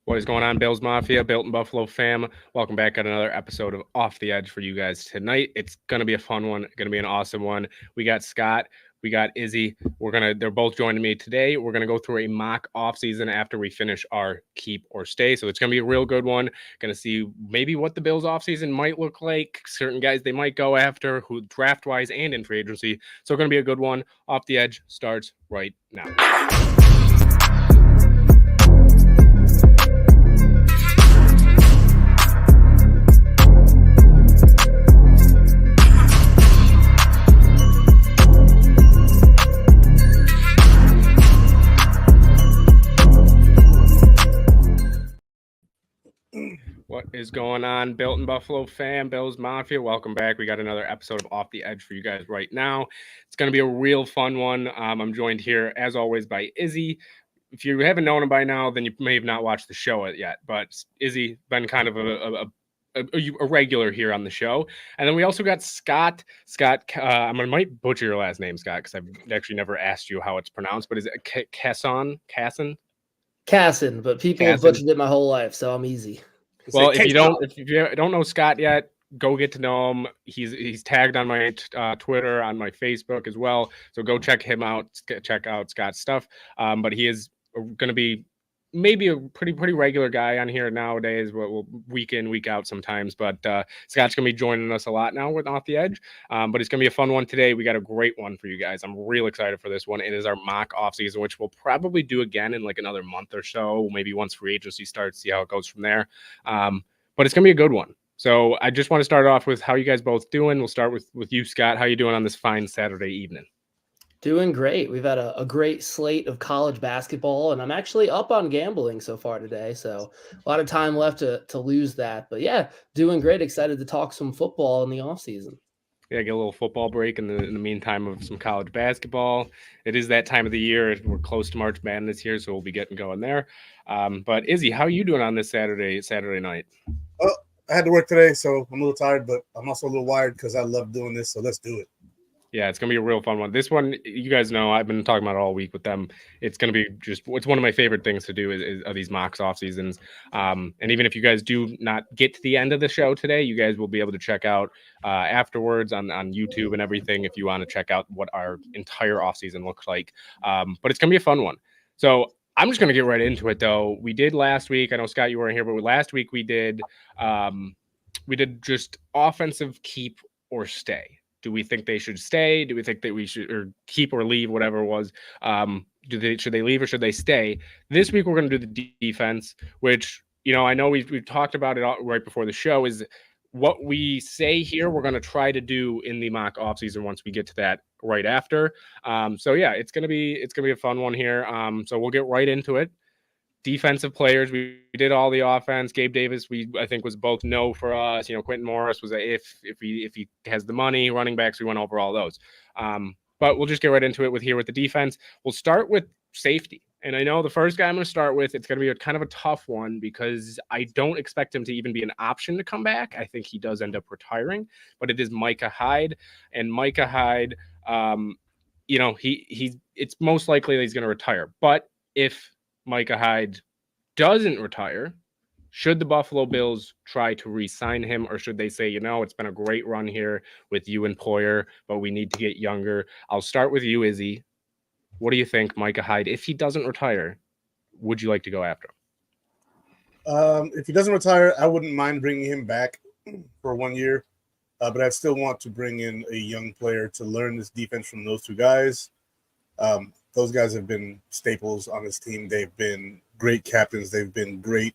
What is going on, Bills Mafia, Built in Buffalo fam? Welcome back on another episode of Off the Edge for you guys tonight. It's gonna be a fun one, gonna be an awesome one. We got Scott, we got Izzy. They're both joining me today. We're gonna go through a mock off season after we finish our keep or stay. So it's gonna be a real good one. Gonna see maybe what the Bills off season might look like, certain guys they might go after, who draft wise and in free agency. So gonna be a good one. Off the Edge starts right now. What is going on, Built in Buffalo fam, Bills Mafia? Welcome back. We got another episode of Off the Edge for you guys right now. It's going to be a real fun one. I'm joined here, as always, by Izzy. If you haven't known him by now, then you may have not watched the show yet. But Izzy been kind of a regular here on the show. And then we also got Scott. Scott, I might butcher your last name, Scott, because I've actually never asked you how it's pronounced. But is it Casson? Casson, but people have butchered it my whole life, so I'm easy. Well, if you don't know Scott yet, go get to know him. He's tagged on my Twitter, on my Facebook as well. So go check him out. Check out Scott's stuff. But he is going to be maybe a pretty regular guy on here nowadays. We'll week in, week out sometimes. But Scott's going to be joining us a lot now with Off the Edge. But it's going to be a fun one today. We got a great one for you guys. I'm real excited for this one. It is our mock off season, which we'll probably do again in like another month or so. Maybe once free agency starts, see how it goes from there. But it's going to be a good one. So I just want to start off with how you guys both doing. We'll start with you, Scott. How you doing on this fine Saturday evening? Doing great. We've had a great slate of college basketball, and I'm actually up on gambling so far today. So a lot of time left to lose that. But yeah, doing great. Excited to talk some football in the offseason. Yeah, get a little football break in the meantime of some college basketball. It is that time of the year. We're close to March Madness here, so we'll be getting going there. But Izzy, how are you doing on this Saturday night? Oh, I had to work today, so I'm a little tired, but I'm also a little wired because I love doing this, so let's do it. Yeah, it's going to be a real fun one. This one, you guys know, I've been talking about it all week with them. It's going to be it's one of my favorite things to do is these mocks off seasons. And even if you guys do not get to the end of the show today, you guys will be able to check out afterwards on YouTube and everything if you want to check out what our entire off season looks like. But it's going to be a fun one. So I'm just going to get right into it, though. We did last week. I know, Scott, you weren't here, but last week we did just offensive keep or stay. Do we think they should stay? Do we think that we should or keep or leave, whatever it was? Should they leave or should they stay? This week, we're going to do the defense, which, I know we've talked about it right before the show, is what we say here we're going to try to do in the mock offseason once we get to that right after. So, yeah, it's going to be a fun one here. So we'll get right into it. Defensive players, we did all the offense. Gabe Davis, I think was both no for us. Quentin Morris was a if he has the money. Running backs, we went over all those. But we'll just get right into it with the defense. We'll start with safety. And I know the first guy I'm going to start with, it's going to be a kind of a tough one because I don't expect him to even be an option to come back. I think he does end up retiring, but it is Micah Hyde. And Micah Hyde, it's most likely that he's going to retire. But if Micah Hyde doesn't retire, should the Buffalo Bills try to re-sign him, or should they say, it's been a great run here with you and Poyer, but we need to get younger? I'll start with you, Izzy. What do you think, Micah Hyde? If he doesn't retire, would you like to go after him? If he doesn't retire, I wouldn't mind bringing him back for 1 year, but I'd still want to bring in a young player to learn this defense from those two guys. Those guys have been staples on this team. They've been great captains. They've been great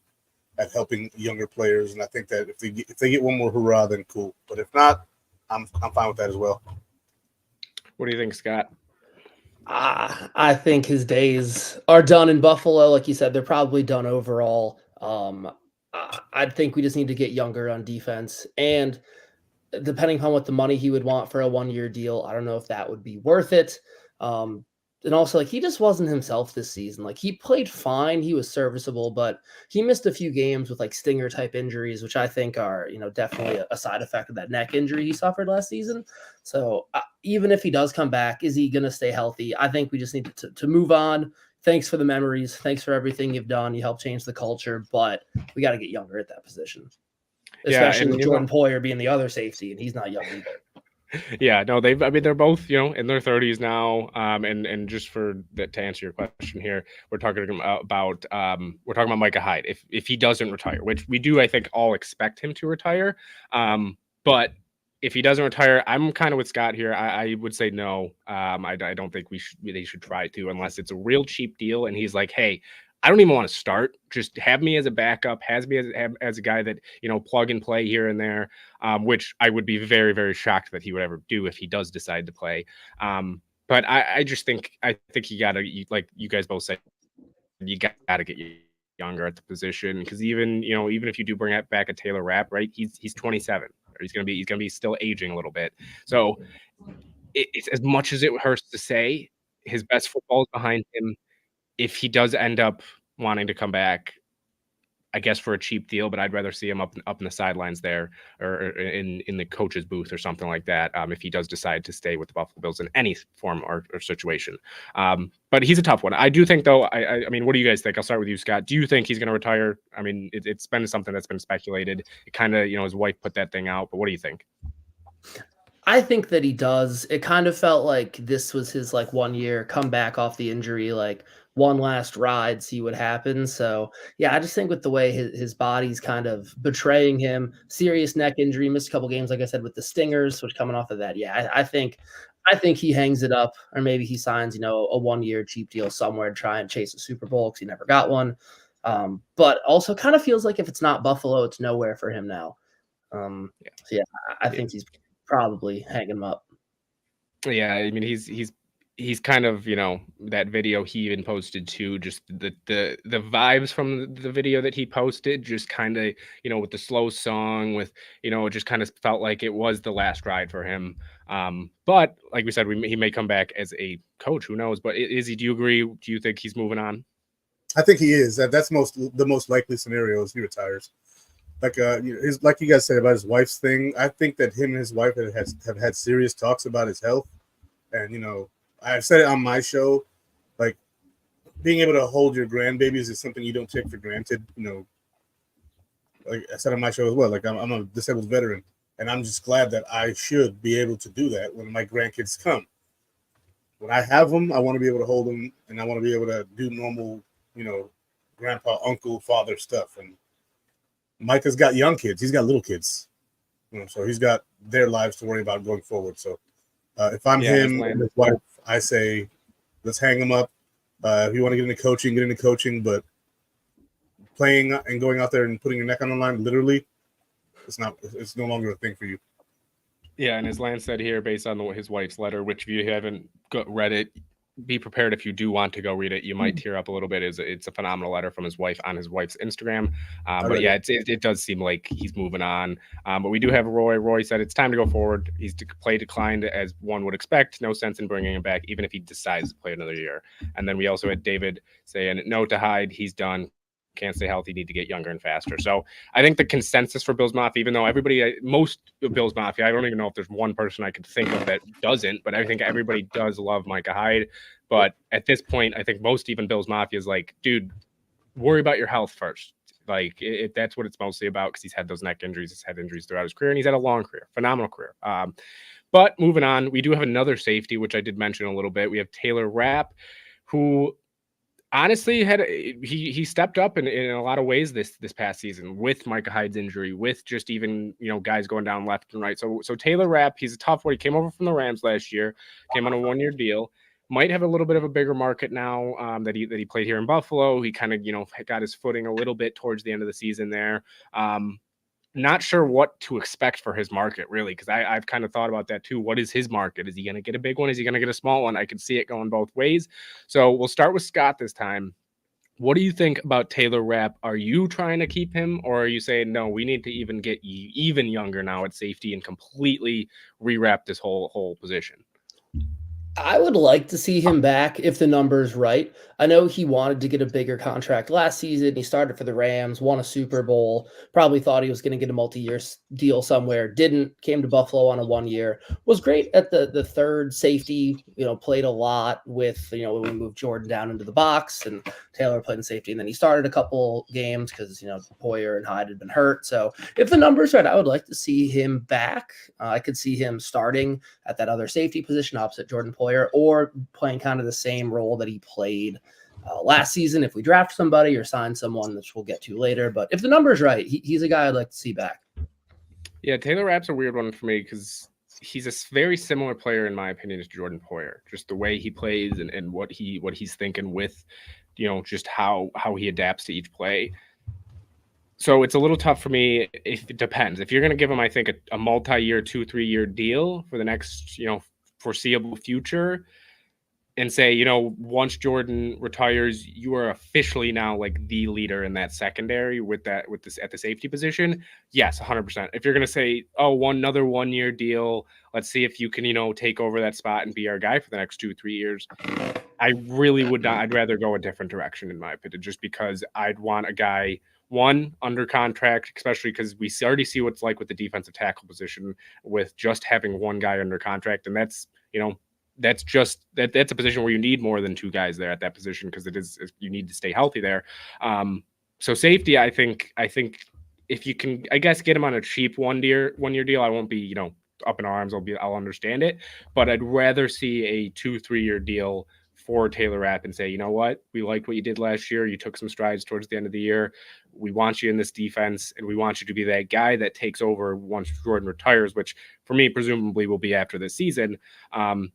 at helping younger players. And I think that if they get one more hurrah, then cool. But if not, I'm fine with that as well. What do you think, Scott? I think his days are done in Buffalo. Like you said, they're probably done overall. I think we just need to get younger on defense. And depending on what the money he would want for a 1-year deal, I don't know if that would be worth it. And also, he just wasn't himself this season. He played fine. He was serviceable, but he missed a few games with, stinger-type injuries, which I think are, definitely a side effect of that neck injury he suffered last season. So even if he does come back, is he going to stay healthy? I think we just need to move on, thanks for the memories. Thanks for everything you've done. You helped change the culture, but we got to get younger at that position. Especially with Jordan Poyer being the other safety, and he's not young either. Yeah, no, they're both, in their 30s now. And just to answer your question here, we're talking about Micah Hyde. If he doesn't retire, which we do, I think all expect him to retire. But if he doesn't retire, I'm kind of with Scott here. I would say no. I don't think they should try to, unless it's a real cheap deal. And he's like, hey, I don't even want to start. Just have me as a backup, has me as a guy that, plug and play here and there, which I would be very, very shocked that he would ever do if he does decide to play. But I think you got to, like you guys both said, you got to get younger at the position, because even if you do bring back a Taylor Rapp, right? He's 27, or he's gonna be still aging a little bit. So it's, as much as it hurts to say, his best football is behind him. If he does end up wanting to come back, I guess for a cheap deal, but I'd rather see him up in the sidelines there, or in the coach's booth or something like that, if he does decide to stay with the Buffalo Bills in any form or situation. But he's a tough one. I do think, though, I mean, what do you guys think? I'll start with you, Scott. Do you think he's going to retire? I mean, it's been something that's been speculated. It kind of, his wife put that thing out, but what do you think? I think that he does. It kind of felt like this was his 1 year comeback off the injury, one last ride, see what happens. So yeah, I just think with the way his body's kind of betraying him, serious neck injury, missed a couple games, like I said, with the stingers, which coming off of that. Yeah, I think he hangs it up, or maybe he signs, a 1 year cheap deal somewhere to try and chase a Super Bowl, because he never got one. But also kind of feels like if it's not Buffalo, it's nowhere for him now. So yeah, I think he's probably hanging him up. Yeah, I mean, he's kind of, that video he even posted too, just the vibes from the video that he posted, just kind of, with the slow song, with, it just kind of felt like it was the last ride for him. But like we said, he may come back as a coach, who knows? But Izzy, do you agree? Do you think he's moving on? I think he is. That's the most likely scenario is he retires. Like like you guys said about his wife's thing, I think that him and his wife have had serious talks about his health. And, I've said it on my show, like, being able to hold your grandbabies is something you don't take for granted. Like I said on my show as well, like I'm a disabled veteran, and I'm just glad that I should be able to do that when my grandkids come. When I have them, I want to be able to hold them, and I want to be able to do normal, grandpa, uncle, father stuff. And Micah's got young kids. He's got little kids, so he's got their lives to worry about going forward. So if I'm him and his wife, I say, let's hang him up. If you want to get into coaching, but playing and going out there and putting your neck on the line, literally, it's no longer a thing for you. Yeah, and as Lance said here, based on his wife's letter, which if you haven't read it, be prepared if you do want to go read it. You might tear up a little bit. It's a phenomenal letter from his wife on his wife's Instagram. But yeah, it does seem like he's moving on. But we do have Roy. Roy said it's time to go forward. He's play declined as one would expect. No sense in bringing him back, even if he decides to play another year. And then we also had David saying no to Hyde. He's done. Can't stay healthy, need to get younger and faster. So I think the consensus for Bills Mafia, even though most of Bills Mafia, I don't even know if there's one person I could think of that doesn't, but I think everybody does love Micah Hyde. But at this point, I think most even Bills Mafia is like, dude, worry about your health first. Like that's what it's mostly about, because he's had those neck injuries, he's had injuries throughout his career, and he's had a long career, phenomenal career. But moving on, we do have another safety, which I did mention a little bit. We have Taylor Rapp, who honestly he stepped up in a lot of ways this past season, with Micah Hyde's injury, with just even guys going down left and right. So Taylor Rapp, he's a tough one. He came over from the Rams last year, came on a 1 year deal, might have a little bit of a bigger market now that he played here in Buffalo. He kind of got his footing a little bit towards the end of the season there. Not sure what to expect for his market, really, because I've kind of thought about that too. What is his market? Is he going to get a big one? Is he going to get a small one? I could see it going both ways. So we'll start with Scott this time. What do you think about Taylor Rapp? Are you trying to keep him, or are you saying, no, we need to even get even younger now at safety and completely rewrap this whole position? I would like to see him back if the number's right. I know he wanted to get a bigger contract last season. He started for the Rams, won a Super Bowl, probably thought he was going to get a multi-year deal somewhere, didn't, came to Buffalo on a 1 year, was great at the third safety, played a lot with, when we moved Jordan down into the box and Taylor played in safety. And then he started a couple games because, Poyer and Hyde had been hurt. So if the number's right, I would like to see him back. I could see him starting at that other safety position opposite Jordan Poyer, or playing kind of the same role that he played last season if we draft somebody or sign someone, which we'll get to later. But if the number's right, he's a guy I'd like to see back. Yeah, Taylor Rapp's a weird one for me because he's a very similar player, in my opinion, to Jordan Poyer. Just the way he plays and what he's thinking with, just how he adapts to each play. So it's a little tough for me. If it depends. If you're going to give him, I think, a multi-year, 2-3 year deal for the next, foreseeable future, and say, once Jordan retires, you are officially now like the leader in that secondary with this at the safety position. Yes, 100%. If you're going to say, another 1 year deal, let's see if you can, take over that spot and be our guy for the next 2-3 years. I really would not. I'd rather go a different direction, in my opinion, just because I'd want a guy, one, under contract, especially because we already see what's like with the defensive tackle position with just having one guy under contract. And that's, that's a position where you need more than two guys there at that position because you need to stay healthy there. So safety, I think if you can, I guess, get him on a cheap 1 year deal, I won't be, up in arms. I'll understand it, but I'd rather see a 2-3 year deal for Taylor Rapp and say, you know what, we liked what you did last year. You took some strides towards the end of the year. We want you in this defense, and we want you to be that guy that takes over once Jordan retires, which for me, presumably will be after this season.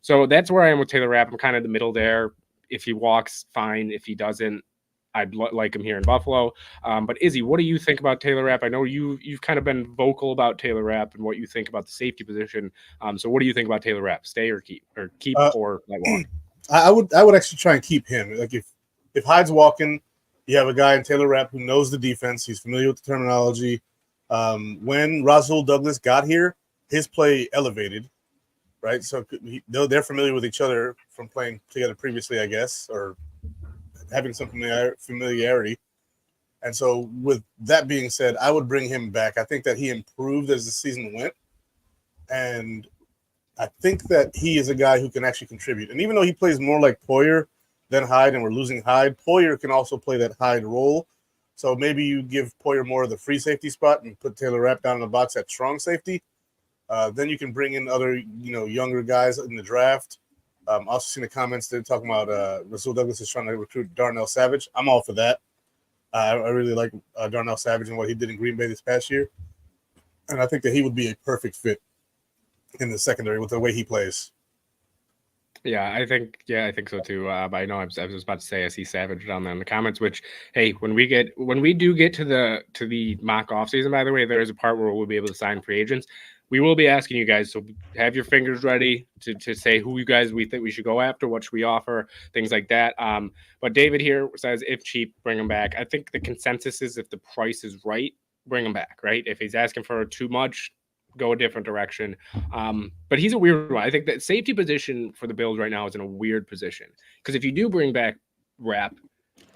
So that's where I am with Taylor Rapp. I'm kind of in the middle there. If he walks, fine. If he doesn't, I'd like him here in Buffalo. But Izzy, what do you think about Taylor Rapp? I know you've kind of been vocal about Taylor Rapp and what you think about the safety position. So what do you think about Taylor Rapp? Stay or keep or let walk? I would actually try and keep him. Like if Hyde's walking, you have a guy in Taylor Rapp who knows the defense. He's familiar with the terminology. When Rasul Douglas got here, his play elevated, right? So they're familiar with each other from playing together previously, I guess, or having some familiarity. And so with that being said, I would bring him back. I think that he improved as the season went. And I think that he is a guy who can actually contribute. And even though he plays more like Poyer than Hyde, and we're losing Hyde, Poyer can also play that Hyde role. So maybe you give Poyer more of the free safety spot and put Taylor Rapp down in the box at strong safety. Then you can bring in other, younger guys in the draft. Also seen the comments they're talking about Rasul Douglas is trying to recruit Darnell Savage. I'm all for that. I really like Darnell Savage and what he did in Green Bay this past year. And I think that he would be a perfect fit in the secondary with the way he plays. Yeah, I think so too. But I know I was about to say I see Savage down there in the comments. Which, hey, when we do get to the mock offseason, by the way, there is a part where we'll be able to sign free agents. We will be asking you guys, so have your fingers ready to say who you guys we think we should go after, what should we offer, things like that. But David here says, if cheap, bring him back. I think the consensus is if the price is right, bring him back. Right? If he's asking for too much, go a different direction. But he's a weird one. I think that safety position for the Bills right now is in a weird position because if you do bring back Rapp,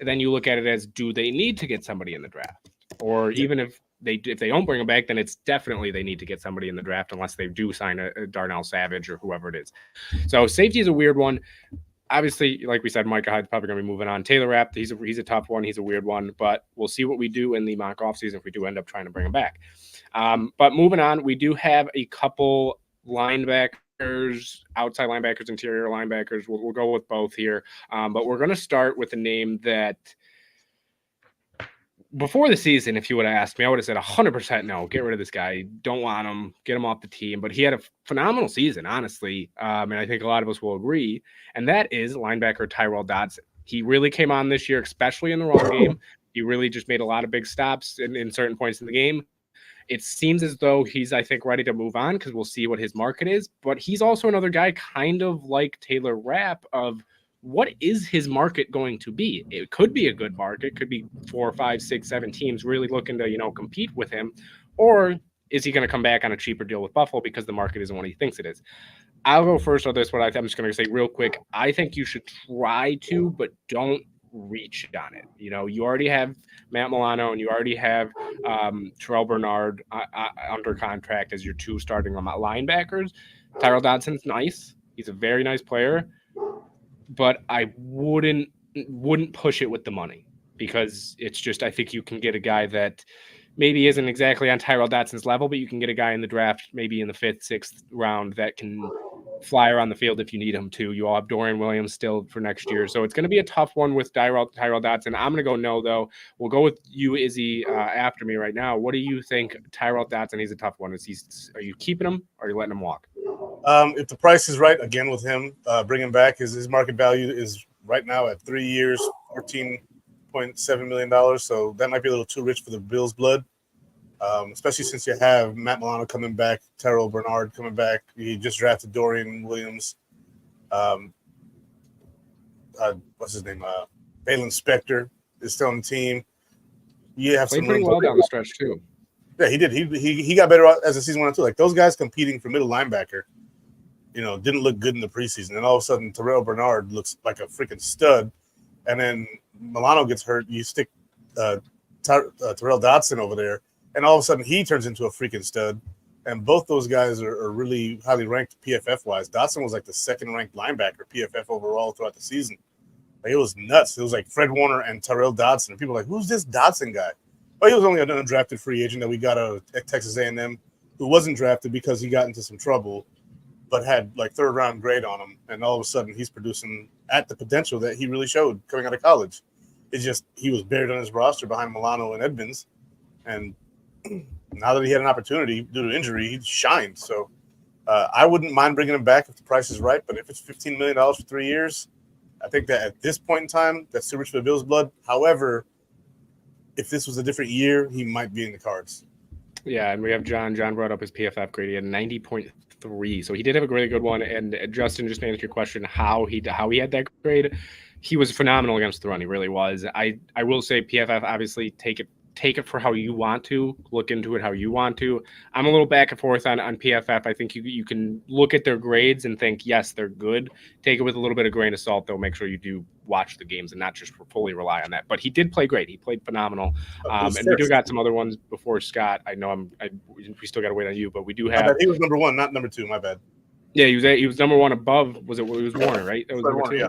then you look at it as, do they need to get somebody in the draft? Or even if they don't bring him back, then it's definitely they need to get somebody in the draft unless they do sign a Darnell Savage or whoever it is. So safety is a weird one. Obviously, like we said, Micah Hyde's probably going to be moving on. Taylor Rapp, he's a tough one. He's a weird one, but we'll see what we do in the mock offseason if we do end up trying to bring him back. But moving on, we do have a couple linebackers, outside linebackers, interior linebackers. We'll go with both here. But we're going to start with a name that before the season, if you would have asked me, I would have said 100% no, get rid of this guy. Don't want him, get him off the team. But he had a phenomenal season, honestly. And I think a lot of us will agree. And that is linebacker Tyrell Dodson. He really came on this year, especially in the run game. He really just made a lot of big stops in certain points in the game. It seems as though he's, I think, ready to move on because we'll see what his market is. But he's also another guy kind of like Taylor Rapp of what is his market going to be? It could be a good market. It could be 4, 5, 6, 7 teams really looking to, compete with him. Or is he going to come back on a cheaper deal with Buffalo because the market isn't what he thinks it is? I'll go first on this one. I'm just going to say real quick. I think you should try to, but don't reach on it. You know, you already have Matt Milano and you already have Terrell Bernard under contract as your two starting linebackers. Tyrell Dodson's nice. He's a very nice player, but I wouldn't push it with the money because it's just I think you can get a guy that maybe isn't exactly on Tyrell Dodson's level, but you can get a guy in the draft maybe in the 5th, 6th round that can fly around the field if you need him to. You all have Dorian Williams still for next year. So it's going to be a tough one with Tyrell Dodson. I'm going to go no, though. We'll go with you, Izzy, after me right now. What do you think Tyrell Dodson? He's a tough one. Are you keeping him or are you letting him walk? If the price is right, again with him, bringing back his market value is right now at 3 years, $14.7 million. So that might be a little too rich for the Bills' blood, especially since you have Matt Milano coming back, Terrell Bernard coming back. He just drafted Dorian Williams. What's his name? Balin Spector is still on the team. You have played pretty well down the stretch too. Yeah, he did. He got better as the season went on too. Like those guys competing for middle linebacker, didn't look good in the preseason. And all of a sudden, Terrell Bernard looks like a freaking stud. And then Milano gets hurt. You stick Terrell Dodson over there, and all of a sudden he turns into a freaking stud. And both those guys are really highly ranked PFF-wise. Dodson was like the 2nd-ranked linebacker PFF overall throughout the season. Like, it was nuts. It was like Fred Warner and Terrell Dodson. And people were like, who's this Dodson guy? Well, he was only an undrafted free agent that we got out of Texas A&M who wasn't drafted because he got into some trouble, but had like 3rd-round grade on him. And all of a sudden he's producing at the potential that he really showed coming out of college. It's just he was buried on his roster behind Milano and Edmonds. And now that he had an opportunity due to injury, he shined. So I wouldn't mind bringing him back if the price is right. But if it's $15 million for 3 years, I think that at this point in time, that's too rich for the Bills' blood. However, if this was a different year, he might be in the cards. Yeah, and we have John. John brought up his PFF grade. He had 90.3, so he did have a really good one. And Justin, just to answer your question, how he had that grade, he was phenomenal against the run. He really was. I will say PFF obviously take it for how you want to, look into it how you want to. I'm a little back and forth on PFF. I think you can look at their grades and think, yes, they're good. Take it with a little bit of grain of salt, though. Make sure you do watch the games and not just fully rely on that. But he did play great. He played phenomenal. And we do got some other ones before we still got to wait on you, but we do have. He was number 1, not number 2. My bad. Yeah, he was number 1 above. It was Warner, right? That was number 2. Yeah.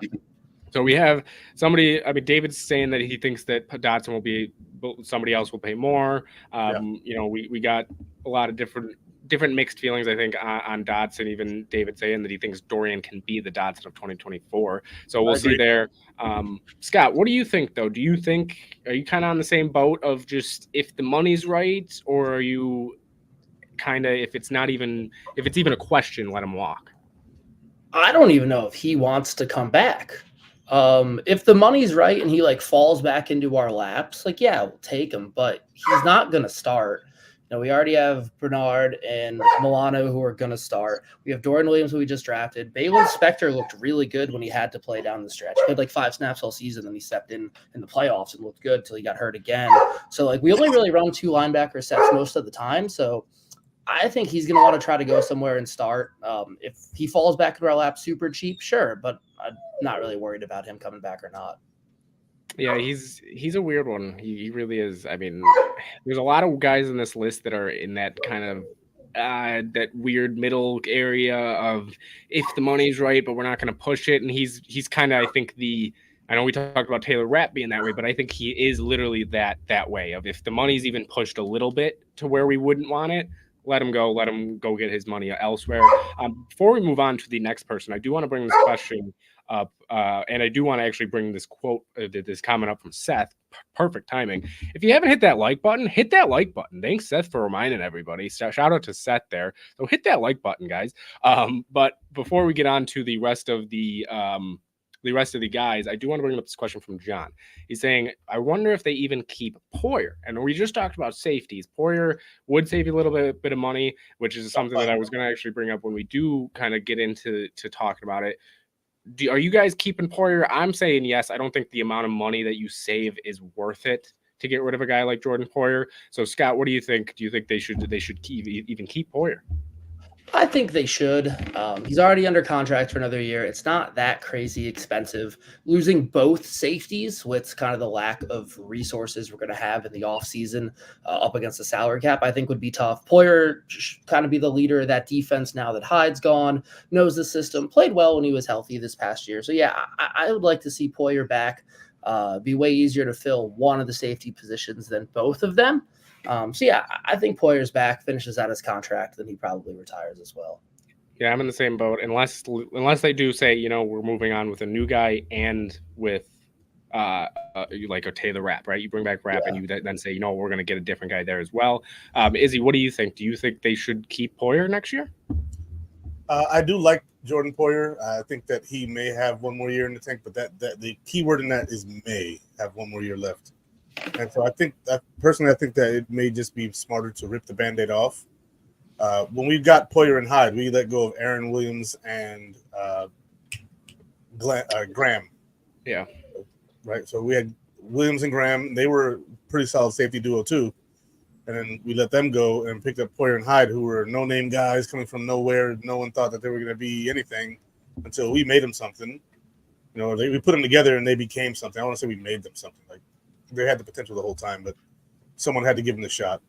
So we have somebody. I mean, David's saying that he thinks that Dodson will be somebody else will pay more. We got a lot of different mixed feelings, I think, on Dodson. Even David saying that he thinks Dorian can be the Dodson of 2024. So we'll see there. Scott, what do you think though? Are you kind of on the same boat of just if the money's right, or are you kind of if it's even a question, let him walk? I don't even know if he wants to come back. If the money's right and he like falls back into our laps, like, yeah, we'll take him, but he's not going to start. We already have Bernard and Milano who are going to start. We have Dorian Williams, who we just drafted. Balin Spector looked really good when he had to play down the stretch. He had like 5 snaps all season, and he stepped in the playoffs and looked good until he got hurt again. So like we only really run 2 linebacker sets most of the time. So I think he's going to want to try to go somewhere and start. If he falls back into our lap super cheap, sure, but I'm not really worried about him coming back or not. Yeah, he's a weird one. He really is. I mean, there's a lot of guys in this list that are in that kind of that weird middle area of if the money's right, but we're not going to push it. And he's kind of, I think I know we talked about Taylor Rapp being that way, but I think he is literally that way of if the money's even pushed a little bit to where we wouldn't want it, let him go get his money elsewhere. Before we move on to the next person, I do want to bring this question up, and I do want to actually bring this quote, this comment up from Seth. Perfect timing. If you haven't hit that like button, hit that like button. Thanks, Seth, for reminding everybody. Shout out to Seth there. So hit that like button, guys. But before we get on to the rest of the guys, I do want to bring up this question from John. He's saying, I wonder if they even keep Poyer. And we just talked about safeties. Poyer would save you a little bit of money, which is something that I was going to actually bring up when we do kind of get into talking about it. Are you guys keeping Poyer? I'm saying yes. I don't think the amount of money that you save is worth it to get rid of a guy like Jordan Poyer. So, Scott, what do you think? Do you think they should even keep Poyer? I think they should. He's already under contract for another year. It's not that crazy expensive. Losing both safeties with kind of the lack of resources we're going to have in the offseason up against the salary cap, I think would be tough. Poyer kind of be the leader of that defense now that Hyde's gone, knows the system, played well when he was healthy this past year. So, yeah, I would like to see Poyer back. Be way easier to fill one of the safety positions than both of them. So yeah, I think Poyer's back, finishes out his contract, then he probably retires as well. Yeah, I'm in the same boat. Unless they do say, we're moving on with a new guy and with like a Taylor Rapp, right? You bring back Rapp and you then say, we're going to get a different guy there as well. Izzy, what do you think? Do you think they should keep Poyer next year? I do like Jordan Poyer. I think that he may have one more year in the tank, but that the key word in that is may have one more year left. And so I think that it may just be smarter to rip the Band-Aid off. When we got Poyer and Hyde, we let go of Aaron Williams and Graham. Yeah. Right. So we had Williams and Graham. They were a pretty solid safety duo too. And then we let them go and picked up Poyer and Hyde, who were no-name guys coming from nowhere. No one thought that they were going to be anything until we made them something. We put them together and they became something. I want to say we made them something. Like, they had the potential the whole time, but someone had to give them the shot.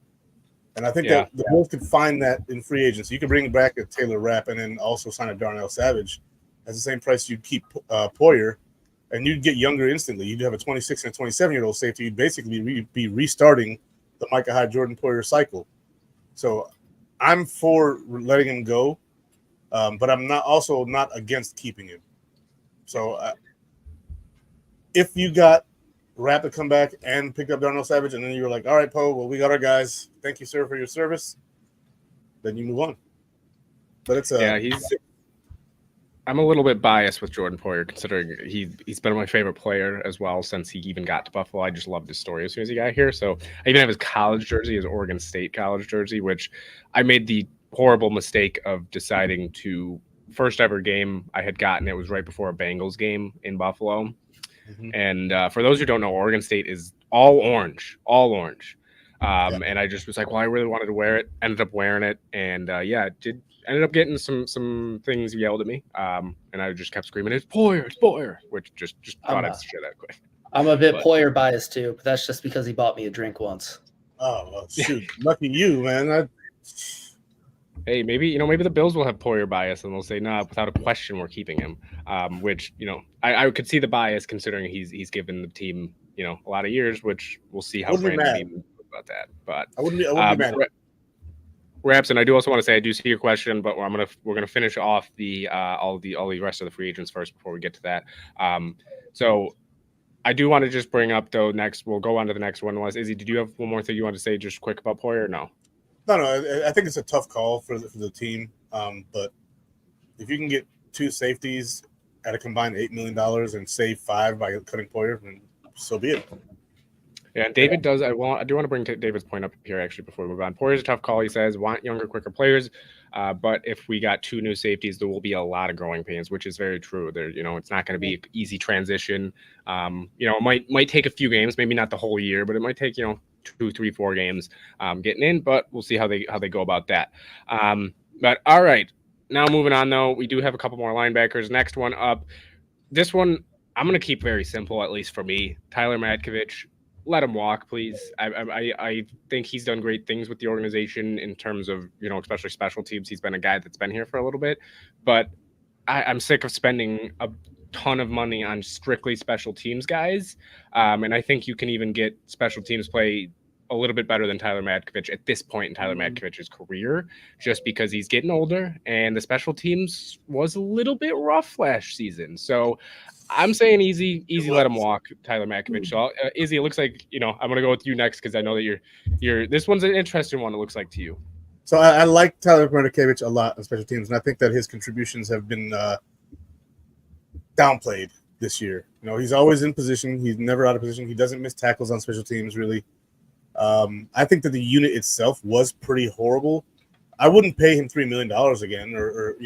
And I think that the Bulls could find that in free agency. You could bring back a Taylor Rapp and then also sign a Darnell Savage at the same price you'd keep Poyer, and you'd get younger instantly. You'd have a 26 and a 27-year-old safety. You'd basically be restarting the Micah Hyde Jordan Poyer cycle. So I'm for letting him go, but I'm not against keeping him. So if you got Rapp to come back and pick up Darnell Savage, and then you were like, all right, Poe, well, we got our guys. Thank you, sir, for your service. Then you move on. But it's I'm a little bit biased with Jordan Poyer, considering he's been my favorite player as well since he even got to Buffalo. I just loved his story as soon as he got here. So I even have his college jersey, his Oregon State college jersey, which I made the horrible mistake of deciding to first ever game I had gotten. It was right before a Bengals game in Buffalo. Mm-hmm. And for those who don't know, Oregon State is all orange. And I just was like, well, I really wanted to wear it. Ended up wearing it. And ended up getting some things yelled at me. And I just kept screaming, it's Poyer, which just got its shit out quick. I'm a bit Poyer biased too, but that's just because he bought me a drink once. Oh, well, shoot. Lucky you, man. Hey, maybe the Bills will have Poyer bias and they'll say, nah, without a question, we're keeping him. Which, I could see the bias considering he's given the team, a lot of years, which we'll see how Brandon Beam about that. But I wouldn't be mad. Raps, and I do also want to say I do see your question, but we're gonna finish off the all the rest of the free agents first before we get to that. So I do want to just bring up though next. We'll go on to the next one. Izzy, did you have one more thing you want to say just quick about Poyer or no? No. I think it's a tough call for the team. But if you can get two safeties at a combined $8 million and save $5 by cutting Poyer, then so be it. Yeah, David does. I do want to bring David's point up here actually before we move on. Poyer's a tough call. He says want younger, quicker players, but if we got two new safeties, there will be a lot of growing pains, which is very true. There, it's not going to be an easy transition. It might take a few games, maybe not the whole year, but it might take 2, 3, 4 games getting in. But we'll see how they go about that. But all right, now moving on though, we do have a couple more linebackers. Next one up, this one I'm going to keep very simple, at least for me. Tyler Matkovich. Let him walk, please. I think he's done great things with the organization in terms of, especially special teams. He's been a guy that's been here for a little bit, but I'm sick of spending a ton of money on strictly special teams guys. And I think you can even get special teams play a little bit better than Tyler Matkovich at this point in Tyler Matkovich's career, just because he's getting older and the special teams was a little bit rough last season. So I'm saying easy, let him walk, Tyler Matkovich. So Izzy, it looks like, I'm going to go with you next because I know that you're this one's an interesting one, it looks like to you. So I like Tyler Matkovich a lot on special teams, and I think that his contributions have been downplayed this year. He's always in position. He's never out of position. He doesn't miss tackles on special teams, really. I think that the unit itself was pretty horrible. I wouldn't pay him $3 million again, or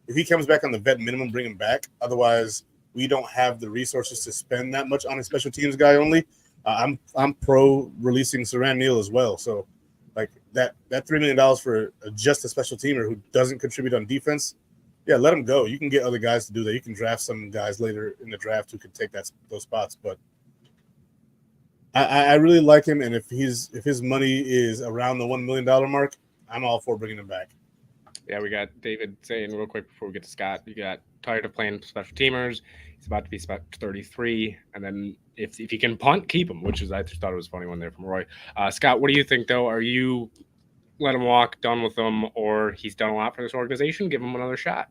if he comes back on the vet minimum, bring him back. Otherwise, we don't have the resources to spend that much on a special teams guy only. I'm pro releasing Saran Neal as well. So Like that $3 million for just a special teamer who doesn't contribute on defense. Yeah, let him go. You can get other guys to do that. You can draft some guys later in the draft who could take those spots. But I really like him, and if his money is around the $1 million mark, I'm all for bringing him back. Yeah, we got David saying real quick before we get to Scott. You got tired of playing special teamers. He's about to be 33, and then if he can punt, keep him. Which is I just thought it was funny one there from Roy. Scott, what do you think though? Are you let him walk, done with him, or he's done a lot for this organization? Give him another shot.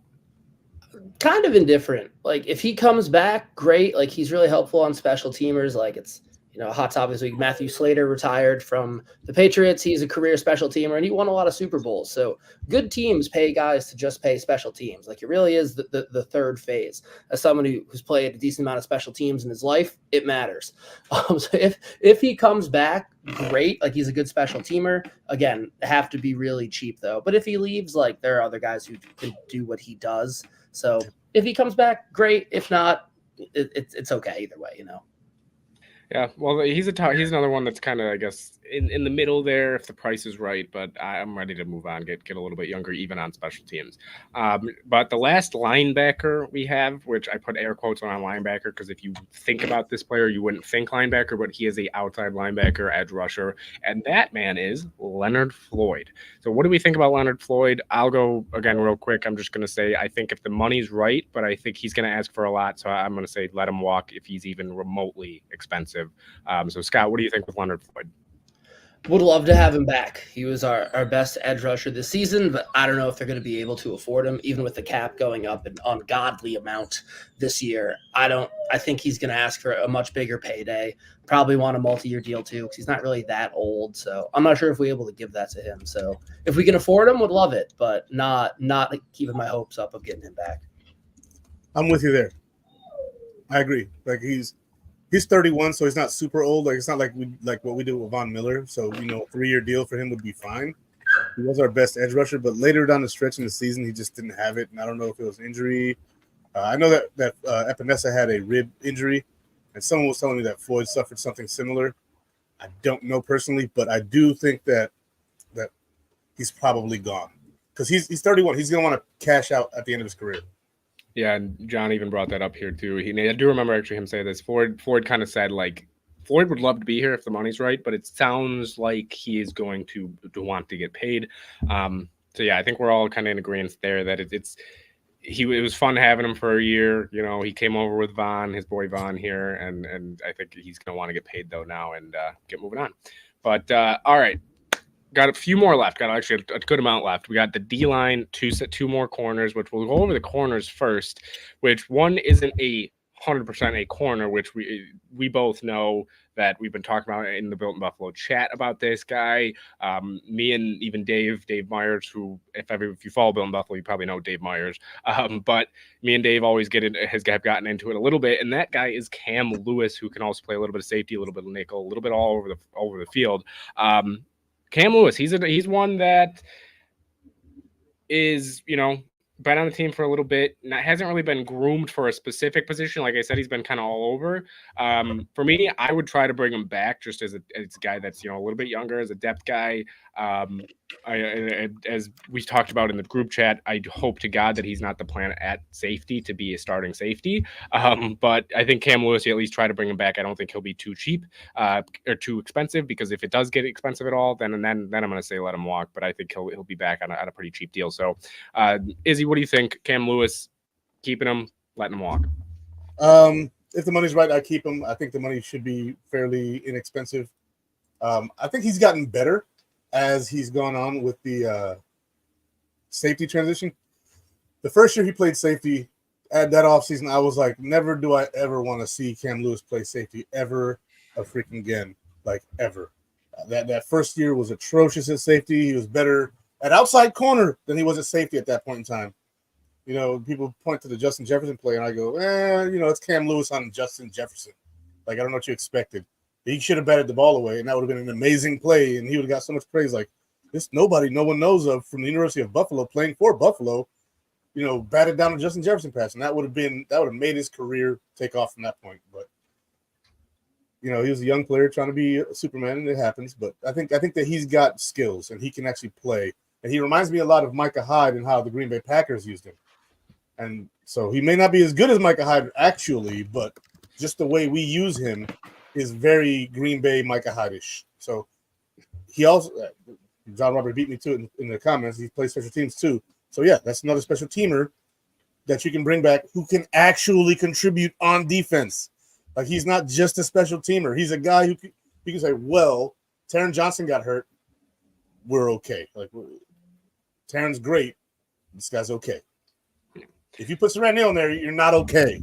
Kind of indifferent. Like if he comes back, great. Like he's really helpful on special teamers. Like it's a hot topic this week. Matthew Slater retired from the Patriots. He's a career special teamer, and he won a lot of Super Bowls. So good teams pay guys to just pay special teams. Like it really is the third phase. As someone who's played a decent amount of special teams in his life, it matters. So if he comes back, great. Like he's a good special teamer. Again, have to be really cheap though. But if he leaves, like there are other guys who can do what he does. So if he comes back, great. If not, it's okay either way. Yeah, well, he's another one that's kind of, I guess, in the middle there if the price is right. But I'm ready to move on, get a little bit younger, even on special teams. But the last linebacker we have, which I put air quotes on linebacker, because if you think about this player, you wouldn't think linebacker, but he is a outside linebacker, edge rusher, and that man is Leonard Floyd. So what do we think about Leonard Floyd? I'll go again real quick. I'm just going to say I think if the money's right, but I think he's going to ask for a lot, so I'm going to say let him walk if he's even remotely expensive. So Scott, what do you think with Leonard Floyd? Would love to have him back. He was our best edge rusher this season, but I don't know if they're going to be able to afford him, even with the cap going up an ungodly amount this year. I think he's going to ask for a much bigger payday. Probably want a multi-year deal too, because he's not really that old. So I'm not sure if we're able to give that to him. So if we can afford him, would love it, but not keeping my hopes up of getting him back. I'm with you there. I agree. Like he's 31, so he's not super old. Like it's not like what we did with Von Miller. So a 3-year deal for him would be fine. He was our best edge rusher, but later down the stretch in the season, he just didn't have it. And I don't know if it was injury. I know that Epinesa had a rib injury, and someone was telling me that Floyd suffered something similar. I don't know personally, but I do think that he's probably gone because he's 31. He's gonna want to cash out at the end of his career. Yeah, and John even brought that up here too. I do remember actually him say this. Floyd kind of said like Floyd would love to be here if the money's right, but it sounds like he is going to want to get paid. So yeah, I think we're all kind of in agreement there that it was fun having him for a year. He came over with his boy Von here, and I think he's going to want to get paid though now and get moving on. But all right. Got a few more left. Got actually a good amount left. We got the D-line, two more corners, which we'll go over the corners first, which one isn't 100% a corner, which we both know that we've been talking about in the Built in Buffalo chat about this guy. Me and even Dave Myers, who if you follow Built in Buffalo, you probably know Dave Myers. But me and Dave always have gotten into it a little bit, and that guy is Cam Lewis, who can also play a little bit of safety, a little bit of nickel, a little bit all over the field. Cam Lewis, he's one that is, been on the team for a little bit. Hasn't really been groomed for a specific position. Like I said, he's been kind of all over. For me, I would try to bring him back just as a guy that's, a little bit younger, as a depth guy. As we talked about in the group chat, I hope to God that he's not the plan at safety to be a starting safety. But I think Cam Lewis, you at least try to bring him back. I don't think he'll be too cheap or too expensive, because if it does get expensive at all, then I'm going to say let him walk. But I think he'll be back on a pretty cheap deal. So, Izzy, what do you think? Cam Lewis, keeping him, letting him walk? If the money's right, I keep him. I think the money should be fairly inexpensive. I think he's gotten better as he's gone on with the safety transition. The first year he played safety at that offseason, I was like, never do I ever want to see Cam Lewis play safety ever again, like ever. That first year was atrocious at safety. He was better at outside corner than he was at safety at that point in time. People point to the Justin Jefferson play, and I go, it's Cam Lewis on Justin Jefferson. Like, I don't know what you expected. He should have batted the ball away, and that would have been an amazing play, and he would have got so much praise. Like, no one knows of from the University of Buffalo playing for Buffalo, batted down a Justin Jefferson pass, and that would have made his career take off from that point. But he was a young player trying to be a Superman, and it happens. But I think that he's got skills and he can actually play. And he reminds me a lot of Micah Hyde and how the Green Bay Packers used him. And so he may not be as good as Micah Hyde actually, but just the way we use him is very Green Bay Micah Hyde-ish. So he also, John Robert beat me to it in the comments. He plays special teams too. So yeah, that's another special teamer that you can bring back who can actually contribute on defense. Like, he's not just a special teamer. He's a guy who you can say, well, Taron Johnson got hurt. We're okay. Like, Taron's great. This guy's okay. If you put Saran Neal in there, you're not okay.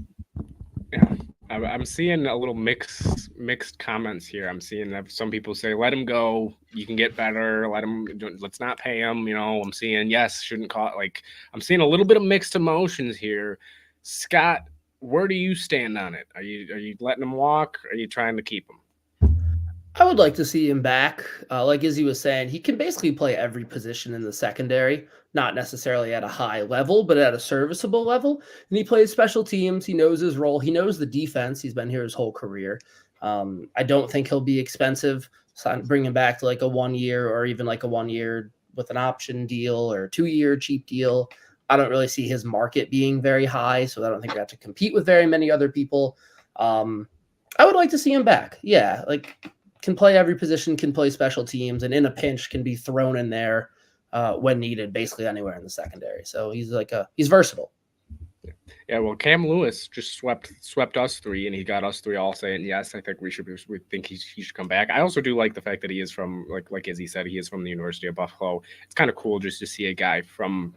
Yeah. I'm seeing a little mixed comments here. I'm seeing that some people say, let him go. You can get better. Let's not pay him. I'm seeing, yes, shouldn't call it. Like, I'm seeing a little bit of mixed emotions here. Scott, where do you stand on it? Are you letting him walk? Or are you trying to keep him? I would like to see him back. Like Izzy was saying, he can basically play every position in the secondary, not necessarily at a high level, but at a serviceable level. And he plays special teams. He knows his role. He knows the defense. He's been here his whole career. I don't think he'll be expensive. So bring him back to like a 1 year or even like a 1 year with an option deal or a 2 year cheap deal. I don't really see his market being very high, so I don't think we have to compete with very many other people. I would like to see him back. Yeah, like, can play every position, can play special teams, and in a pinch can be thrown in there when needed, basically anywhere in the secondary. So he's versatile. Yeah, well, Cam Lewis just swept us three, and he got us three all saying yes. I think we think he should come back. I also do like the fact that he is from, like Izzy said, he is from the University of Buffalo. It's kind of cool just to see a guy from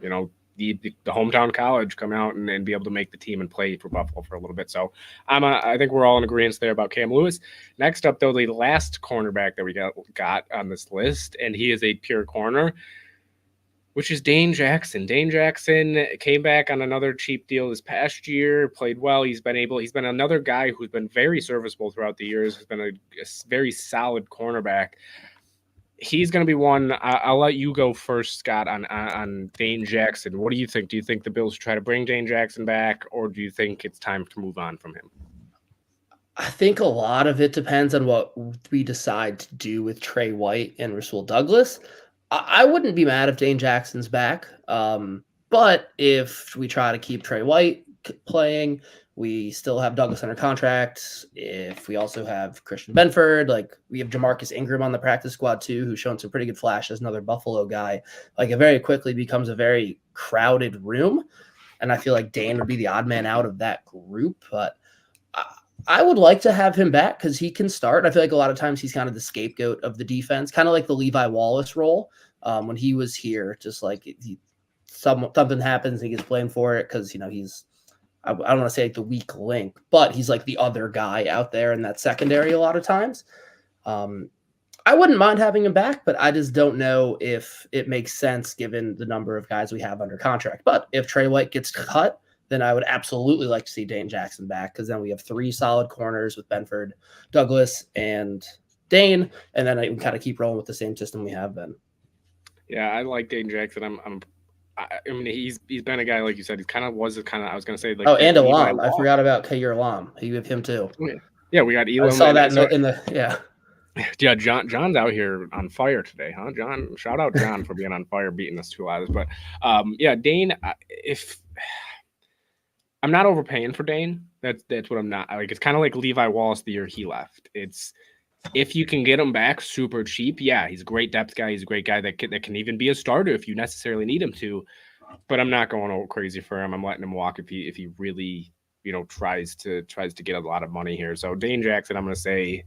the hometown college come out and be able to make the team and play for Buffalo for a little bit. So I think we're all in agreement there about Cam Lewis. Next up, though, the last cornerback that we got on this list, and he is a pure corner, which is Dane Jackson. Dane Jackson came back on another cheap deal this past year, played well. He's been another guy who's been very serviceable throughout the years, has been a very solid cornerback. He's going to be one. I'll let you go first, Scott, on Dane Jackson. What do you think? Do you think the Bills try to bring Dane Jackson back, or do you think it's time to move on from him? I think a lot of it depends on what we decide to do with Trey White and Rasul Douglas. I wouldn't be mad if Dane Jackson's back, but if we try to keep Trey White playing, we still have Douglas under contract. If we also have Christian Benford, like we have Jamarcus Ingram on the practice squad too, who's shown some pretty good flashes, another Buffalo guy. Like, it very quickly becomes a very crowded room. And I feel like Dane would be the odd man out of that group. But I would like to have him back because he can start. I feel like a lot of times he's kind of the scapegoat of the defense, kind of like the Levi Wallace role when he was here. Just like something happens, he gets blamed for it because, he's, I don't want to say like the weak link, but he's like the other guy out there in that secondary a lot of times. I wouldn't mind having him back, but I just don't know if it makes sense given the number of guys we have under contract. But if Trey White gets cut, then I would absolutely like to see Dane Jackson back, because then we have three solid corners with Benford, Douglas, and Dane, and then I can kind of keep rolling with the same system we have been. Yeah, I like Dane Jackson. I mean, he's been a guy, like you said, he I was going to say, like, and Elam. I forgot about Kair Elam. You have him too. Yeah, we got Elam. I saw that in the yeah. Yeah, John's out here on fire today, huh? John, shout out John for being on fire, beating us 2 hours. But yeah, Dane, if I'm not overpaying for Dane, that's what I'm not. Like, it's kind of like Levi Wallace the year he left. It's, if you can get him back super cheap, yeah, he's a great depth guy. He's a great guy that can even be a starter if you necessarily need him to. But I'm not going all crazy for him. I'm letting him walk if he really, tries to get a lot of money here. So Dane Jackson, I'm going to say,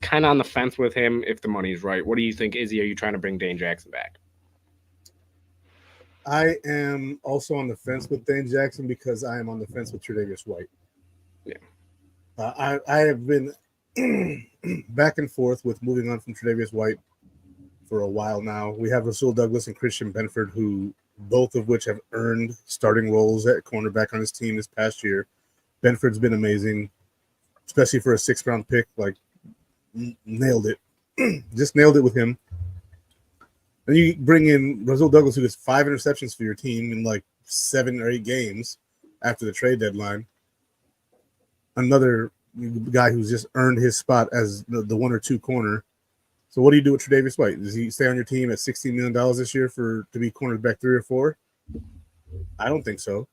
kind of on the fence with him if the money's right. What do you think, Izzy? Are you trying to bring Dane Jackson back? I am also on the fence with Dane Jackson because I am on the fence with Tre'Davious White. Yeah, I have been back and forth with moving on from Tre'Davious White for a while now. We have Rasul Douglas and Christian Benford, who both of which have earned starting roles at cornerback on his team this past year. Benford's been amazing, especially for a 6th-round pick. Like, nailed it. Just nailed it with him. And you bring in Rasul Douglas, who has 5 interceptions for your team in like 7 or 8 games after the trade deadline. Another guy who's just earned his spot as the 1 or 2 corner. So what do you do with Tre'Davious White? Does he stay on your team at $16 million this year to be cornerback 3 or 4? I don't think so.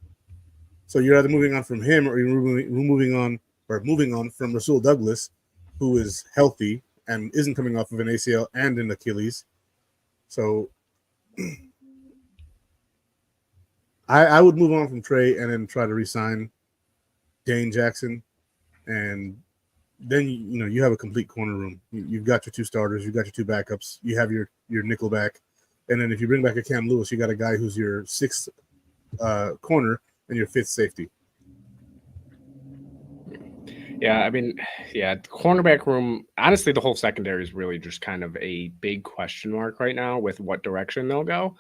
So you're either moving on from him or you're moving on from Rasul Douglas, who is healthy and isn't coming off of an ACL and an Achilles. So I would move on from Trey and then try to re-sign Dane Jackson, and then you have a complete corner room. You've got your 2 starters, you've got your 2 backups, you have your nickel back, and then if you bring back a Cam Lewis, you got a guy who's your 6th corner and your 5th safety. Yeah, I mean, the cornerback room, honestly, the whole secondary is really just kind of a big question mark right now with what direction they'll go.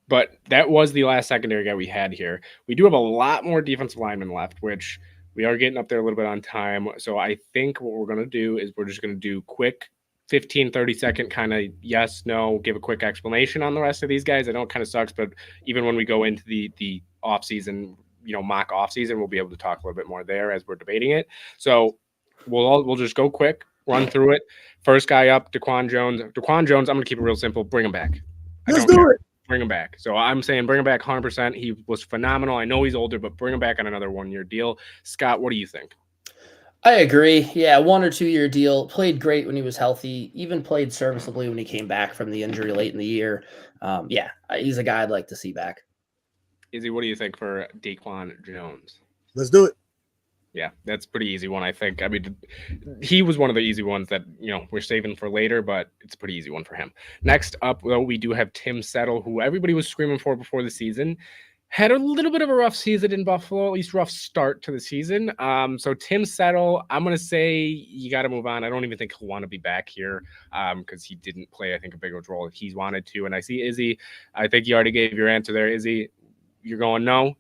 But that was the last secondary guy we had here. We do have a lot more defensive linemen left, which we are getting up there a little bit on time. So I think what we're going to do is we're just going to do quick 15, 30-second kind of yes, no, give a quick explanation on the rest of these guys. I know it kind of sucks, but even when we go into the offseason, mock offseason, we'll be able to talk a little bit more there as we're debating it. So we'll just go quick, run through it. First guy up, Daquan Jones. Daquan Jones, I'm going to keep it real simple. Bring him back. Let's do it. Bring him back. So I'm saying bring him back 100%. He was phenomenal. I know he's older, but bring him back on another 1-year deal. Scott, what do you think? I agree. Yeah, 1 or 2 year deal. Played great when he was healthy. Even played serviceably when he came back from the injury late in the year. He's a guy I'd like to see back. Izzy, what do you think for Daquan Jones? Let's do it. Yeah, that's a pretty easy one, I think. I mean, he was one of the easy ones that, we're saving for later, but it's a pretty easy one for him. Next up, though, we do have Tim Settle, who everybody was screaming for before the season. Had a little bit of a rough season in Buffalo, at least rough start to the season. So Tim Settle, I'm going to say you got to move on. I don't even think he'll want to be back here because he didn't play, I think, a bigger role if he's wanted to. And I see Izzy. I think you already gave your answer there, Izzy. You're going no?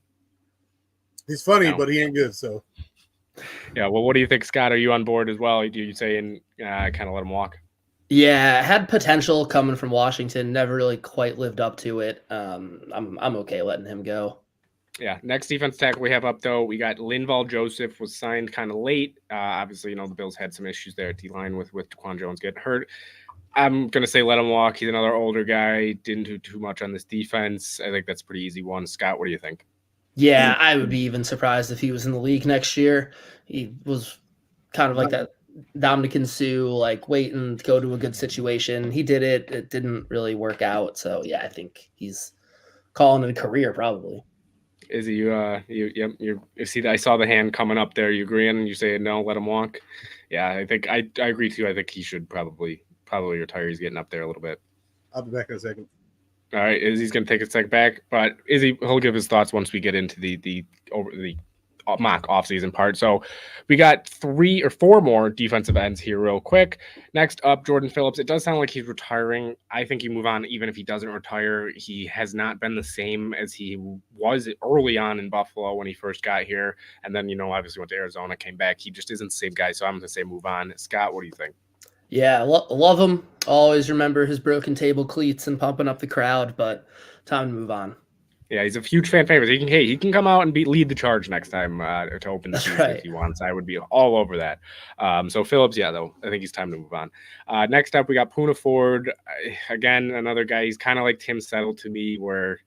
He's funny, but he ain't good, so. Yeah, well, what do you think, Scott? Are you on board as well? Do you say and kind of let him walk? Yeah, had potential coming from Washington, never really quite lived up to it. I'm okay letting him go. Yeah, next defense tackle we have up, though, we got Linval Joseph, was signed kind of late. Obviously, the Bills had some issues there at D-line with Daquan Jones getting hurt. I'm going to say let him walk. He's another older guy, didn't do too much on this defense. I think that's a pretty easy one. Scott, what do you think? Yeah, I would be even surprised if he was in the league next year. He was kind of like that Dominican Sue, like waiting to go to a good situation. He did it. It didn't really work out. So, yeah, I think he's calling it a career probably. Izzy, you see, I saw the hand coming up there. You agreeing? You say no, let him walk. Yeah, I think I agree too. I think he should probably retire. He's getting up there a little bit. I'll be back in a second. All right, Izzy's going to take a second back, but Izzy, he'll give his thoughts once we get into the mock offseason part. So we got 3 or 4 more defensive ends here real quick. Next up, Jordan Phillips. It does sound like he's retiring. I think you move on even if he doesn't retire. He has not been the same as he was early on in Buffalo when he first got here. And then, obviously went to Arizona, came back. He just isn't the same guy, so I'm going to say move on. Scott, what do you think? Yeah, love him. Always remember his broken table cleats and pumping up the crowd, but time to move on. Yeah, he's a huge fan favorite. He can come out and lead the charge next time to open the season if he wants. I would be all over that. So Phillips, yeah, though, I think he's time to move on. Next up, we got Poona Ford. Again, another guy. He's kind of like Tim Settle to me, where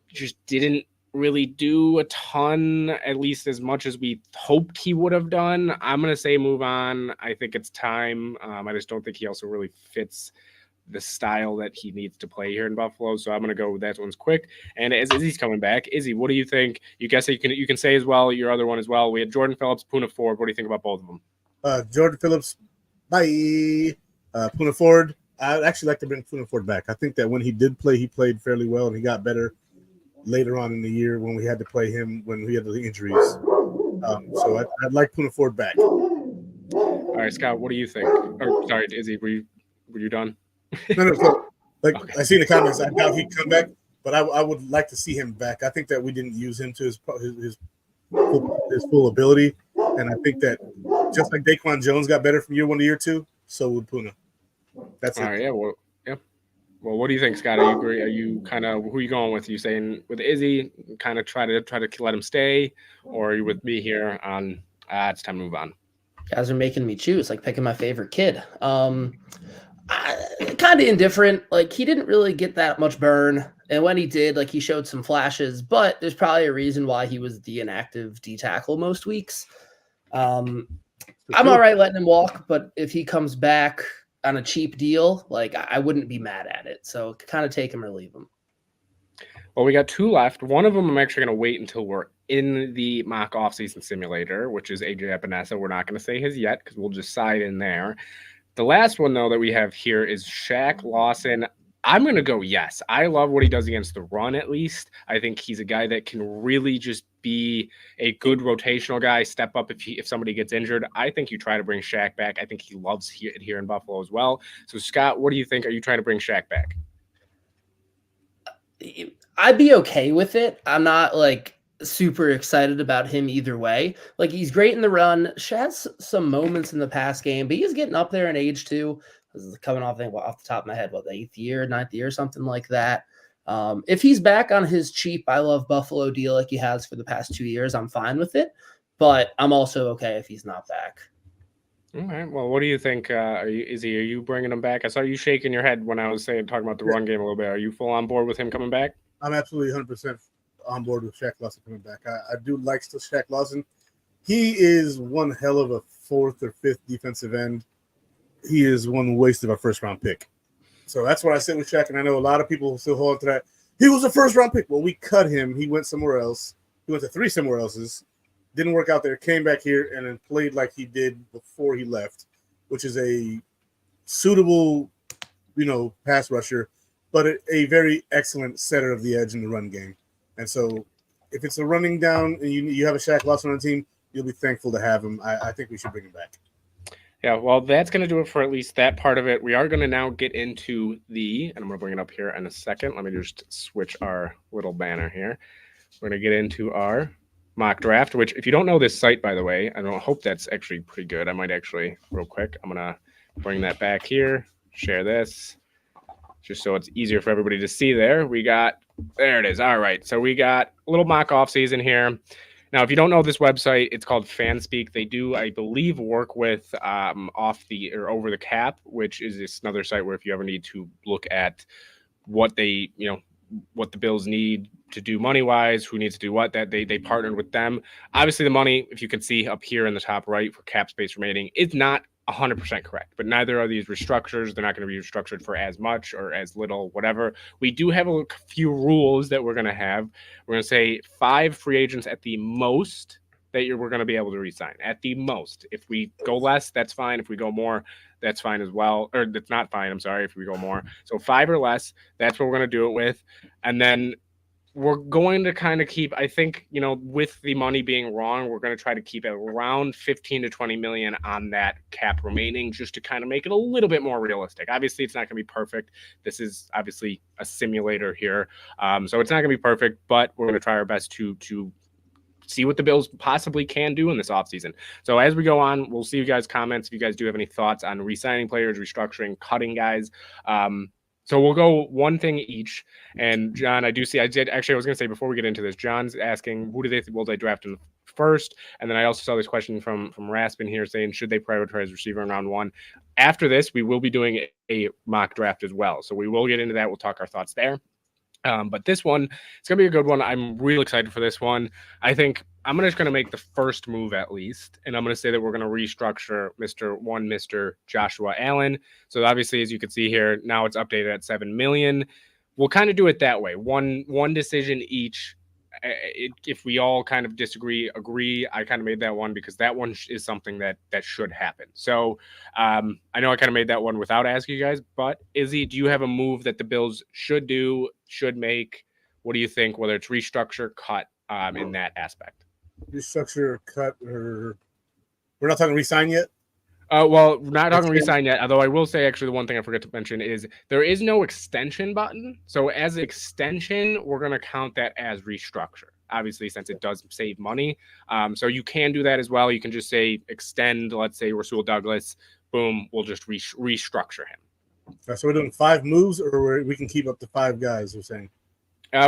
just didn't really do a ton, at least as much as we hoped he would have done. I'm going to say move on. I think it's time. I just don't think he also really fits the style that he needs to play here in Buffalo. So I'm going to go with that one's quick. And as Izzy's coming back, Izzy, what do you think? You guess you can say as well, your other one as well. We had Jordan Phillips, Poona Ford. What do you think about both of them? Jordan Phillips, bye. Poona Ford, I'd actually like to bring Poona Ford back. I think that when he did play, he played fairly well, and he got better later on in the year when we had to play him when we had the injuries. So I'd like Poona Ford back. All right, Scott, what do you think? Or, sorry, Izzy, were you done? No. So, Okay. I see in the comments, I doubt he'd come back, but I would like to see him back. I think that we didn't use him to his full ability, and I think that just like Daquan Jones got better from year 1 to year 2, so would Poona. That's it. All right, yeah. Well, what do you think, Scott? Are you agree? Are you kind of who are you going with? Are you saying with Izzy, kind of try to let him stay, or are you with me here on It's time to move on. Guys are making me choose, like picking my favorite kid. Kind of indifferent. Like he didn't really get that much burn, and when he did, like he showed some flashes. But there's probably a reason why he was the inactive D tackle most weeks. I'm all right letting him walk, but if he comes back on a cheap deal, like I wouldn't be mad at it. So kind of take him or leave him. Well, we got 2 left. One of them I'm actually going to wait until we're in the mock offseason simulator, which is AJ Epinesa. We're not going to say his yet because we'll decide in there. The last one, though, that we have here is Shaq Lawson. I'm going to go yes. I love what he does against the run, at least. I think he's a guy that can really just be a good rotational guy, step up if somebody gets injured. I think you try to bring Shaq back. I think he loves it here in Buffalo as well. So, Scott, what do you think? Are you trying to bring Shaq back? I'd be okay with it. I'm not like super excited about him either way. Like he's great in the run. Shaq's some moments in the pass game, but he's getting up there in age too. This is coming off, I think, off the top of my head, what, the 8th year, 9th year, something like that. If he's back on his cheap, I love Buffalo deal like he has for the past 2 years, I'm fine with it. But I'm also okay if he's not back. All right. Well, what do you think? Izzy, are you bringing him back? I saw you shaking your head when I was talking about the run game a little bit. Are you full on board with him coming back? I'm absolutely 100% on board with Shaq Lawson coming back. I do like still Shaq Lawson. He is one hell of a 4th or 5th defensive end. He is one waste of a first-round pick. So that's what I said with Shaq, and I know a lot of people still hold on to that. He was a first-round pick. Well, we cut him. He went somewhere else. He went to 3 somewhere else's. Didn't work out there. Came back here and then played like he did before he left, which is a suitable, pass rusher, but a very excellent setter of the edge in the run game. And so if it's a running down and you have a Shaq Lawson on the team, you'll be thankful to have him. I think we should bring him back. Yeah, well, that's going to do it for at least that part of it. We are going to now get into and I'm going to bring it up here in a second. Let me just switch our little banner here. We're going to get into our mock draft, which if you don't know this site, by the way, I don't hope that's actually pretty good. I might actually, real quick, I'm going to bring that back here, share this, just so it's easier for everybody to see there. There it is. All right. So we got a little mock off season here. Now, if you don't know this website, it's called Fanspeak. They do, I believe, work with over the cap, which is just another site where if you ever need to look at what they, what the Bills need to do money-wise, who needs to do what, that they partnered with them. Obviously, the money, if you can see up here in the top right for cap space remaining, is not 100% correct, but neither are these restructures. They're not going to be restructured for as much or as little, whatever. We do have a few rules that we're going to have. We're going to say 5 free agents at the most that we're going to be able to re-sign at the most. If we go less, that's fine. If we go more, that's fine as well. Or that's not fine. I'm sorry. If we go more. So 5 or less, that's what we're going to do it with. And then we're going to kind of keep, I think, with the money being wrong, we're going to try to keep it around 15 to 20 million on that cap remaining, just to kind of make it a little bit more realistic. Obviously, it's not going to be perfect. This is obviously a simulator here. So it's not going to be perfect, but we're going to try our best to see what the Bills possibly can do in this offseason. So as we go on, we'll see you guys' comments. If you guys do have any thoughts on re-signing players, restructuring, cutting guys, so we'll go one thing each. And John, I was going to say before we get into this, John's asking, who do they think will they draft in first? And then I also saw this question from Raspin here saying, should they prioritize receiver in round 1? After this, we will be doing a mock draft as well. So we will get into that. We'll talk our thoughts there. But this one, it's going to be a good one. I'm real excited for this one. I think I'm just going to make the first move at least, and I'm going to say that we're going to restructure Mr. Joshua Allen. So obviously, as you can see here, now it's updated at 7 million. We'll kind of do it that way. One decision each. If we all kind of agree, I kind of made that one because that one is something that should happen. So I know I kind of made that one without asking you guys, but Izzy, do you have a move that the Bills should make? What do you think, whether it's restructure, cut in that aspect? Restructure, cut, or we're not talking re-sign yet? Well, we're not talking re-sign yet, although I will say actually the one thing I forgot to mention is there is no extension button. So as an extension, we're going to count that as restructure, obviously, since it does save money. So you can do that as well. You can just say extend, let's say Rasul Douglas, boom, we'll just restructure him. So we're doing 5 moves, or we can keep up to 5 guys, you're saying?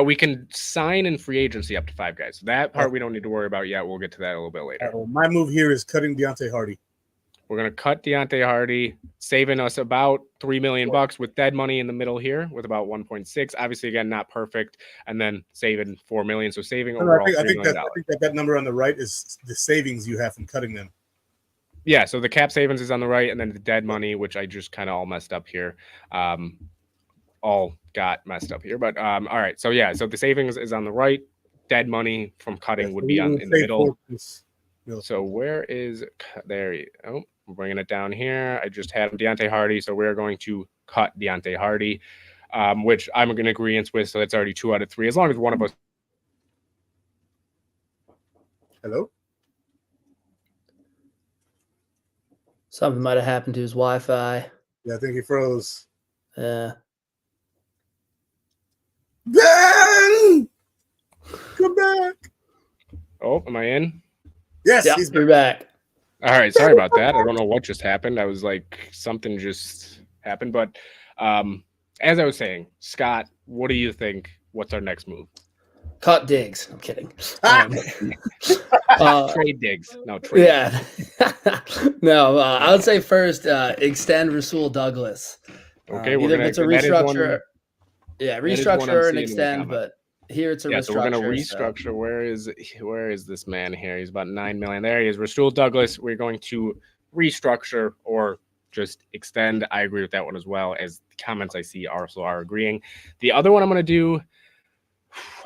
We can sign in free agency up to 5 guys. That part we don't need to worry about yet. We'll get to that a little bit later. My move here is cutting Deontay Hardy. We're gonna cut Deontay Hardy, saving us about $3 million with dead money in the middle here, with about 1.6. Obviously, again, not perfect, and then saving $4 million. So saving overall $3 million. I think that number on the right is the savings you have from cutting them. Yeah, so the cap savings is on the right, and then the dead money, which I just kind of all messed up here. All got messed up here, but all right. So yeah, so the savings is on the right. Dead money from cutting would be in the middle. So where is there? Oh, we're bringing it down here. I just had Deontay Hardy, so we're going to cut Deontay Hardy, which I'm in agreement with. So that's already 2 out of 3. As long as one of us. Hello. Something might have happened to his Wi-Fi. Yeah, I think he froze. Yeah. Ben! Come back. Oh, am I in? Yes, yep, he's you're back. All right, sorry about that. I don't know what just happened. I was like, something just happened. But as I was saying, Scott, what do you think? What's our next move? Cut Diggs. I'm kidding. Trade Diggs. No, trade. Yeah. No, I would say first extend Rasul Douglas. Okay, either if it's a restructure. Yeah, restructure and extend, but here it's a restructure. So we're going to restructure. So. Where is this man here? He's about $9 million. There he is. Rasul Douglas. We're going to restructure or just extend. I agree with that one as well, as the comments I see also are agreeing. The other one I'm going to do,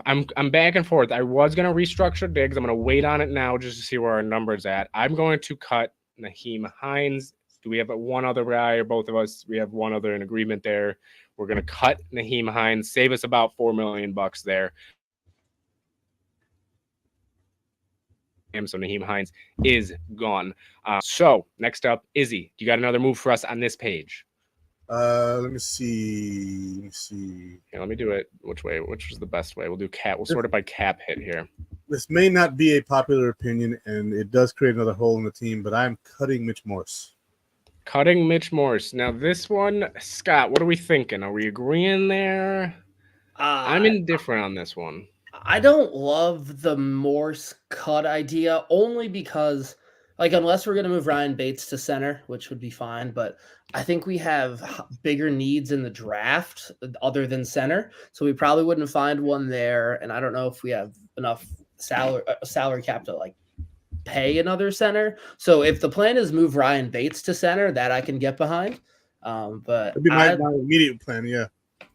I'm back and forth. I was going to restructure Diggs. I'm going to wait on it now just to see where our number's at. I'm going to cut Nyheim Hines. Do we have one other guy or both of us? We have one other in agreement there. We're going to cut Nyheim Hines, save us about $4 million there. So Nyheim Hines is gone. So next up, Izzy, you got another move for us on this page? Let me see. Here, let me do it. Which way? Which is the best way? We'll do cap. We'll sort it by cap hit here. This may not be a popular opinion, and it does create another hole in the team, but I'm cutting Mitch Morse. Cutting Mitch Morse. Now this one, Scott, what are we thinking? Are we agreeing there? I'm indifferent on this one. I don't love the Morse cut idea only because, like, unless we're going to move Ryan Bates to center, which would be fine, but I think we have bigger needs in the draft other than center, so we probably wouldn't find one there, and I don't know if we have enough salary cap to, like, pay another center. So if the plan is move Ryan Bates to center, that I can get behind. But that'd be my immediate plan. Yeah.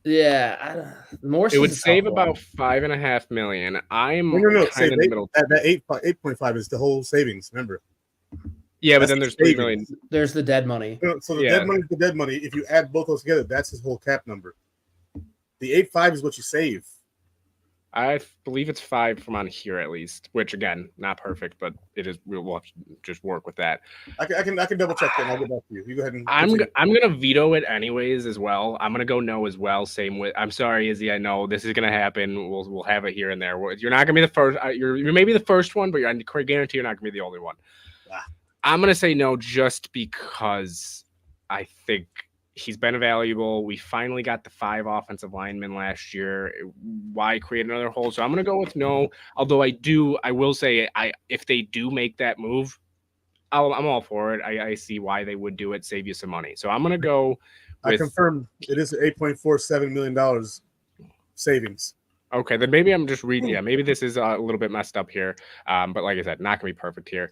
Yeah. It would save about $5.5 million. I'm no. Kind of in the middle. That 8.5 is the whole savings. Remember. Yeah, but then there's $3 million. There's the dead money. So the dead money is the dead money. If you add both those together, that's his whole cap number. The 8.5 is what you save. I believe it's 5 from on here at least, which again, not perfect, but it is. We'll have to just work with that. I can double check that and I'll get back to you. You go ahead and I'm gonna veto it anyways as well. I'm gonna go no as well. Same with. I'm sorry, Izzy. I know this is gonna happen. We'll have it here and there. You're not gonna be the first. You're maybe the first one, but I guarantee you're not gonna be the only one. I'm gonna say no just because I think he's been valuable. We finally got the 5 offensive linemen last year. Why create another hole? So I'm going to go with no. Although I will say, if they do make that move, I'm all for it. I see why they would do it, save you some money. So I'm going to go. I confirm it is $8.47 million savings. Okay, then maybe I'm just reading. Yeah, maybe this is a little bit messed up here. But like I said, not going to be perfect here.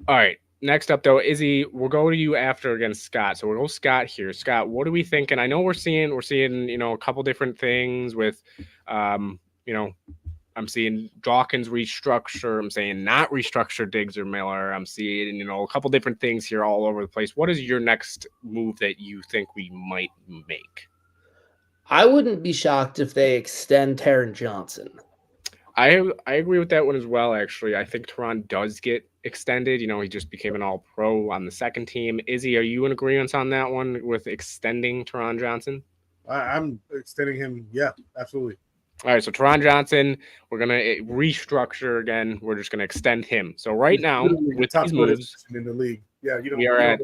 All right. Next up, though, Izzy, we'll go to you after against Scott. So we'll go Scott here. Scott, what are we thinking? I know we're seeing, a couple different things with, I'm seeing Dawkins restructure. I'm saying not restructure Diggs or Miller. I'm seeing, a couple different things here all over the place. What is your next move that you think we might make? I wouldn't be shocked if they extend Taron Johnson. I agree with that one as well, actually. I think Teron does get extended. He just became an all-pro on the second team. Izzy, are you in agreement on that one with extending Teron Johnson? I'm extending him. Yeah, absolutely. All right, so Teron Johnson, we're going to restructure again. We're just going to extend him. So right now, with these moves, in the league, yeah, we are at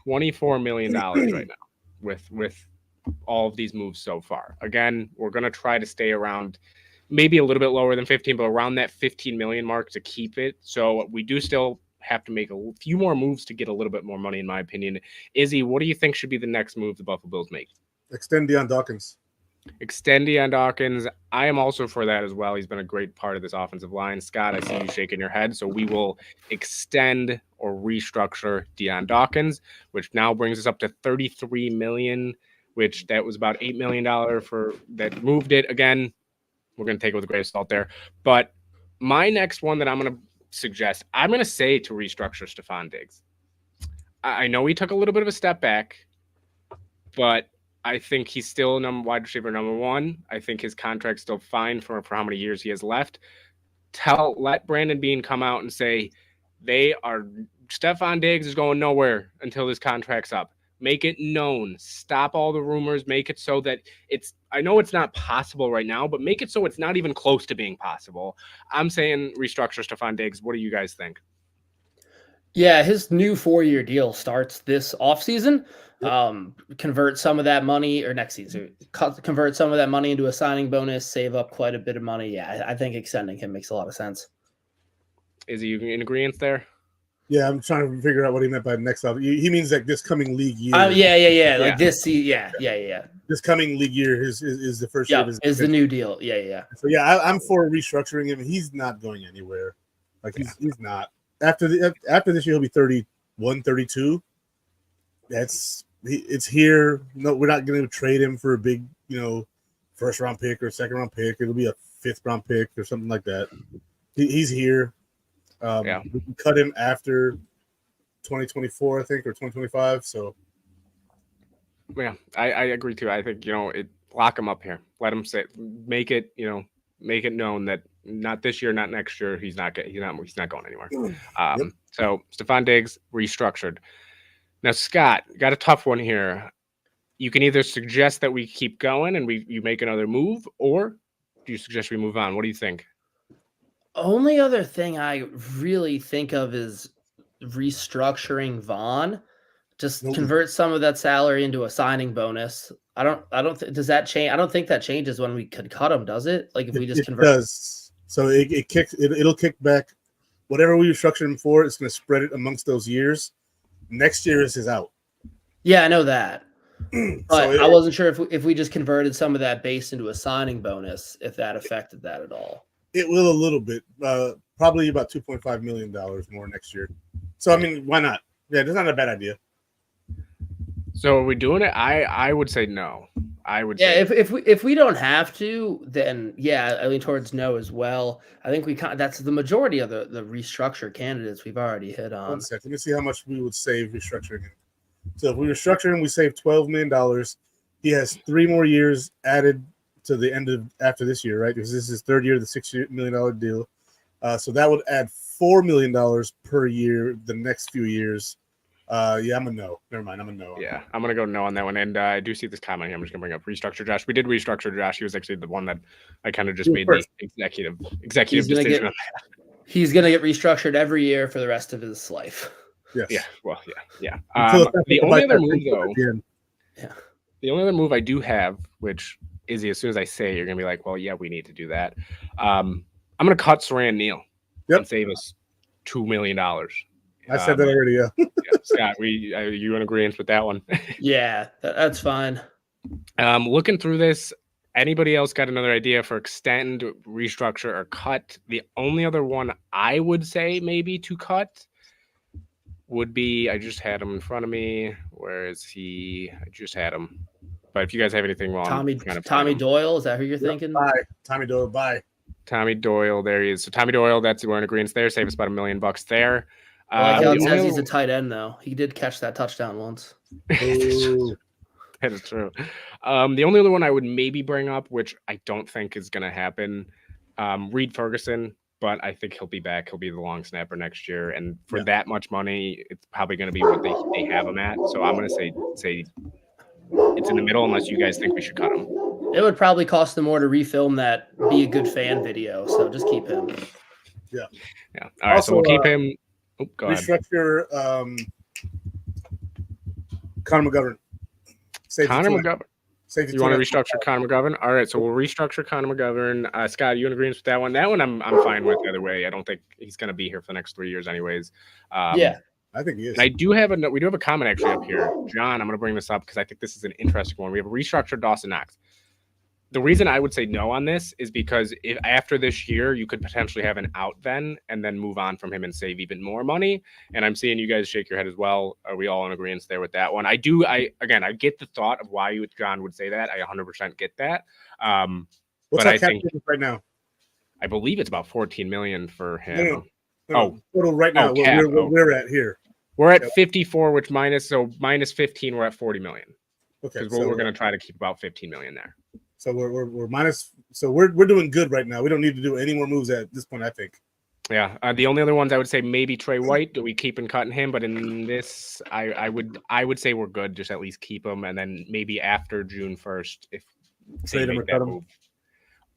$24 million right now with all of these moves so far. Again, we're going to try to stay around maybe a little bit lower than 15, but around that 15 million mark to keep it. So we do still have to make a few more moves to get a little bit more money, in my opinion. Izzy, what do you think should be the next move the Buffalo Bills make? Extend Deion Dawkins. Extend Deion Dawkins. I am also for that as well. He's been a great part of this offensive line. Scott, I see you shaking your head. So we will extend or restructure Deion Dawkins, which now brings us up to 33 million, which that was about $8 million for that moved it. Again, we're going to take it with a grain of salt there. But my next one that I'm going to suggest, I'm going to say to restructure Stephon Diggs. I know he took a little bit of a step back, but I think he's still wide receiver number one. I think his contract's still fine for how many years he has left. Let Brandon Beane come out and say Stephon Diggs is going nowhere until his contract's up. Make it known. Stop all the rumors. Make it so that I know it's not possible right now, but make it so it's not even close to being possible. I'm saying restructure Stephon Diggs. What do you guys think? Yeah, his new 4-year deal starts this offseason. Convert some of that money, or next season, convert some of that money into a signing bonus, save up quite a bit of money. Yeah, I think extending him makes a lot of sense. Is he in agreement there? Yeah, I'm trying to figure out what he meant by next level. He means like this coming league year. Yeah. Like this, yeah. This coming league year is the first year of his is the new deal. Yeah. So yeah, I'm for restructuring him. He's not going anywhere. Like he's not. After this year, he'll be 31, 32. It's here. No, we're not going to trade him for a big, first round pick or second round pick. It'll be a 5th round pick or something like that. He's here. We can cut him after 2024, I think, or 2025. So, yeah, I agree too. I think lock him up here. Let him make it known that not this year, not next year. He's not going anywhere. So Stephon Diggs restructured. Now, Scott, got a tough one here. You can either suggest that we keep going and you make another move, or do you suggest we move on? What do you think? Only other thing I really think of is restructuring Vaughn. Just convert some of that salary into a signing bonus. Does that change? I don't think that changes when we could cut him, does it? Like if we just convert. It does. So it'll kick back whatever we restructured him for. It's going to spread it amongst those years. Next year is his out. Yeah, I know that. But I wasn't sure if we just converted some of that base into a signing bonus, if that affected that at all. It will a little bit, probably about $2.5 million more next year. So, I mean, why not? Yeah, that's not a bad idea. So are we doing it? I would say no. I would. Yeah, say if we don't have to, then yeah, I lean towards no as well. I think that's the majority of the restructure candidates we've already hit on. 1 second. Let me see how much we would save restructuring him. So if we restructure him, we save $12 million. He has 3 more years added to the end of after this year, right? Because this is his 3rd year of the $6 million deal. So that would add $4 million per year the next few years. Yeah, I'm a no. Never mind, I'm a no. Yeah, I'm gonna go no on that one. And I do see this comment here. I'm just gonna bring up restructure Josh. We did restructure Josh. He was actually the one that I kind of just made the executive decision on that. He's gonna get restructured every year for the rest of his life. Yes. Yeah. Well, yeah. The only other move though. Yeah. The only other move I do have, which Izzy, as soon as I say it, you're gonna be like, well, yeah, we need to do that. I'm gonna cut Saran Neal and save us $2 million. I said that already, yeah. Scott, are you in agreement with that one? Yeah, that's fine. Looking through this, anybody else got another idea for extend, restructure, or cut? The only other one I would say maybe to cut would be, I just had him in front of me. Where is he? I just had him. But if you guys have anything wrong, Tommy Doyle, is that who you're thinking? Bye. Tommy Doyle, bye. Tommy Doyle, there he is. So Tommy Doyle, we're in agreement there. Save us about $1 million there. I like how it says he's a tight end, though. He did catch that touchdown once. That is true. The only other one I would maybe bring up, which I don't think is going to happen, Reed Ferguson, but I think he'll be back. He'll be the long snapper next year. And for that much money, it's probably going to be what they have him at. So I'm going to say it's in the middle unless you guys think we should cut him. It would probably cost them more to refilm that Be a Good Fan video. So just keep him. Yeah. All right. Also, so we'll keep him. Go ahead. Restructure Connor McGovern. Connor McGovern. Safety You want to 20. restructure Connor McGovern? All right, so we'll restructure Connor McGovern. Scott, you in agreement with that one? That one I'm fine with either way. I don't think he's going to be here for the next 3 years anyways. Yeah. I think he is. And we do have a comment actually up here. John, I'm going to bring this up because I think this is an interesting one. We have a restructured Dawson Knox. The reason I would say no on this is because if after this year, you could potentially have an out then and then move on from him and save even more money. And I'm seeing you guys shake your head as well. Are we all in agreement there with that one? I get the thought of why John would say that. I 100% get that. What's our cap right now? I believe it's about 14 million for him. No. Total right now. We're at here. We're at 54, which minus 15, we're at 40 million. Okay. Because we're going to try to keep about 15 million there. So we're minus. So we're doing good right now. We don't need to do any more moves at this point, I think. Yeah. The only other ones I would say maybe Trey White. Do we keep and cutting him? But in this, I would say we're good. Just at least keep him, and then maybe after June 1st, if trade him or cut him.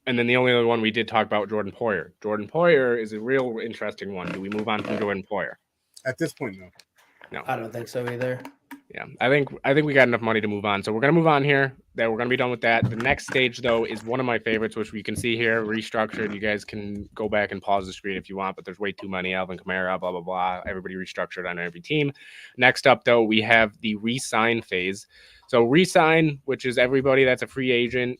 And then the only other one we did talk about, Jordan Poyer. Jordan Poyer is a real interesting one. Do we move on from Jordan Poyer? At this point, no. No, I don't think so either. Yeah, I think we got enough money to move on. So we're going to move on here. We're going to be done with that. The next stage, though, is one of my favorites, which we can see here, restructured. You guys can go back and pause the screen if you want, but there's way too many. Alvin Kamara, blah, blah, blah. Everybody restructured on every team. Next up, though, we have the re-sign phase. So re-sign, which is everybody that's a free agent.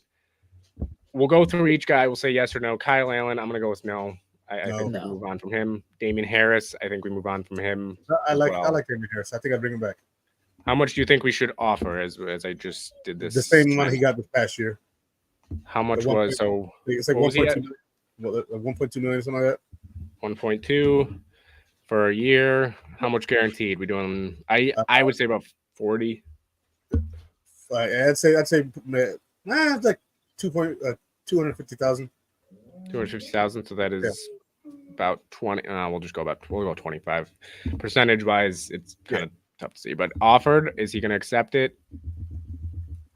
We'll go through each guy. We'll say yes or no. Kyle Allen, I'm going to go with no. I think we move on from him. Damian Harris, I think we move on from him. I like Damian Harris. I think I'd bring him back. How much do you think we should offer as I just did this? The same money he got this past year. How much was so? It's like 1.2 million, something like that. 1.2 for a year. How much guaranteed? We doing? I would say about 40. I'd say it's like 250,000. 250,000. So that is about 20. We'll go 25. Percentage wise, it's kind of tough to see. But offered, is he going to accept it?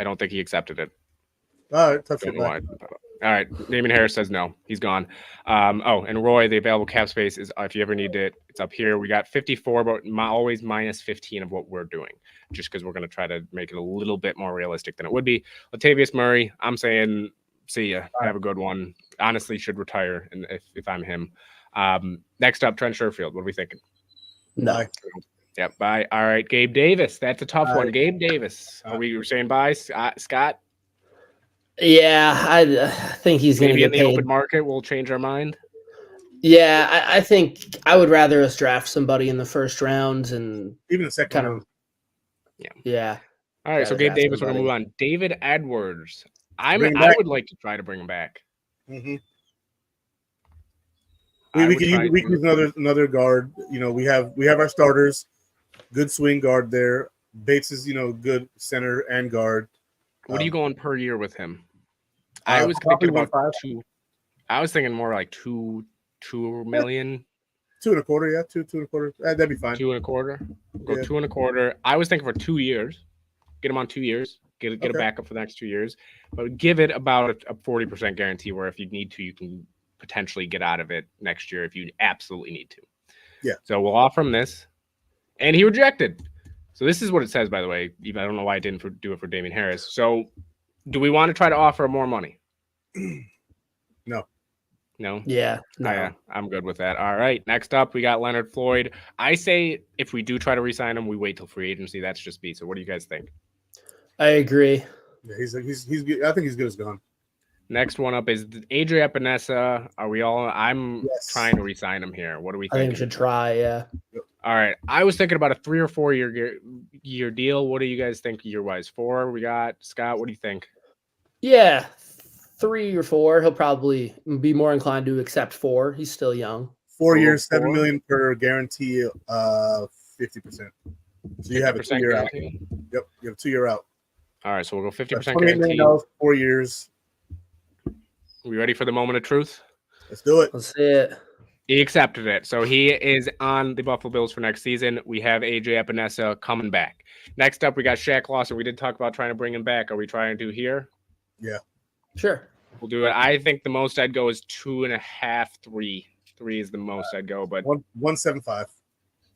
I don't think he accepted it. All right, All right, Damian Harris says no. He's gone. And Roy, the available cap space is, if you ever need it, it's up here. We got 54, but always minus 15 of what we're doing, just because we're going to try to make it a little bit more realistic than it would be. Latavius Murray, I'm saying, see ya. Have a good one. Honestly, should retire, and if I'm him. Next up, Trent Sherfield. What are we thinking? No. Yep, bye. All right, Gabe Davis. That's a tough one. Gabe Davis. Are we saying bye, Scott? Yeah, I think he's going to get in the paid. Open market. We'll change our mind. Yeah, I think I would rather us draft somebody in the first round and even the second round. Yeah. All right, so Gabe Davis, we're gonna move on. David Edwards. I would like to try to bring him back. Mm-hmm. We can use another guard. You know, we have our starters. Good swing guard there. Bates is good center and guard. What are you going per year with him? I was thinking about 2. I was thinking more like 2 million. 2.25, yeah, 2.25. That'd be fine. 2.25. Go 2.25. I was thinking for 2 years. Get him on 2 years. Get a backup for the next 2 years. But give it about a 40% guarantee where if you need to, you can potentially get out of it next year if you absolutely need to. Yeah. So we'll offer him this. And he rejected. So this is what it says, by the way. Even I don't know why I didn't do it for Damian Harris. So do we want to try to offer more money? No. No? Yeah. No. Yeah, I'm good with that. All right. Next up, we got Leonard Floyd. I say if we do try to re-sign him, we wait till free agency. That's just me. So what do you guys think? I agree. Yeah, he's good. I think he's good as gone. Next one up is AJ Epinesa. Are we all? I'm trying to re-sign him here. What do we think? I think we should try. Yeah. All right. I was thinking about a 3 or 4 year deal. What do you guys think year wise? 4 we got. Scott, what do you think? Yeah, 3 or 4. He'll probably be more inclined to accept 4. He's still young. 4 years, $7 million per guarantee. 50%. So you have a 2 year out. Yep, you have a 2 year out. All right, so we'll go 50% $28 million, 4 years. Are we ready for the moment of truth? Let's do it. Let's see it. He accepted it. So he is on the Buffalo Bills for next season. We have AJ Epinesa coming back. Next up, we got Shaq Lawson. We did talk about trying to bring him back. Are we trying to do here? Yeah. Sure. We'll do it. I think the most I'd go is 2.5, 3. 3 is the most I'd go, but 175.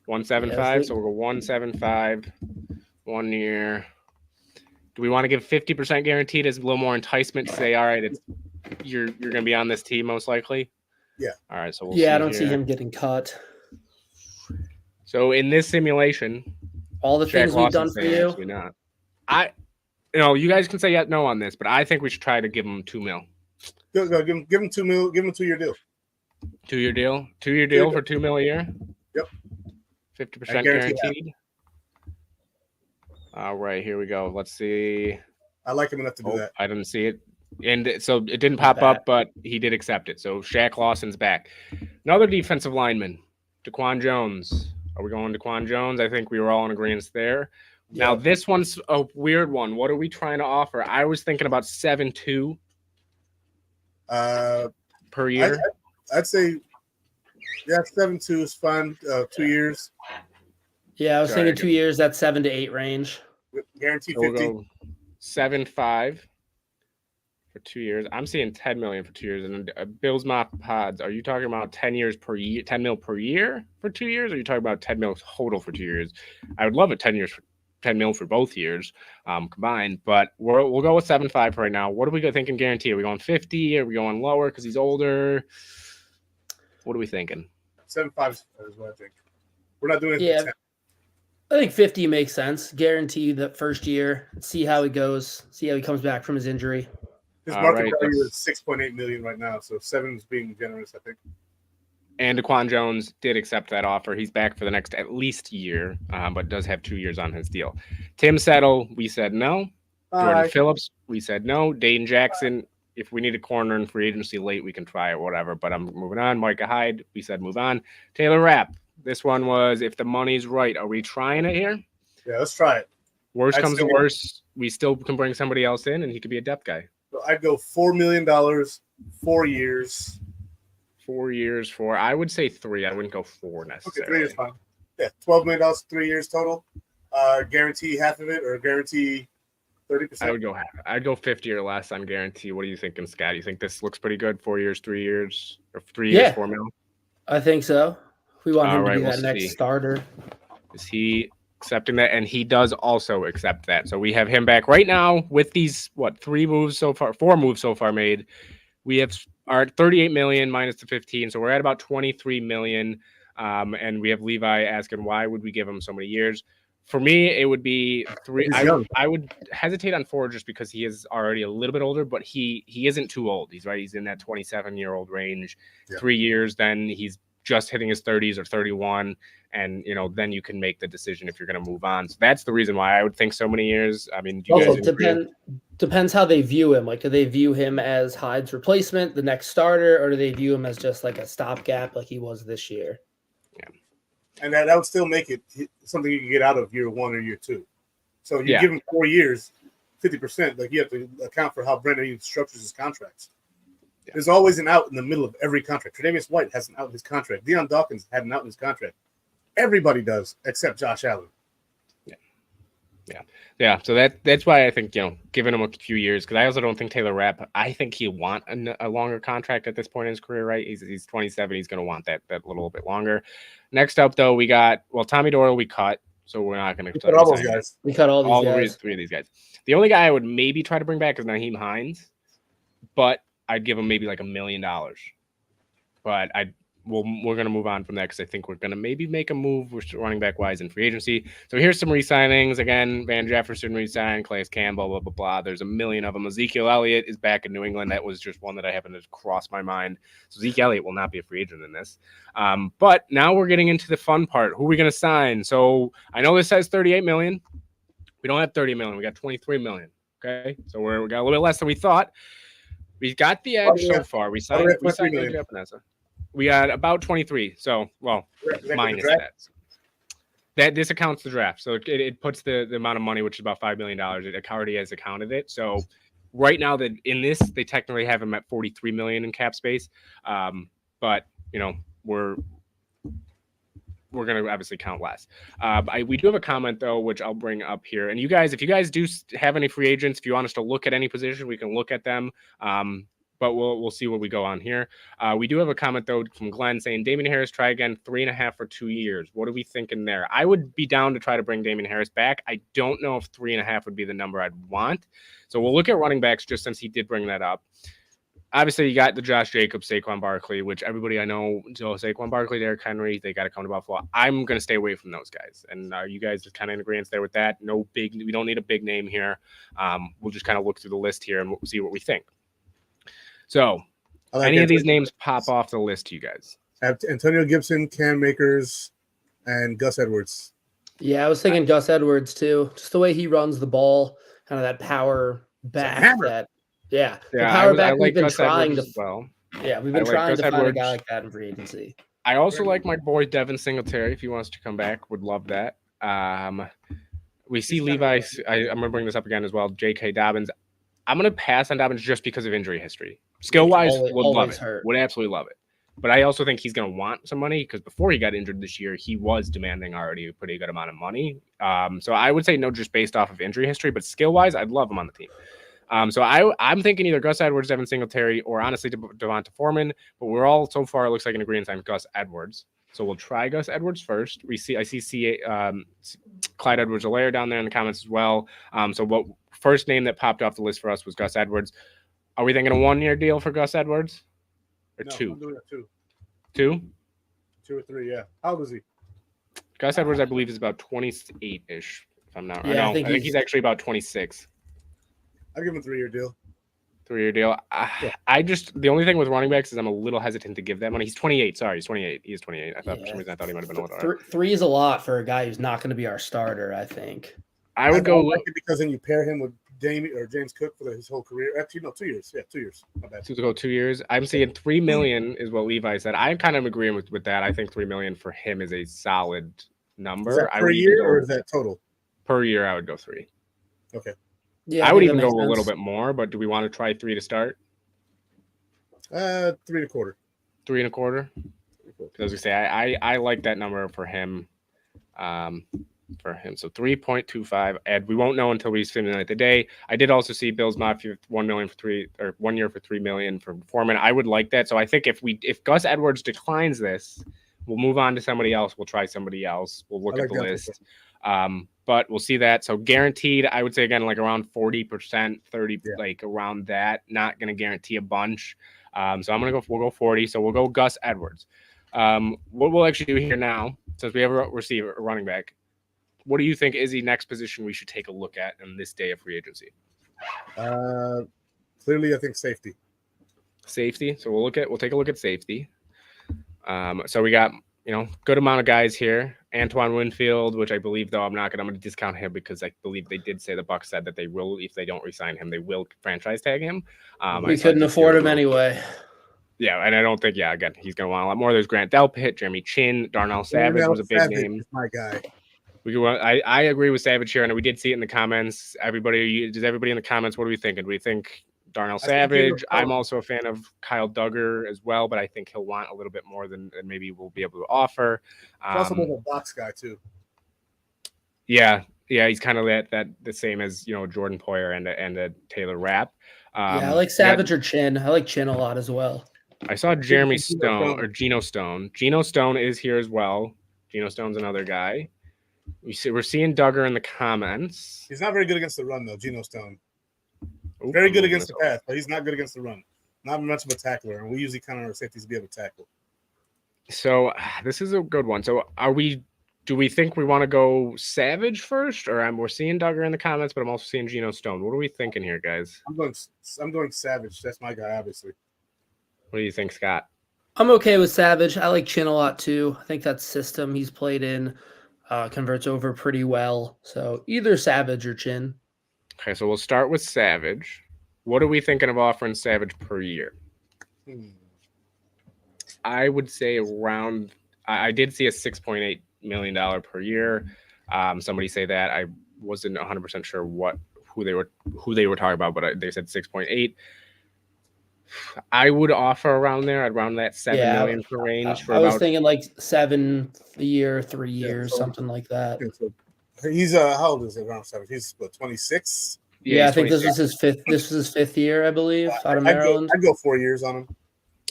175. So we'll go 175. 1 year. Do we want to give 50% guaranteed as a little more enticement to say, all right, you're going to be on this team most likely? Yeah. All right, so we'll Yeah, see I don't see here. him getting cut. So in this simulation, All the Shaq things we've Lawson's done for saying you. actually not. You guys can say yes, no on this, but I think we should try to give him $2 million. Go, give him $2 million. Give him a 2-year deal. 2-year deal. 2-year deal for $2 million a year. Yep. 50% guaranteed. All right, here we go. Let's see. I like him enough to do that. I didn't see it. And so it didn't pop up, but he did accept it. So Shaq Lawson's back. Another defensive lineman, Daquan Jones. Are we going Daquan Jones? I think we were all in agreement there. Yeah. Now, this one's a weird one. What are we trying to offer? I was thinking about 7.2 per year. I'd say, 7.2 is fine. 2 years. Yeah, I was thinking 2 years. That's 7 to 8 range. Guaranteed so 50. We'll go 7.5 for 2 years. I'm seeing 10 million for 2 years. And Bills Mock Pods, are you talking about 10 years per year, 10 mil per year for 2 years? Or are you talking about 10 mil total for 2 years? I would love it 10 years for 10 mil for both years combined, but we'll go with 7.5 right now. What are we thinking guarantee? Are we going 50? Are we going lower because he's older? What are we thinking? 7.5 is what I think. We're not doing it. Yeah, I think 50 makes sense. Guarantee the first year. See how he goes. See how he comes back from his injury. His market value is $6.8 million right now, so 7 is being generous, I think. And Daquan Jones did accept that offer. He's back for the next at least year, but does have 2 years on his deal. Tim Settle, we said no. Jordan Phillips, we said no. Dane Jackson, if we need a corner in free agency late, we can try it, whatever. But I'm moving on. Micah Hyde, we said move on. Taylor Rapp, this one was if the money's right. Are we trying it here? Yeah, let's try it. Worst comes to worst, we still can bring somebody else in, and he could be a depth guy. So I'd go $4 million, 4 years. 4 years, I would say 3. I wouldn't go 4 necessarily. Okay, 3 is fine. Yeah, $12 million, 3 years total. Guarantee half of it or guarantee 30%. I would go half. I'd go 50 or less on guarantee. What are you thinking, Scott? You think this looks pretty good? 4 years, 3 years, or 3 years, 4 mil? I think so. We want him to be that next starter. Is he accepting that? And he does also accept that. So we have him back right now with these 4 moves so far made. We have our 38 million minus the 15, so we're at about 23 million. And we have Levi asking why would we give him so many years? For me, it would be 3. I would hesitate on 4 just because he is already a little bit older, but he isn't too old. He's in that 27-year-old range. Yeah. 3 years, then he's just hitting his 30s or 31, and then you can make the decision if you're going to move on. So that's the reason why I would think so many years. I mean, do you guys depends how they view him. Like, do they view him as Hyde's replacement, the next starter, or do they view him as just like a stopgap like he was this year? Yeah. And that would still make it something you can get out of year 1 or year 2. So you give him 4 years, 50%. Like, you have to account for how Brendan structures his contracts. Yeah. There's always an out in the middle of every contract. Tre'Davious White has an out in his contract. Deion Dawkins had an out in his contract. Everybody does except Josh Allen. Yeah. So that's why I think giving him a few years, because I also don't think Taylor Rapp. I think he'll want a longer contract at this point in his career. Right? He's 27. He's going to want that little bit longer. Next up, though, we got Tommy Doyle. We cut, so we're not going to cut all those guys. We cut all these guys. 3 of these guys. The only guy I would maybe try to bring back is Naheem Hines, but I'd give him maybe like $1 million. But we're going to move on from that because I think we're going to maybe make a move. We're running back wise in free agency. So here's some re-signings. Again, Van Jefferson re-signed, Calais Campbell, blah, blah, blah. There's a million of them. Ezekiel Elliott is back in New England. That was just one that I happened to cross my mind. So Zeke Elliott will not be a free agent in this. But now we're getting into the fun part. Who are we going to sign? So I know this says 38 million. We don't have 30 million. We got 23 million. Okay. So we got a little bit less than we thought. We got the edge so far. We signed Epinesa. We got about 23. So, minus that. This accounts the draft. So it puts the amount of money, which is about $5 million. It already has accounted it. So right now that in this, they technically have him at 43 million in cap space. But we're going to obviously count less. We do have a comment though, which I'll bring up here. And you guys, if you guys do have any free agents, if you want us to look at any position, we can look at them. but we'll see what we go on here. We do have a comment though from Glenn saying Damian Harris try again 3.5 for 2 years. What are we thinking there? I would be down to try to bring Damian Harris back. I don't know if 3.5 would be the number I'd want. So we'll look at running backs just since he did bring that up. Obviously, you got the Josh Jacobs, Saquon Barkley, which everybody I know, so Saquon Barkley, Derrick Henry, they got to come to Buffalo. I'm going to stay away from those guys. And are you guys just kind of in agreement there with that? We don't need a big name here. We'll just kind of look through the list here and we'll see what we think. So, any of these names pop off the list to you guys? I have Antonio Gibson, Cam Akers, and Gus Edwards. Yeah, I was thinking Gus Edwards too. Just the way he runs the ball, kind of that power back. The power back we've been trying to. Well. Yeah, we've been trying to find a guy like that in free agency. I also like my boy Devin Singletary if he wants to come back. Would love that. We see Levi. I'm going to bring this up again as well. J.K. Dobbins. I'm going to pass on Dobbins just because of injury history. Skill-wise, would love it. Hurt. Would absolutely love it. But I also think he's going to want some money because before he got injured this year, he was demanding already a pretty good amount of money. So I would say no just based off of injury history, but skill-wise, I'd love him on the team. So I'm thinking either Gus Edwards, Devin Singletary, or honestly Devonta Foreman. But we're all so far it looks like an agreement on Gus Edwards. So we'll try Gus Edwards first. I see Clyde Edwards-Helaire down there in the comments as well. So what first name that popped off the list for us was Gus Edwards. Are we thinking a 1-year deal for Gus Edwards? Or no, two? I'm doing a 2. 2? 2 or 3, yeah. How old is he? Gus Edwards, I believe, is about 28-ish, if I'm not wrong. Yeah, I think he's actually about 26. I'll give him a 3-year deal. 3-year deal. The only thing with running backs is I'm a little hesitant to give that money. He's 28. Sorry, he's 28. He is 28. I thought for some reason I thought he might have been older. 3 is a lot for a guy who's not going to be our starter, I think. I would go like it because then you pair him with James Cook for his whole career. Actually, no, 2 years. Yeah, 2 years. My bad. To go 2 years. I'm saying $3 million is what Levi said. I'm kind of agreeing with that. I think $3 million for him is a solid number. Is that per year or is that total? Per year, I would go 3. Okay. Yeah, I would even go a little bit more, but do we want to try 3 to start? 3.25. 3.25. As we say, I like that number for him. So 3.25. And we won't know until we simulate the day. I did also see Bills Mafia 1 million for 3 or 1 year for $3 million for Foreman. I would like that. So I think if Gus Edwards declines this, we'll move on to somebody else. We'll try somebody else. We'll look at the list. But we'll see that. So guaranteed, I would say again, like around 40%, 30, like around that. Not going to guarantee a bunch. So we'll go 40. So we'll go Gus Edwards. What we'll actually do here now, since we have a receiver, a running back, what do you think is the next position we should take a look at in this day of free agency? Clearly, I think safety. Safety. So we'll take a look at safety. So we got, good amount of guys here. Antoine Winfield, which I believe, though, I'm going to discount him because I believe they did say the Bucs said that they will, if they don't re-sign him, they will franchise tag him. We couldn't afford him anyway. Yeah, and I don't think, again, he's going to want a lot more. There's Grant Delpit, Jeremy Chin, Darnell Savage was a big name. My guy. I agree with Savage here, and we did see it in the comments. Everybody in the comments, what are we thinking? Do we think Darnell Savage? I'm also a fan of Kyle Duggar as well, but I think he'll want a little bit more than maybe we'll be able to offer. He's also more of a box guy too. Yeah, he's kind of that the same as Jordan Poyer and a Taylor Rapp. I like Savage or Chin. I like Chin a lot as well. I saw Jeremy Stone or Geno Stone. Geno Stone is here as well. Geno Stone's another guy. We're seeing Duggar in the comments. He's not very good against the run though, Geno Stone. Very good against the pass, but he's not good against the run. Not much of a tackler, and we usually count on our safeties to be able to tackle. So this is a good one. So do we think we want to go Savage first, or we're seeing Duggar in the comments, but I'm also seeing Geno Stone. What are we thinking here, guys? I'm going Savage. That's my guy, obviously. What do you think, Scott? I'm okay with Savage. I like Chin a lot too. I think that system he's played in converts over pretty well. So either Savage or Chin. Okay, so we'll start with Savage. What are we thinking of offering Savage per year? I would say around. I did see a $6.8 million per year. Somebody say that. I wasn't 100% sure who they were talking about, but they said 6.8. I would offer around there, around that 7 million per range. I was thinking like 7 a year, 3 years, something like that. So he's how old is he? Around 7. He's 26. Yeah, he's I think this 26. was his fifth. This was his 5th year, I believe, out of I'd Maryland. go 4 years on him.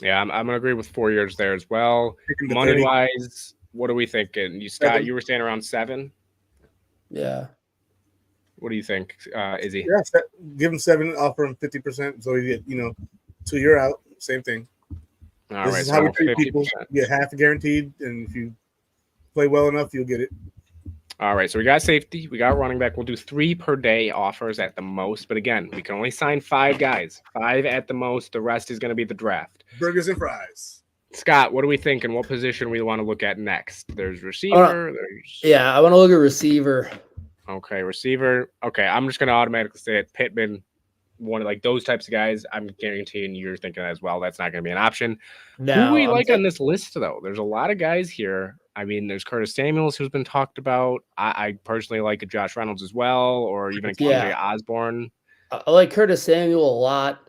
Yeah, I'm gonna agree with 4 years there as well. Take him to Money 30. wise, what are we thinking? You Scott, 7. you were saying around 7. Yeah. What do you think, Izzy? Yeah, give him 7, offer him 50%. So you get 2 year out. Same thing. All This right, is how we so treat people. 50%. You get half guaranteed, and if you play well enough, you'll get it. All right, so we got safety, we got running back. We'll do 3 per day offers at the most, but again, we can only sign 5 guys, 5 at the most. The rest is going to be the draft. Burgers and fries. Scott, what do we think, and what position we want to look at next? There's receiver. There's Yeah, I want to look at receiver. okay, receiver. Okay, I'm just going to automatically say it. Pittman, one of like those types of guys. I'm guaranteeing you're thinking as well. That's not going to be an option. No, Who we like on this list though? There's a lot of guys here. I mean, there's Curtis Samuels who's been talked about. I personally like a Josh Reynolds as well, or even a KJ Osborne. I like Curtis Samuel a lot.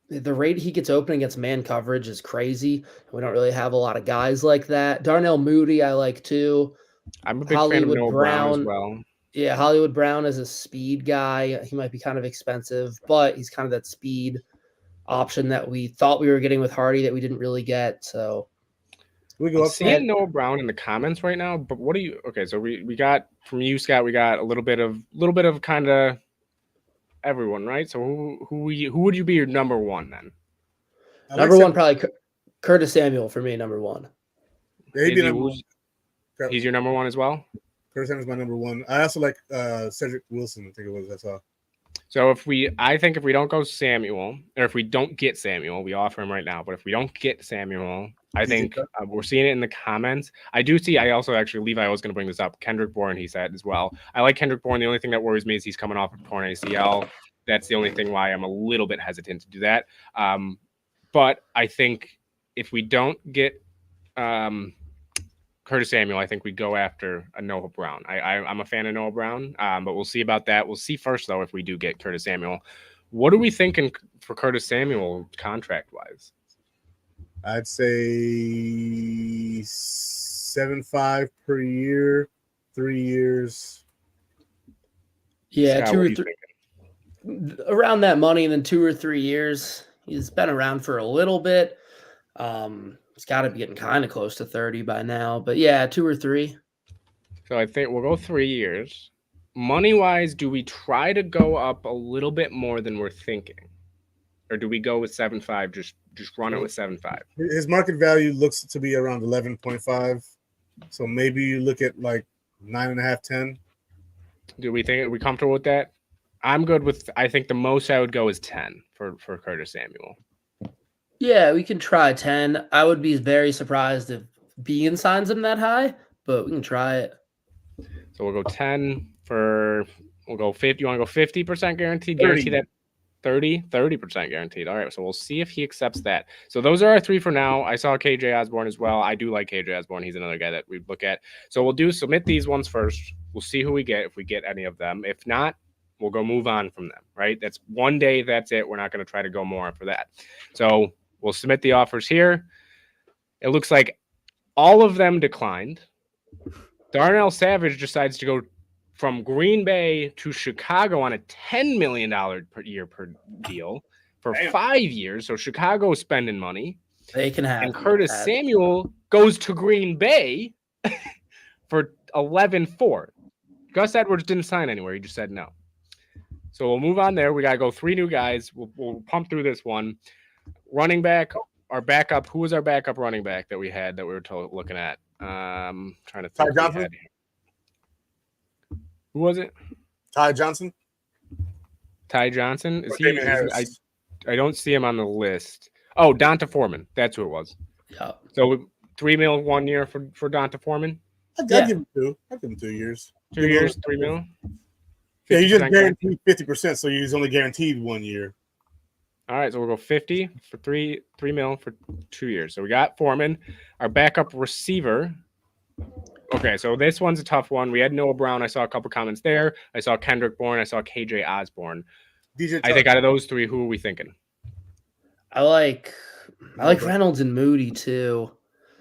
The rate he gets open against man coverage is crazy. We don't really have a lot of guys like that. Darnell Mooney, I like too. I'm a big fan of Noah Brown as well. Yeah, Hollywood Brown is a speed guy. He might be kind of expensive, but he's kind of that speed option that we thought we were getting with Hardy that we didn't really get. So we go up. Seeing Noah Brown in the comments right now, but what do you? Okay, so we got from you, Scott. We got a little bit of kind of everyone, right? So who would you be your number one then? Number one, probably Curtis Samuel for me. Number one. Maybe he's your number one as well. Curtis Samuel's my number one. I also like Cedric Wilson. I think it was. That's all. So I think if we don't go Samuel, or if we don't get Samuel, we offer him right now. But if we don't get Samuel, I think we're seeing it in the comments. I also actually, Levi was going to bring this up. Kendrick Bourne, he said as well. I like Kendrick Bourne. The only thing that worries me is he's coming off a torn ACL. That's the only thing why I'm a little bit hesitant to do that. But I think if we don't get Curtis Samuel, I think we go after a Noah Brown. I'm a fan of Noah Brown, but we'll see about that. We'll see first, though, if we do get Curtis Samuel. What are we thinking for Curtis Samuel contract-wise? I'd say 7.5 per year, 3 years. Yeah, Scott, 2 or 3 around that money, and then 2 or 3 years. He's been around for a little bit. It's got to be getting kind of close to 30 by now, but yeah, 2 or 3. So I think we'll go 3 years. Money-wise, do we try to go up a little bit more than we're thinking, or do we go with 7.5? Just run it with 7.5. His market value looks to be around 11.5, so maybe you look at like 9.5, 10. Do we think? Are we comfortable with that? I'm good with. I think the most I would go is 10 for Curtis Samuel. Yeah, we can try 10. I would be very surprised if Bean signs him that high, but we can try it. So we'll go 10 for. We'll go 50. You want to go 50% guaranteed? 30. Guarantee that 30% guaranteed. All right, so we'll see if he accepts that. So those are our 3 for now. I saw KJ Osborne as well. I do like KJ Osborne. He's another guy that we look at. So we'll submit these ones first. We'll see who we get if we get any of them. If not, we'll go move on from them, right? That's one day. That's it. We're not going to try to go more for that. So we'll submit the offers here. It looks like all of them declined. Darnell Savage decides to go from Green Bay to Chicago on a $10 million per year per deal for 5 years. So Chicago's spending money. They can have. And Curtis Samuel goes to Green Bay for 11.4. Gus Edwards didn't sign anywhere. He just said no. So we'll move on there. We got to go 3 new guys. We'll pump through this one. Running back, our backup. Who was our backup running back that we had that we were looking at? Trying to think. Ty Johnson. Who was it? Ty Johnson. Ty Johnson? Is he? I don't see him on the list. Oh, Donta Foreman. That's who it was. Yeah. So $3 million 1 year for Donta Foreman. I'd give him 2. I'd give him 2 years. 2 years, $3 million. Yeah, you just guaranteed 50%, so he's only guaranteed 1 year. All right, so we'll go 50 for $3 million for 2 years. So we got Foreman, our backup receiver. Okay, so this one's a tough one. We had Noah Brown. I saw a couple comments there. I saw Kendrick Bourne. I saw KJ Osborne. I think out of those 3, who are we thinking? I like Reynolds and Moody too.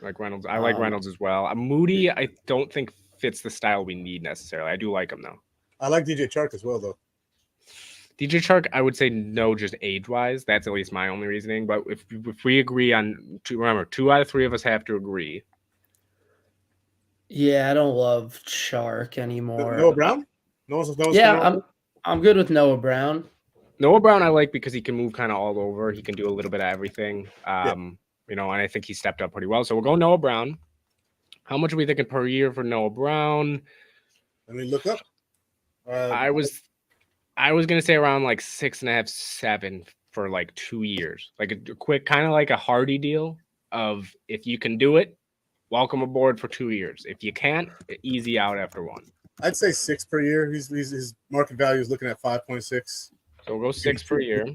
Like Reynolds. I like Reynolds as well. Moody, I don't think fits the style we need necessarily. I do like him though. I like DJ Chark as well though. DJ Chark, I would say no, just age-wise. That's at least my only reasoning. But if we agree on remember, 2 out of 3 of us have to agree. Yeah, I don't love Chark anymore. Noah Brown? Yeah, I'm good with Noah Brown. Noah Brown I like because he can move kind of all over. He can do a little bit of everything. You know, and I think he stepped up pretty well. So we'll go Noah Brown. How much are we thinking per year for Noah Brown? Let me look up. I was gonna say around like 6.5, 7 for like 2 years, like a quick kind of like a Hardy deal of if you can do it, welcome aboard for 2 years. If you can't, easy out after 1. I'd say 6 per year. His market value is looking at 5.6. So we'll go 6 per year.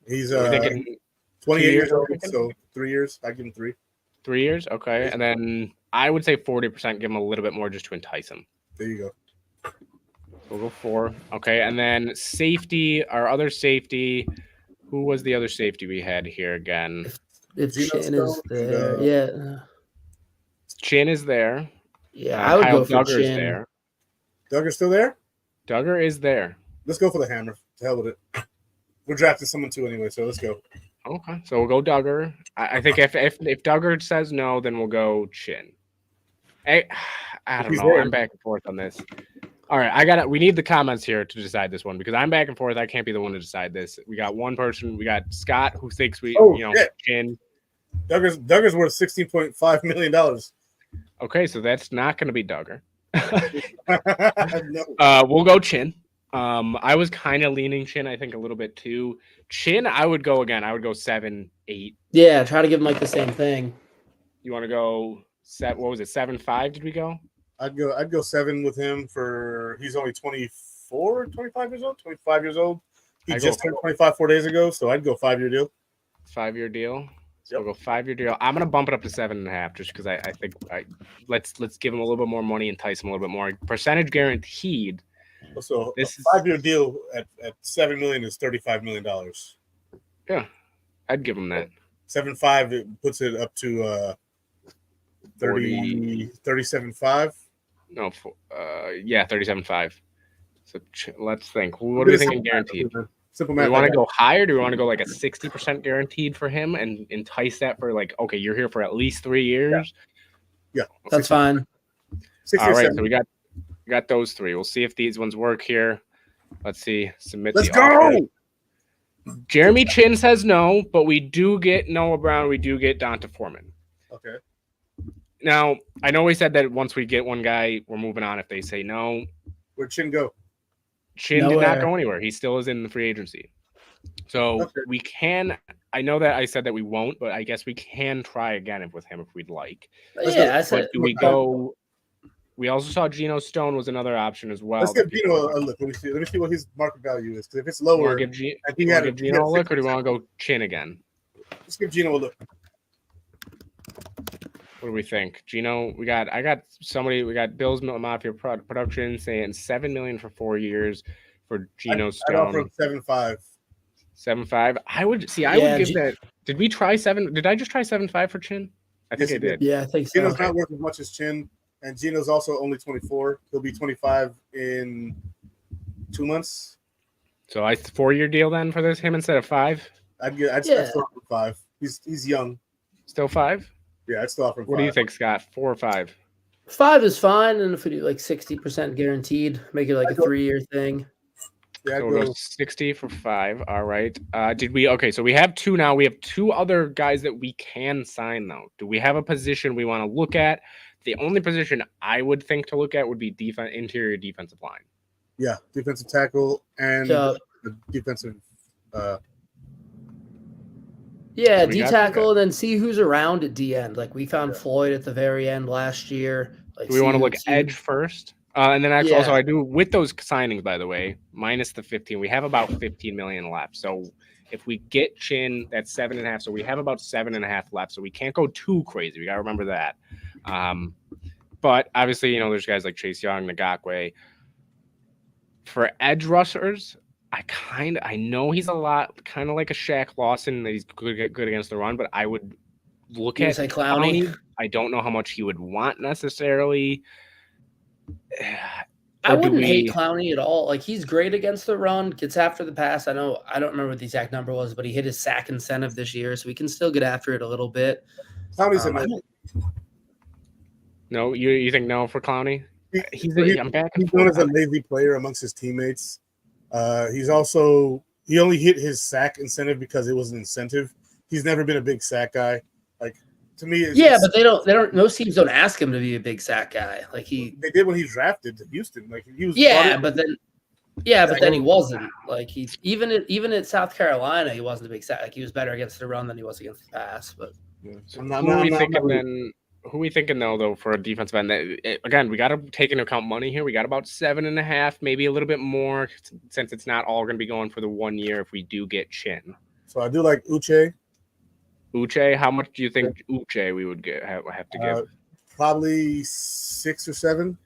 He's We're thinking 28 years old, so 3 years. I give him 3. 3 years, okay. And then I would say 40%. Give him a little bit more just to entice him. There you go. We'll go 4. Okay, and then safety, our other safety. Who was the other safety we had here again? If Chin is there, yeah. Chin is there. Yeah, I would Kyle go for Duggar's Chin. there. Duggar's still there? Duggar is there. Let's go for the hammer. To hell with it. We're drafting someone too anyway, so let's go. Okay, so we'll go Duggar. I think if Duggar says no, then we'll go Chin. I don't know. I'm back and forth on this. All right, we need the comments here to decide this one because I'm back and forth. I can't be the one to decide this. We got one person. We got Scott who thinks Chin. Duggar's worth $16.5 million. Okay, so that's not going to be Duggar. No. We'll go Chin. I was kind of leaning Chin, I think a little bit too. Chin, I would go again. I would go 7, 8. Yeah, try to give him like the same thing. You want to go what was it? 7.5? Did we go? I'd go 7 with him for he's only 24, 25 years old, 25 years old. He just turned 25 4 days ago, so I'd go 5-year deal. 5-year deal. So we'll go 5-year deal. I'm gonna bump it up to 7.5 just because I think let's give him a little bit more money, entice him a little bit more. Percentage guaranteed. So this 5-year deal at $7 million is $35 million. Yeah, I'd give him that. 7.5 it puts it up to 37.5. No, yeah, 37.5. So let's think. What do we think in guaranteed? Simple Do math. we want to go higher? Do we want to go like a 60% guaranteed for him and entice that for like, okay, you're here for at least 3 years? Yeah. That's fine. All right, so we got those 3. We'll see if these ones work here. Let's see. Submit. Let's go. Jeremy Chin says no, but we do get Noah Brown. We do get Donta Foreman. Okay. Now, I know we said that once we get one guy, we're moving on if they say no. Where'd Chin go? Chin did not go anywhere. He still is in the free agency. So we can – I know that I said that we won't, but I guess we can try again with him if we'd like. Yeah, but do we go – we also saw Geno Stone was another option as well. Let's give Geno a look. Let me see what his market value is. Because if it's lower – give Geno a look, or do we want to go Chin again? Let's give Geno a look. What do we think? Geno, we got Bill's Mafia Production saying $7 million for 4 years for Geno Stone. I offer 7.5. 7.5. I would give that. Did we try 7? Did I just try 7.5 for Chin? I think I did. Yeah, I think so. Geno's not worth as much as Chin, and Geno's also only 24. He'll be 25 in 2 months. So 4-year deal then for him instead of 5. I'd still offer 5. He's young. Still 5. Yeah, I'd still offer 5. What do you think, Scott? 4 or 5? 5 is fine, and if we do like 60% guaranteed, make it like a 3-year thing. Yeah, so we'll go 60 for 5. All right. So we have 2 now. We have 2 other guys that we can sign though. Do we have a position we want to look at? The only position I would think to look at would be interior defensive line. Yeah, defensive tackle and the defensive. Yeah, D tackle, and then see who's around at D end. Like we found Floyd at the very end last year. Like, do we want to look edge first? And then also I do with those signings, by the way, minus the 15, we have about 15 million left. So if we get Chin, that's 7.5. So we have about 7.5 left. So we can't go too crazy. We got to remember that. But obviously, there's guys like Chase Young, Ngakwe. For edge rushers, I know he's a lot kind of like a Shaq Lawson that he's good against the run, but I would look at Clowney. I don't know how much he would want necessarily. I wouldn't hate Clowney at all. Like, he's great against the run, gets after the pass. I don't remember what the exact number was, but he hit his sack incentive this year, so he can still get after it a little bit. Clowney's a no. No, you think no for Clowney? I'm back and he's forth. known as a lazy player amongst his teammates. He only hit his sack incentive because it was an incentive. He's never been a big sack guy. Like, to me, but they don't. Most teams don't ask him to be a big sack guy. Like they did when he drafted to Houston. Like he was. But then he wasn't. Like he even at South Carolina, he wasn't a big sack. Like he was better against the run than he was against the pass. But so who are we thinking though for a defensive end? Again, we got to take into account money here. We got about 7.5, maybe a little bit more, since it's not all going to be going for the 1 year if we do get Chin. So I do like Uche. Uche, how much do you think Uche we would have to give? Probably 6 or 7.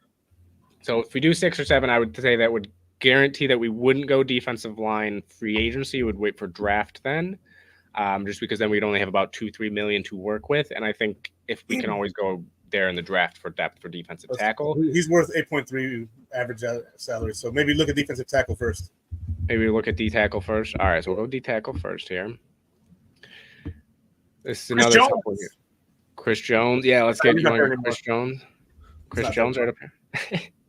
So if we do 6 or 7, I would say that would guarantee that we wouldn't go defensive line free agency. We would wait for draft then. Just because then we'd only have about 2-3 million to work with, and I think if we can always go there in the draft for depth for defensive tackle, he's worth 8.3 average salary. So maybe look at defensive tackle first. Maybe look at D tackle first. All right, so we'll go D tackle first here. This is another tough one here. Chris Jones, yeah, let's get Chris Jones. Chris Jones right up here.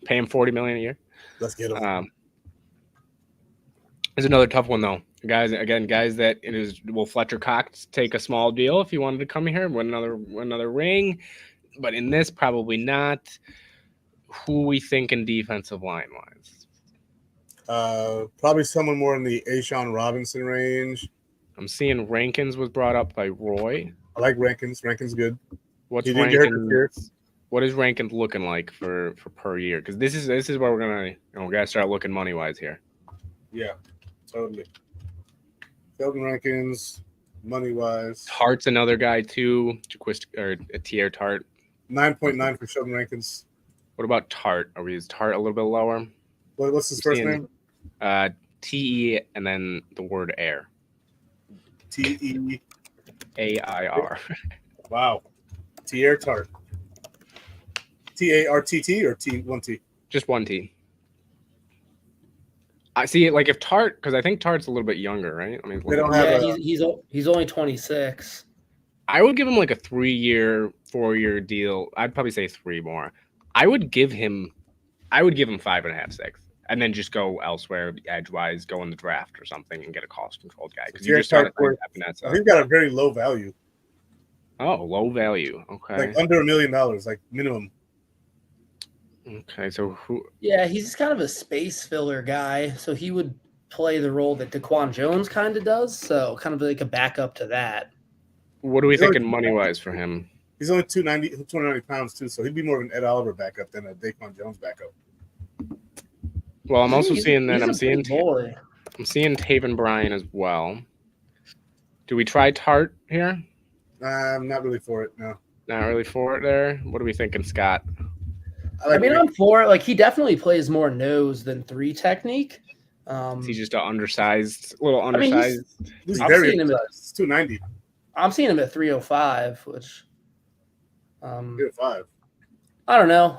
Pay him $40 million a year. Let's get him. There's another tough one though. Guys that will Fletcher Cox take a small deal if he wanted to come here, win another ring, but in this probably not. Who we thinking defensive line wise? Probably someone more in the Ashawn Robinson range. I'm seeing Rankins was brought up by Roy. I like Rankins. Rankins good. What is Rankins looking like for per year? Because this is where we're gonna start looking money wise here. Yeah, totally. Sheldon Rankins, money wise. Tart's another guy too. Tier Tart. 9.9 for Sheldon Rankins. What about Tart? Is Tart a little bit lower? What's his first name? TE and then the word air. TEAIR. Wow. Tier Tart. TARTT or T1T? Just one T. I see it like if Tart, because I think Tart's a little bit younger, right? I mean, they don't have he's only 26. I would give him like a 3-year, 4-year deal. I'd probably say 3 more. I would give him 5.5, 6, and then just go elsewhere, edgewise, go in the draft or something, and get a cost-controlled guy. Because you just started. He's got a very low value. Oh, low value. Okay. Like under $1 million, like minimum. Okay, so who? Yeah, he's just kind of a space filler guy. So he would play the role that Daquan Jones kind of does. So kind of like a backup to that. What are we thinking money-wise for him? He's only 290 pounds too, so he'd be more of an Ed Oliver backup than a Daquan Jones backup. Well, I'm also seeing Taven Bryan as well. Do we try Tart here? I'm not really for it. No. Not really for it there. What are we thinking, Scott? I'm for it. Like he definitely plays more nose than 3 technique. He's just a little undersized. He's very undersized. It's 290. I'm seeing him at 305, which 305. I don't know.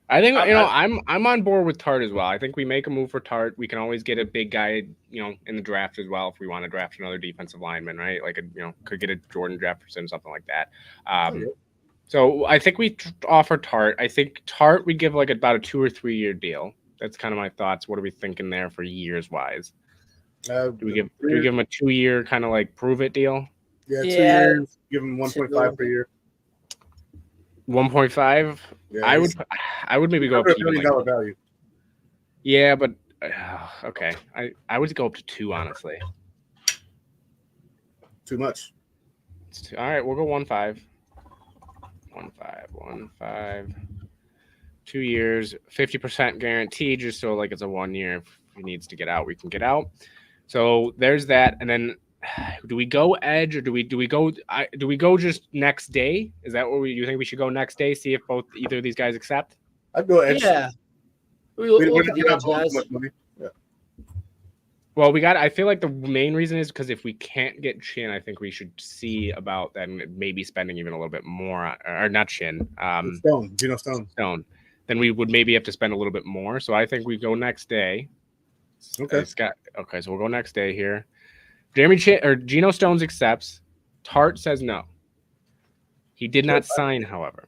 I think I'm on board with Tart as well. I think we make a move for Tart. We can always get a big guy, in the draft as well if we want to draft another defensive lineman, right? Like could get a Jordan Jefferson, something like that. So I think we offer Tart. I think Tart we give like about a 2 or 3 year deal. That's kind of my thoughts. What are we thinking there for years wise? Do we give him a 2 year kind of like prove it deal? Yeah, 2 years. Give him 1.5 per year. 1.5. Yeah, I would maybe go up to $1 million value. Yeah, but okay. I would go up to 2, honestly. Too much. All right, we'll go 1.5. 1.5. 2 years, 50% guaranteed, just so like it's a 1 year. If he needs to get out, we can get out. So there's that, and then do we go edge or do we go just next day? Is that what you think we should go next day? See if either of these guys accept. I'd go edge. Yeah. We're not blowing much money. Yeah. Well, I feel like the main reason is because if we can't get Chin, I think we should see about then maybe spending even a little bit more, or not Chin. Geno Stone. then we would maybe have to spend a little bit more. So I think we go next day. Okay. Okay, so we'll go next day here. Geno Stones accepts. Tart says no. He did not sign, however.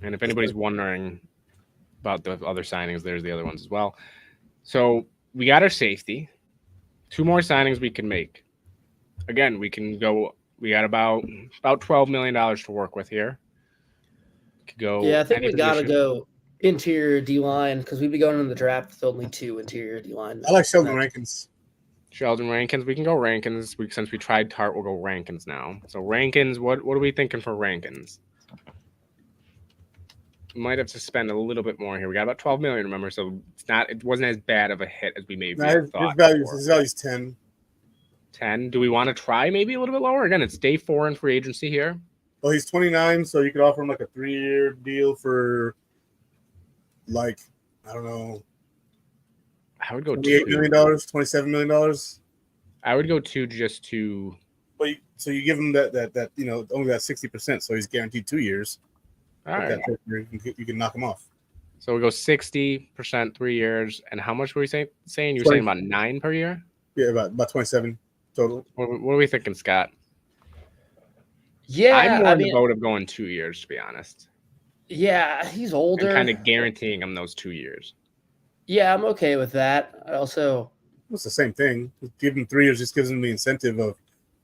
And if anybody's wondering about the other signings, there's the other ones as well. So we got our safety. 2 more signings we can make. Again, we can go. We got about $12 million to work with here. Could go. Yeah, I think we got to position. go interior D-line because we'd be going in the draft with only 2 interior D-line. I like Sheldon Rankins. Sheldon Rankins. We can go Rankins. Since we tried Tart, we'll go Rankins now. So Rankins, what are we thinking for Rankins? We might have to spend a little bit more here. We got about 12 million, remember, so it wasn't as bad of a hit as we maybe thought. His value's 10. 10. Do we want to try maybe a little bit lower? Again, it's day 4 in free agency here. Well, he's 29, so you could offer him like a 3-year deal for like, I don't know. I would go $28 million, $27 million. I would go 2 just to. But so you give him that only that 60%, so he's guaranteed 2 years. All right. You can knock him off. So we go 60%, 3 years, and how much were we saying? You were saying about 9 per year? Yeah, about 27 total. What are we thinking, Scott? Yeah, I'm more in the boat of going 2 years, to be honest. Yeah, he's older. And kind of guaranteeing him those 2 years. Yeah, I'm okay with that. It's the same thing. Give him 3 years just gives him the incentive of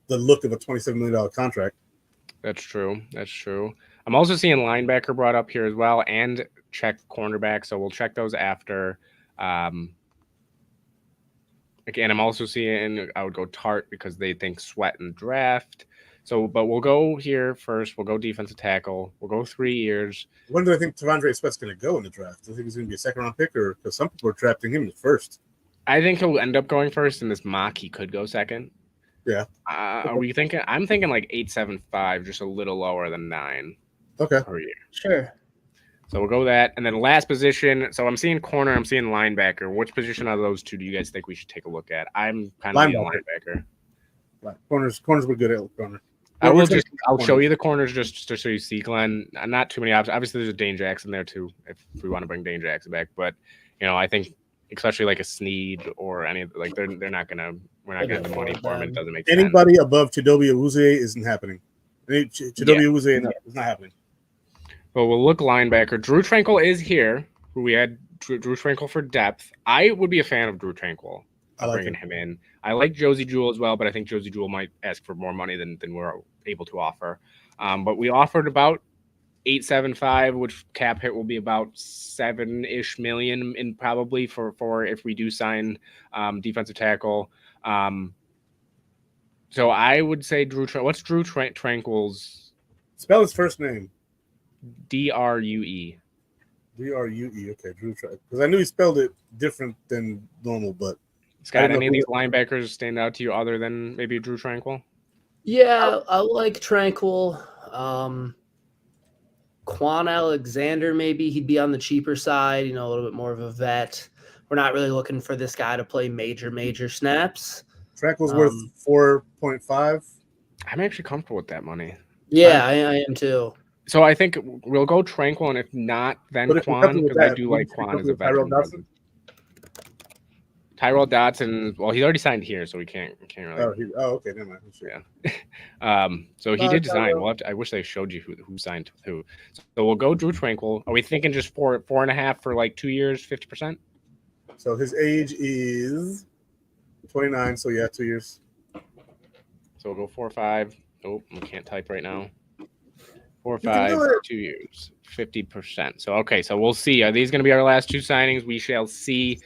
the look of a $27 million contract. That's true. I'm also seeing linebacker brought up here as well, and check cornerback. So we'll check those after. Again, I'm also seeing I would go Tart because they think Sweat and draft. So, but we'll go here first. We'll go defensive tackle. We'll go 3 years. When do I think Tavondre Sweat's going to go in the draft? Do I think he's going to be a second-round pick, or because some people are drafting him first? I think he'll end up going first in this mock. He could go second. Yeah. Are we thinking? I'm thinking like 8.75, just a little lower than 9. Okay. Per year. Sure. So we'll go that, and then last position. So I'm seeing corner. I'm seeing linebacker. Which position out of those 2 do you guys think we should take a look at? I'm kind of linebacker. Corners were good at corner. I'll show you the corners just to show you see Glenn. Not too many options. Obviously, there's a Dane Jackson there too, if we want to bring Dane Jackson back. But I think especially like a Snead or any like we're not gonna have the money for him. It doesn't make sense. Anybody above Chidobe Awuzie isn't happening. Chidobe Awuzie is not happening. Well, we'll look linebacker. Drew Tranquil is here. Who we had Drew Tranquil for depth. I would be a fan of Drew Tranquil. Bringing him in. I like Josie Jewell as well, but I think Josie Jewell might ask for more money than we're able to offer. But we offered about 8.75, which cap hit will be about 7-ish million in probably for if we do sign defensive tackle. So I would say what's Drew Tranquil's? Spell his first name. Drue. Drue. Okay, Drew Tranquil. Because I knew he spelled it different than normal, but. Scott, any of these linebackers stand out to you other than maybe Drew Tranquil? Yeah, I like Tranquil. Quan Alexander, maybe he'd be on the cheaper side, a little bit more of a vet. We're not really looking for this guy to play major snaps. Tranquil's worth 4.5. I'm actually comfortable with that money. Yeah, I am too. So I think we'll go Tranquil, and if not, then Quan, because I do like Quan as a veteran. Tyrell Dodson. Well, he's already signed here, so we can't really. Okay, never mind. Yeah. So he did sign. I wish they showed you who signed who. So we'll go Drew Tranquil. Are we thinking just 4.5 for like 2 years, 50%? So his age is 29. So yeah, 2 years. So we'll go 4.5. Oh, I can't type right now. 4.5, 2 years, 50%. So okay, so we'll see. Are these going to be our last 2 signings? We shall see.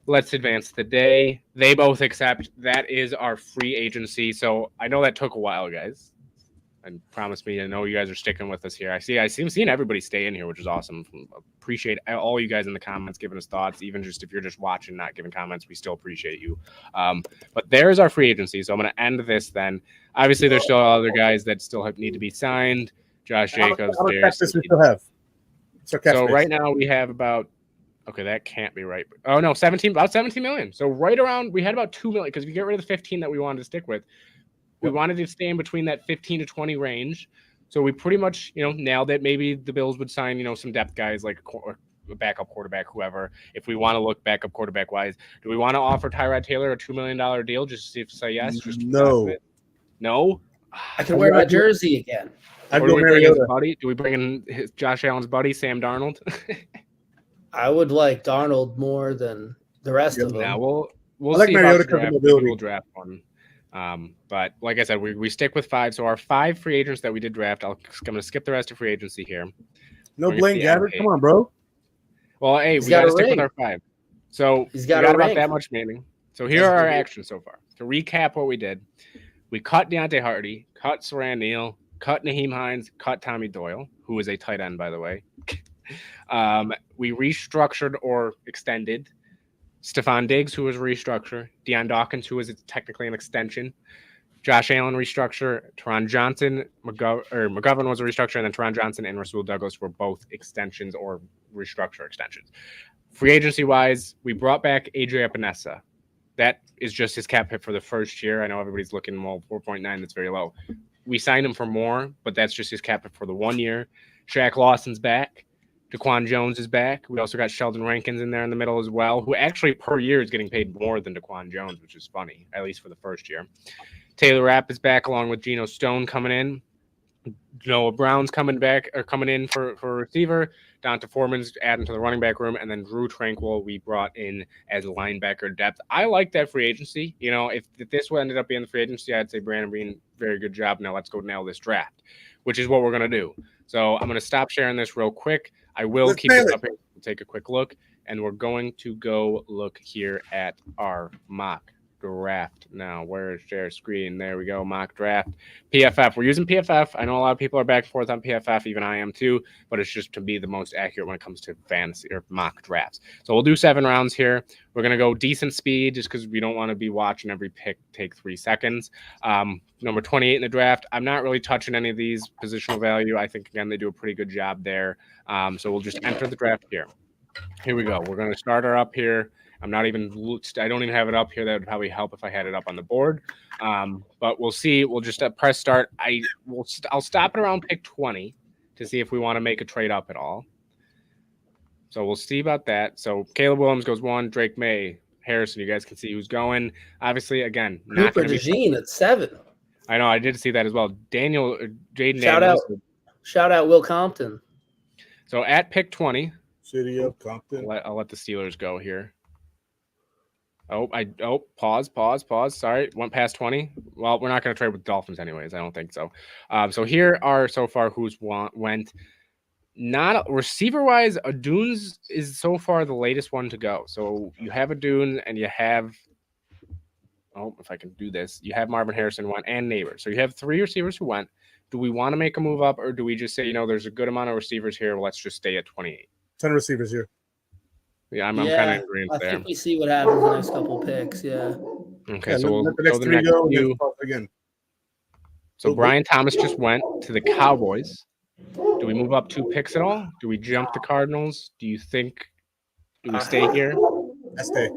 Let's advance the day. They both accept. That is our free agency. So I know that took a while, guys. And promise me, I know you guys are sticking with us here. I'm seeing everybody stay in here, which is awesome. Appreciate all you guys in the comments giving us thoughts. Even just if you're just watching, not giving comments, we still appreciate you. But there's our free agency. So I'm going to end this then. Obviously, there's still other guys that still need to be signed. Josh Jacobs. How much cap space we still have? So right now we have about. Okay, that can't be right. Oh no, about 17 million. So right around, we had about 2 million because we get rid of the 15 that we wanted to stick with. We wanted to stay in between that 15 to 20 range. So we pretty much, nailed it. Maybe the Bills would sign, some depth guys like a backup quarterback, whoever. If we want to look backup quarterback wise, do we want to offer Tyrod Taylor a $2 million deal just to see if say yes? Just No. No. I can wear my jersey again. I'd Or go do we bring his Mariota. buddy? Do we bring in Josh Allen's buddy, Sam Darnold? I would like Darnold more than the rest of them. Now we'll I like see Mariota about the draft. because of Maybe mobility. we'll draft one. But like I said, we stick with 5. So our 5 free agents that we did draft, I'm going to skip the rest of free agency here. No We're Blaine gonna Gabbert. see Come on, bro. Well, hey, He's we got got to a stick with ring. our 5. So He's we got got a about ring. that much naming. So here are our actions so far. To recap what we did, we cut Deontay Hardy, cut Saran Neal, cut Naheem Hines, cut Tommy Doyle, who is a tight end, by the way. We restructured or extended Stephon Diggs, who was a restructure, Deion Dawkins, who was technically an extension, Josh Allen restructure, Teron Johnson, McGovern was a restructure, and then Teron Johnson and Rasul Douglas were both extensions or restructure extensions. Free agency wise, we brought back AJ Epinesa. That is just his cap hit for the first year. I know everybody's looking, 4.9, that's very low. We signed him for more, but that's just his cap hit for the 1 year. Shaq Lawson's back. DaQuan Jones is back. We also got Sheldon Rankins in there in the middle as well, who actually per year is getting paid more than DaQuan Jones, which is funny, at least for the first year. Taylor Rapp is back along with Geno Stone coming in. Noah Brown's coming in for receiver. Donta Foreman's adding to the running back room, and then Drew Tranquil we brought in as linebacker depth. I like that free agency. If this ended up being the free agency, I'd say Brandon Bean, very good job. Now let's go nail this draft, which is what we're gonna do. So I'm gonna stop sharing this real quick. I will keep this up here. We'll take a quick look, and we're going to go look here at our mock draft now. Where is share screen? There we go. Mock draft. PFF. We're using PFF. I know a lot of people are back and forth on PFF. Even I am too, but it's just to be the most accurate when it comes to fantasy or mock drafts. So we'll do 7 rounds here. We're going to go decent speed just because we don't want to be watching every pick take 3 seconds. Number 28 in the draft. I'm not really touching any of these positional value. I think, again, they do a pretty good job there. So we'll just enter the draft here. Here we go. We're going to start her up here. I don't even have it up here. That would probably help if I had it up on the board. But we'll see. We'll just press start. I'll stop it around pick 20 to see if we want to make a trade up at all. So we'll see about that. So Caleb Williams goes 1, Drake May, Harrison. You guys can see who's going. Obviously, again, not Cooper going to be. DeJean at 7. I know. I did see that as well. Jaden Shout out Will Compton. So at pick 20. City of Compton. I'll let the Steelers go here. Pause. Sorry, went past 20. Well, we're not going to trade with Dolphins anyways. I don't think so. So here are so far who's went. Not receiver wise, Adunes is so far the latest one to go. So you have Adunes and you have. If I can do this, you have Marvin Harrison went and Neighbor. So you have 3 receivers who went. Do we want to make a move up, or do we just say, there's a good amount of receivers here? Let's just stay at 28. 10 receivers here. Yeah, I'm kind of in agreement there. I think we see what happens the next couple picks. Yeah. Okay, so we'll let the next go the 3 next go few. and then again. So Brian Thomas just went to the Cowboys. Do we move up 2 picks at all? Do we jump the Cardinals? Do you think? Do we stay here? I stay.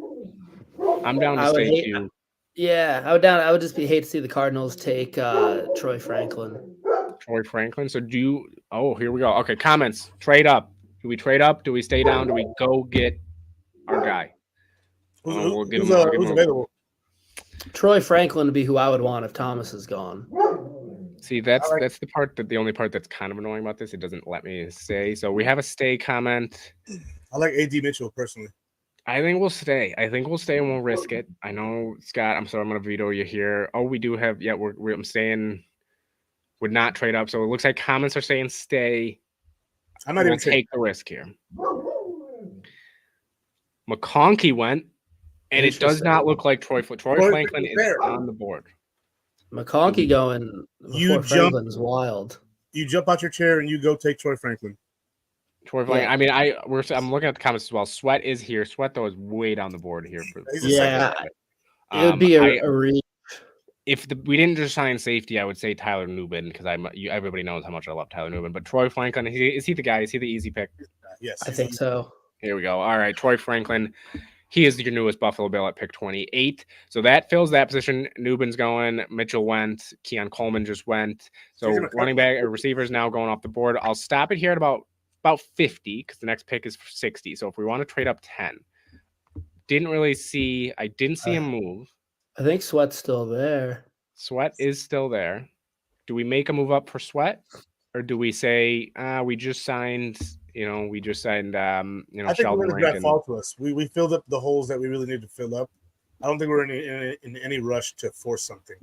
I'm down to stay too. Yeah, I would just hate to see the Cardinals take Troy Franklin. So do you? Oh, here we go. Okay, comments. Trade up. Do we trade up? Do we stay down? Do we go get our guy? We'll give him available? Troy Franklin would be who I would want if Thomas is gone. See, that's the only part that's kind of annoying about this. It doesn't let me say. So we have a stay comment. I like AD Mitchell personally. I think we'll stay. And we'll risk it. I know, Scott. I'm sorry, I'm going to veto you here. Oh, we do have. Yeah, I'm staying. Would not trade up. So it looks like comments are saying stay. I'm not even take the risk here. McConkey went, and it does not look like Troy Franklin is on the board. McConkey going before Franklin is wild. You jump out your chair and you go take Troy Franklin. Yeah. I mean, I'm looking at the comments as well. Sweat is here. Sweat though is way down the board here. It would be a reach. If we didn't just sign safety, I would say Tyler Nubin because everybody knows how much I love Tyler Nubin. But Troy Franklin, is he the guy? Is he the easy pick? Yes, I think so. Here we go. All right, Troy Franklin. He is your newest Buffalo Bill at pick 28. So that fills that position. Newbin's going. Mitchell went. Keon Coleman just went. So running back or receivers now going off the board. I'll stop it here at about 50 because the next pick is 60. So if we want to trade up 10, I didn't see him move. I think Sweat's still there. Sweat is still there. Do we make a move up for Sweat, or do we say we just signed? I think Sheldon we're going to fall to us. We filled up the holes that we really need to fill up. I don't think we're in any rush to force something.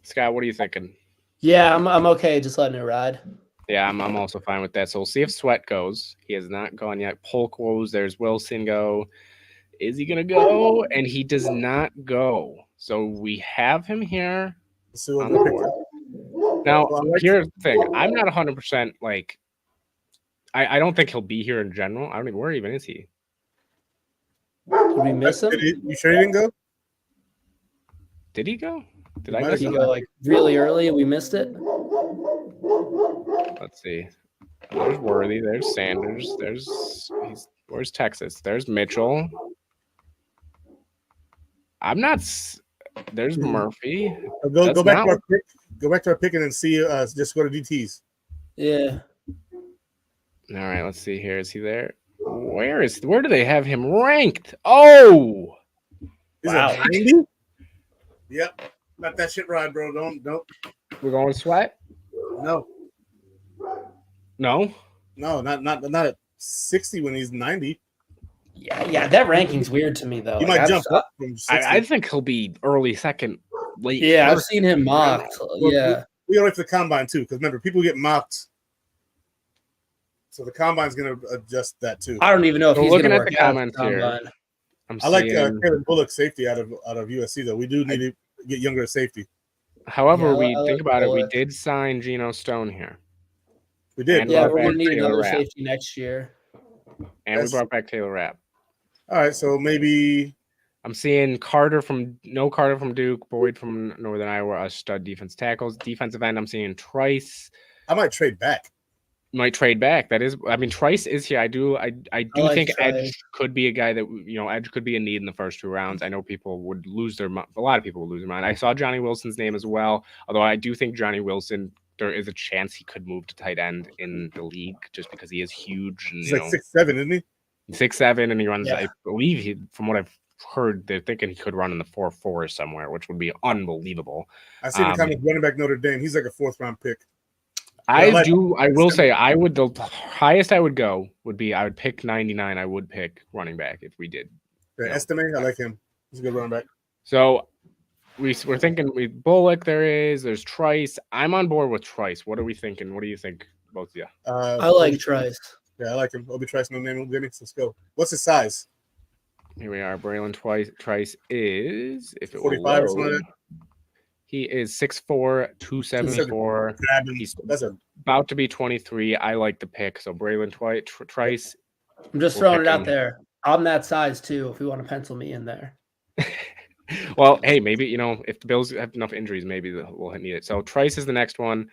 Scott, what are you thinking? Yeah, I'm okay just letting it ride. Yeah, I'm also fine with that. So we'll see if Sweat goes. He has not gone yet. Polk goes. There's Wilson go. Is he going to go? And he does not go. So we have him here on the board. Now, here's the thing. I'm not 100% like – I don't think he'll be here in general. I don't even – where even is he? Did we miss him? You sure he didn't go? Did he go? Did I miss him? Did he go like really early and we missed it? Let's see. There's Worthy. There's Sanders. Where's Texas? There's Mitchell. I'm not – there's Murphy. Go back to our pick. Go back to our pick and then see. Just go to DTs. Yeah. All right. Let's see here. Is he there? Where do they have him ranked? Oh, wow. 90? Yep. Let that shit ride, bro. Don't. We're going Sweat. No. No. No. Not at 60 when he's 90. Yeah. That ranking's weird to me though. He might jump up from 60. I think he'll be early second, late. Yeah, I've seen him mocked. Yeah. We gotta wait for the combine too, because remember, people get mocked. So the combine's going to adjust that too. I don't even know if he's looking at the comments here. I like Caleb Bullock safety out of USC though. We do need to get younger at safety. However, think about it. We did sign Geno Stone here. We did. Yeah, we're going to need another safety next year. And we brought back Taylor Rapp. All right, so maybe I'm seeing Carter from Duke, Boyd from Northern Iowa, stud defense tackles. Defensive end, I'm seeing Trice. I might trade back. That is, I mean, Trice is here. I do think Trice. Edge could be a guy that Edge could be a need in the first 2 rounds. I know people would lose a lot of people would lose their mind. I saw Johnny Wilson's name as well, although I do think Johnny Wilson, there is a chance he could move to tight end in the league just because he is huge. And, he's like 6'7", isn't he? 6'7", and he runs. Yeah. I believe from what I've heard, they're thinking he could run in the 4.4 somewhere, which would be unbelievable. I see the comment running back Notre Dame. He's like a 4th round pick. I will say the highest I would go would be I would pick 99. I would pick running back if we did. Yeah, Estime, I like him. He's a good running back. So we're thinking Bullock. There's Trice. I'm on board with Trice. What are we thinking? What do you think, both of you? I like Trice. Yeah, I like him. Obi Trice, no name, let's go. What's his size? Here we are. Braylon Trice is, if it 45 or something like that. He is 6'4", 274. He's about to be 23. I like the pick. So Braylon Trice. I'm just throwing it out there. I'm that size too, if we want to pencil me in there. Well, hey, maybe, if the Bills have enough injuries, maybe we'll need it. So Trice is the next one.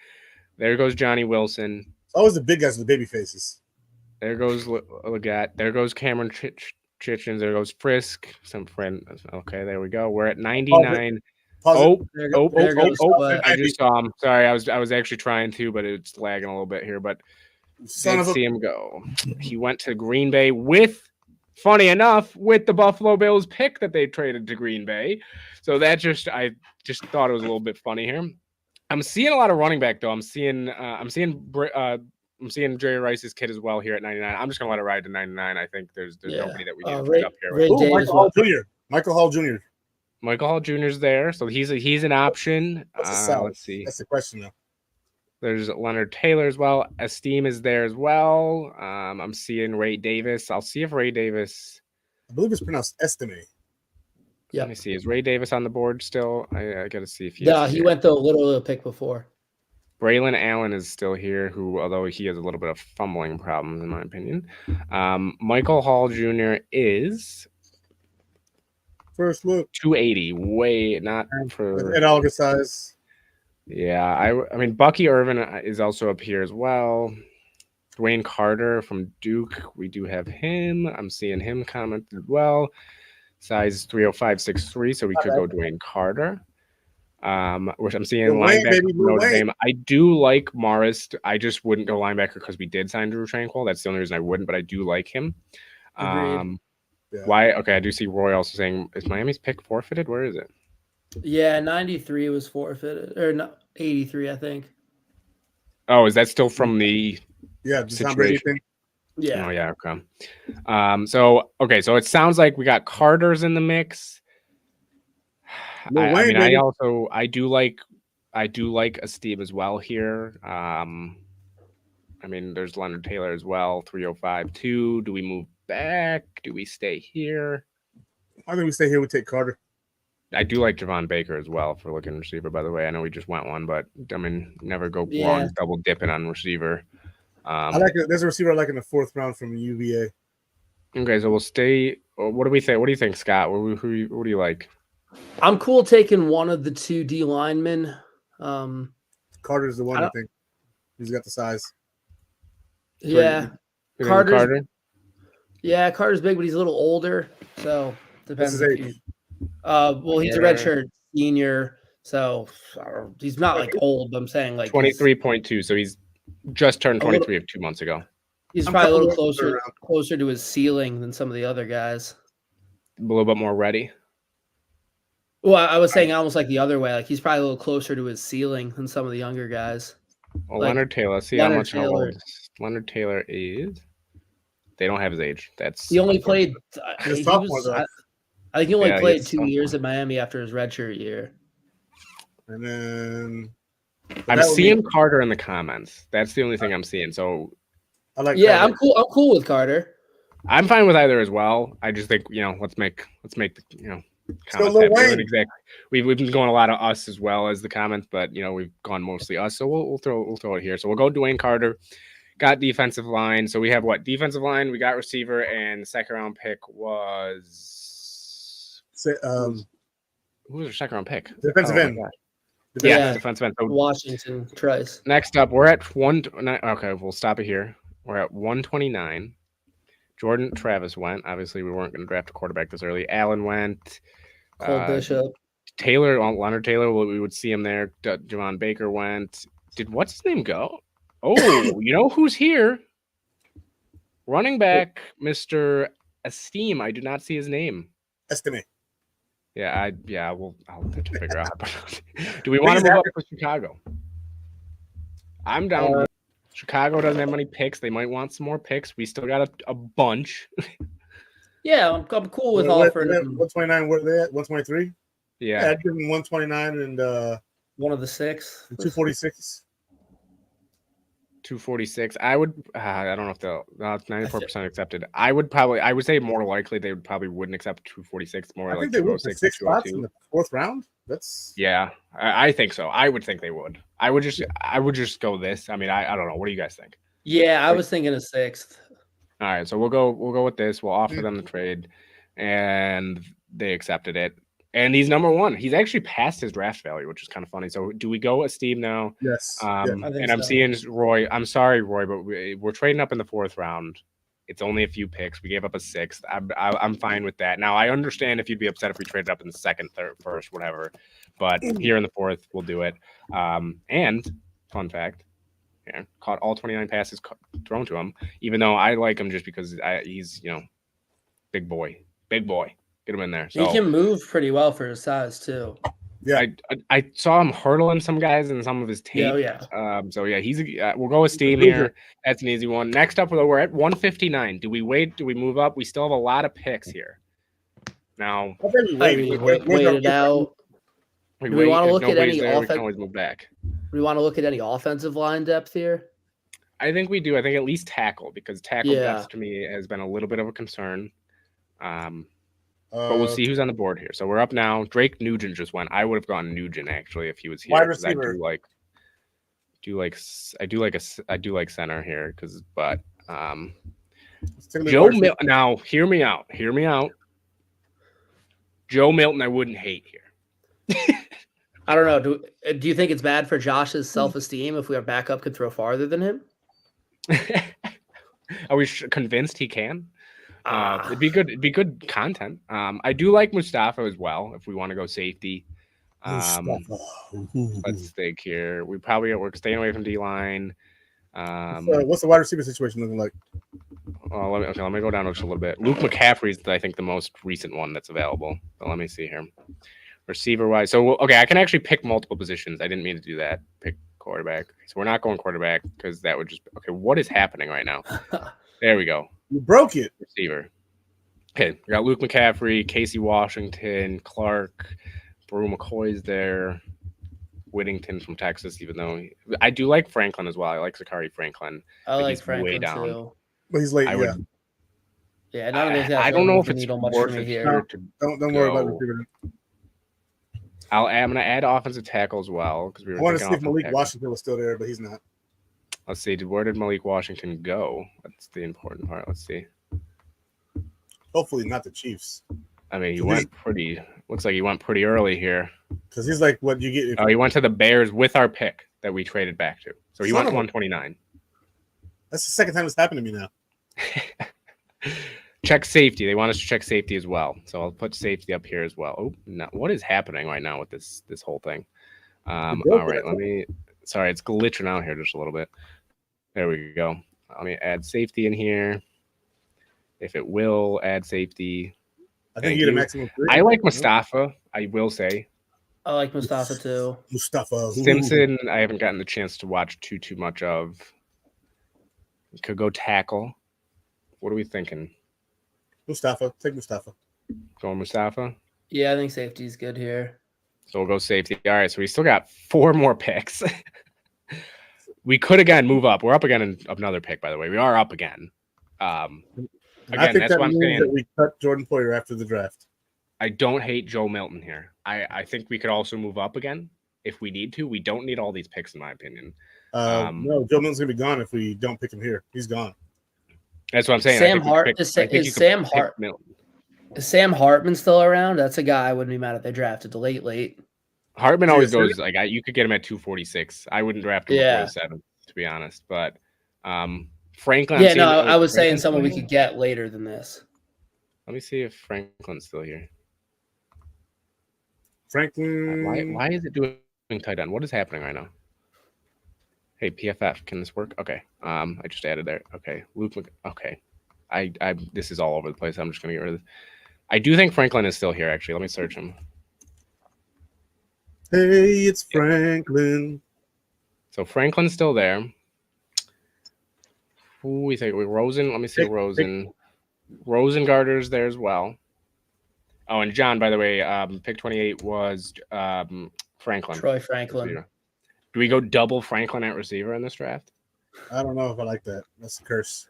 There goes Johnny Wilson. It's always the big guys with the baby faces. There goes Leggett. There goes Cameron Chitchens. There goes Frisk. Some friend. Okay, there we go. We're at 99. I just saw him. Sorry, I was actually trying to, but it's lagging a little bit here. But did see him go. He went to Green Bay funny enough, with the Buffalo Bills pick that they traded to Green Bay. So I just thought it was a little bit funny here. I'm seeing a lot of running back though. I'm seeing Jerry Rice's kid as well here at 99. I'm just gonna let it ride to 99. I think there's nobody that we need to trade up here. Michael Hall Jr. Michael Hall Jr. is there, so he's an option. Let's see. That's the question, though. There's Leonard Taylor as well. Esteem is there as well. I'm seeing Ray Davis. I'll see if Ray Davis. I believe it's pronounced Estime. Yeah. Let me see. Is Ray Davis on the board still? I got to see if he. Yeah, he went the little pick before. Braylon Allen is still here, although he has a little bit of fumbling problems, in my opinion. Michael Hall Jr. is. First look, 280. Way not for at Oliver size. Yeah, I mean Bucky Irvin is also up here as well. Dwayne Carter from Duke, we do have him. I'm seeing him comment as well. Size 305, 6'3", so we could go Dwayne Carter. Which I'm seeing Lil Wayne, linebacker baby, from Lil Notre Wayne. Dame. I do like Morris. I just wouldn't go linebacker because we did sign Drew Tranquil. That's the only reason I wouldn't, but I do like him. Agreed. Why? Okay, I do see Roy also saying, is Miami's pick forfeited? Where is it? Yeah, 93 was forfeited, or no, 83, I think. Oh, is that still from the Yeah, the Tom Brady situation? thing. Yeah. Oh, yeah, okay. So it sounds like we got Carter's in the mix. Lil Wayne, baby. I do like Esteem as well here. I mean, there's Leonard Taylor as well, 305 too. Do we move back? Do we stay here? I think we stay here. We take Carter. I do like Javon Baker as well for looking receiver, by the way. I know we just went one, but I mean, never go wrong double dipping on receiver. I like it. There's a receiver I like in the 4th round from UVA. Okay, so we'll stay. What do we think? What do you think, Scott? What do you like? I'm cool taking one of the 2 D linemen. Carter's the one, I think. He's got the size. Yeah. Carter? Yeah, Carter's big, but he's a little older. So depends. What's his age? Well, he's a redshirt senior, so he's not like old, but I'm saying like 23.2. So he's just turned 23 of 2 months ago. He's probably a little closer to his ceiling than some of the other guys. A little bit more ready. Well, I was saying almost like the other way. Like he's probably a little closer to his ceiling than some of the younger guys. Well, like, Leonard Taylor. See how much old Leonard Taylor is. They don't have his age. He only played. I think he only played 2 years at Miami after his redshirt year. And then I'm seeing Carter in the comments. That's the only thing I'm seeing. So I like. Yeah, Carter. I'm cool with Carter. I'm fine with either as well. I just think let's make the comments happen. Exactly. We've been going a lot of us as well as the comments, but we've gone mostly us. So we'll throw it here. So we'll go Dwayne Carter. Got defensive line. So we have what? Defensive line, we got receiver, and the 2nd round pick was who was our 2nd round pick? Defensive end. Yeah, defensive end. So Washington Trice. Next up, we're at okay, we'll stop it here. We're at 129. Jordan Travis went. Obviously, we weren't going to draft a quarterback this early. Allen went. Cole Bishop. Taylor, Leonard Taylor, we would see him there. Javon Baker went. Did what's his name go? Oh, you know who's here? Running back, Mr. Esteem. I do not see his name. Estime. Yeah, I'll have to figure out. Do we want to move up to Chicago? I'm down. Chicago doesn't have many picks. They might want some more picks. We still got a bunch. Yeah, I'm cool with offering them. 129, where they at? 123? Yeah. I'd give them 129 and one of the 6. 246. 246. I would. I don't know if they'll. 94% accepted. I would say more likely they probably wouldn't accept 246. More like 206 or 202. In the 4th round. That's I think so. I would think they would. I would just go this. I mean, I don't know. What do you guys think? Yeah, I was thinking a 6th. All right, so we'll go with this. We'll offer them the trade, and they accepted it. And he's number 1. He's actually past his draft value, which is kind of funny. So do we go Esteem now? Yes. I'm seeing Roy. I'm sorry, Roy, but we're trading up in the 4th round. It's only a few picks. We gave up a 6th. I'm fine with that. Now, I understand if you'd be upset if we traded up in the 2nd, 3rd, 1st, whatever. But here in the 4th, we'll do it. And fun fact, caught all 29 passes thrown to him, even though I like him just because he's, big boy. Get him in there. So, he can move pretty well for his size too. Yeah, I saw him hurdling some guys in some of his tape. Oh yeah. He's we'll go with Steam here. That's an easy one. Next up, we're at 159. Do we wait? Do we move up? We still have a lot of picks here. Now, wait it out. We want to look at any offense. We can always move back. We want to look at any offensive line depth here. I think we do. I think at least tackle, because tackle depth to me has been a little bit of a concern. But we'll see who's on the board here. So we're up now. Drake Nugent just went. I would have gone Nugent actually if he was here. Wide receiver. I do like center here Joe Milton. Now hear me out. Joe Milton, I wouldn't hate here. I don't know. Do you think it's bad for Josh's self-esteem if our backup could throw farther than him? Are we convinced he can? It'd be good. It'd be good content. I do like Mustafa as well. If we want to go safety, let's think here. We're staying away from D line. What's the wide receiver situation looking like? Well, let me go down just a little bit. Luke McCaffrey's, I think, the most recent one that's available. But let me see here. Receiver wise, so okay, I can actually pick multiple positions. I didn't mean to do that. Pick quarterback. So we're not going quarterback because that would just okay. What is happening right now? There we go. You broke it. Receiver. Okay, we got Luke McCaffrey, Casey Washington, Clark, Brew McCoy's there, Whittington from Texas. Even though I do like Franklin as well. I like Zachary Franklin. I like he's Franklin way down. too. But he's late. Yeah, none of those guys. I don't know if it's needle much worth for me it here. Don't worry about receiver. I'm going to add offensive tackle as well because we were. I want to see if Malik Washington was still there, but he's not. Let's see. Where did Malik Washington go? That's the important part. Let's see. Hopefully not the Chiefs. I mean, he went pretty. Looks like he went pretty early here. Because he's like what you get. He went to the Bears with our pick that we traded back to. So he went 129. That's the second time it's happened to me now. Check safety. They want us to check safety as well. So I'll put safety up here as well. Oh, no. What is happening right now with this whole thing? All right, sorry, it's glitching out here just a little bit. There we go. Let me add safety in here. If it will add safety. I think you get a maximum 3. I like Mustafa, I will say. I like Mustafa too. Mustafa. Simpson, I haven't gotten the chance to watch too much of. Could go tackle. What are we thinking? Mustafa. Take Mustafa. Going Mustafa? Yeah, I think safety's good here. So we'll go safety. All right, so we still got 4 more picks. We could again move up. We're up again in another pick, by the way. We are up again. Again, I think that's that what I'm means saying. that we cut Jordan Poyer after the draft. I don't hate Joe Milton here. I think we could also move up again if we need to. We don't need all these picks, in my opinion. No, Joe Milton's going to be gone if we don't pick him here. He's gone. That's what I'm saying. Is Sam Hartman still around? That's a guy I wouldn't be mad if they drafted the late. Hartman always goes like you could get him at 246. I wouldn't draft him at 47, to be honest. But Franklin. Yeah, no, I was saying someone we could get later than this. Let me see if Franklin's still here. Franklin. Why is it doing tight end? What is happening right now? Hey, PFF, can this work? Okay. I just added there. Okay. Luke. Okay. I this is all over the place. I'm just gonna get rid of this. I do think Franklin is still here. Actually, let me search him. Hey, it's Franklin. So Franklin's still there. Who we think? Rosen. Let me see. Rosen. Rosengarter's there as well. Oh, and John, by the way, pick 28 was Franklin. Troy Franklin. Do we go double Franklin at receiver in this draft? I don't know if I like that. That's the curse.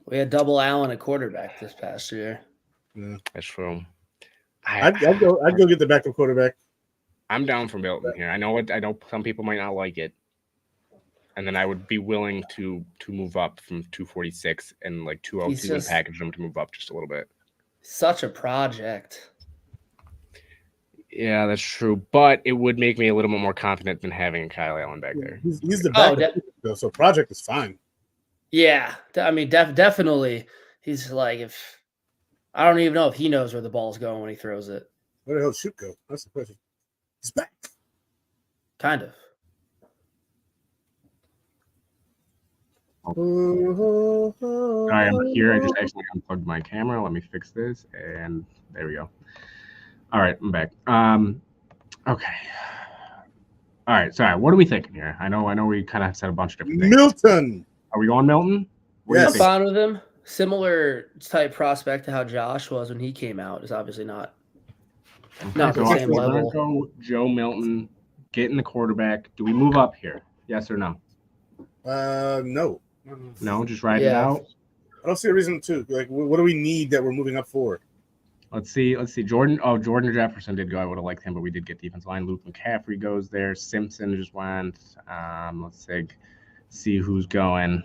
We had double Allen at quarterback this past year. Yeah, that's true. I'd go get the backup quarterback. I'm down for Milton here. I know some people might not like it, and then I would be willing to move up from 246 and like 202 and package them to move up just a little bit. Such a project. Yeah, that's true, but it would make me a little bit more confident than having Kyle Allen back there. He's the backup, so project is fine. Yeah, I mean, definitely. He's like, if I don't even know if he knows where the ball's going when he throws it. Where the hell did Shoop go? That's the question. He's back. Kind of. All right, I'm here. I just actually unplugged my camera. Let me fix this, and there we go. All right, I'm back. Okay. All right, sorry. What are we thinking here? I know we kind of said a bunch of different things. Milton. Are we going Milton? I'm fine with him. Similar type prospect to how Josh was when he came out. Is obviously not the same level. Go Joe Milton, get in the quarterback. Do we move up here? Yes or no? No. No, just ride it out. I don't see a reason to. Like, what do we need that we're moving up for? Let's see. Jordan Jefferson did go. I would have liked him, but we did get defensive line. Luke McCaffrey goes there. Simpson just went. Let's see who's going.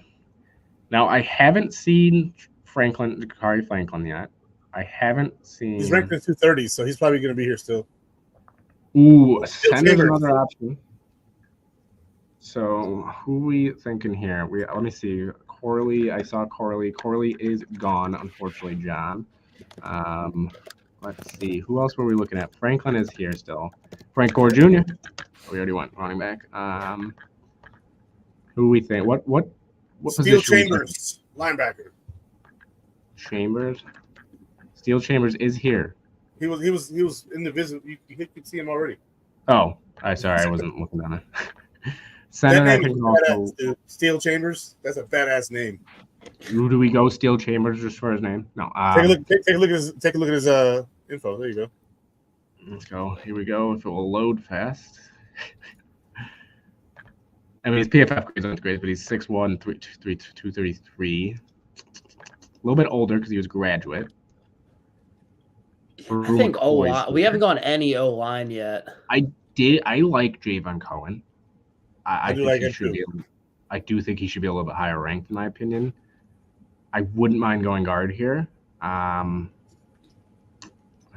Now, I haven't seen Zachary Franklin yet. I haven't seen. He's ranked in 230, so he's probably going to be here still. Ooh, send us another option. So, who are we thinking here? Let me see. Corley. I saw Corley. Corley is gone, unfortunately, John. Let's see. Who else were we looking at? Franklin is here still. Frank Gore Jr. We already went running back. Who we think? What Steel position? Chambers, linebacker. Chambers. Steel Chambers is here. He was in the visit. You could see him already. Oh, sorry, I wasn't looking down it. Center, That I name think is also. badass, dude. Steel Chambers. That's a badass name. Who do we go? Steel Chambers just for his name? No. Take a look. Take a look at his info. There you go. Let's go. Here we go. If it will load fast. I mean, his PFF grades aren't great, but he's 6'1", 233. A little bit older because he was graduate. I think O-line. We haven't gone any O-line yet. I like Javon Cohen. I do think he should be. I do think he should be a little bit higher ranked, in my opinion. I wouldn't mind going guard here. I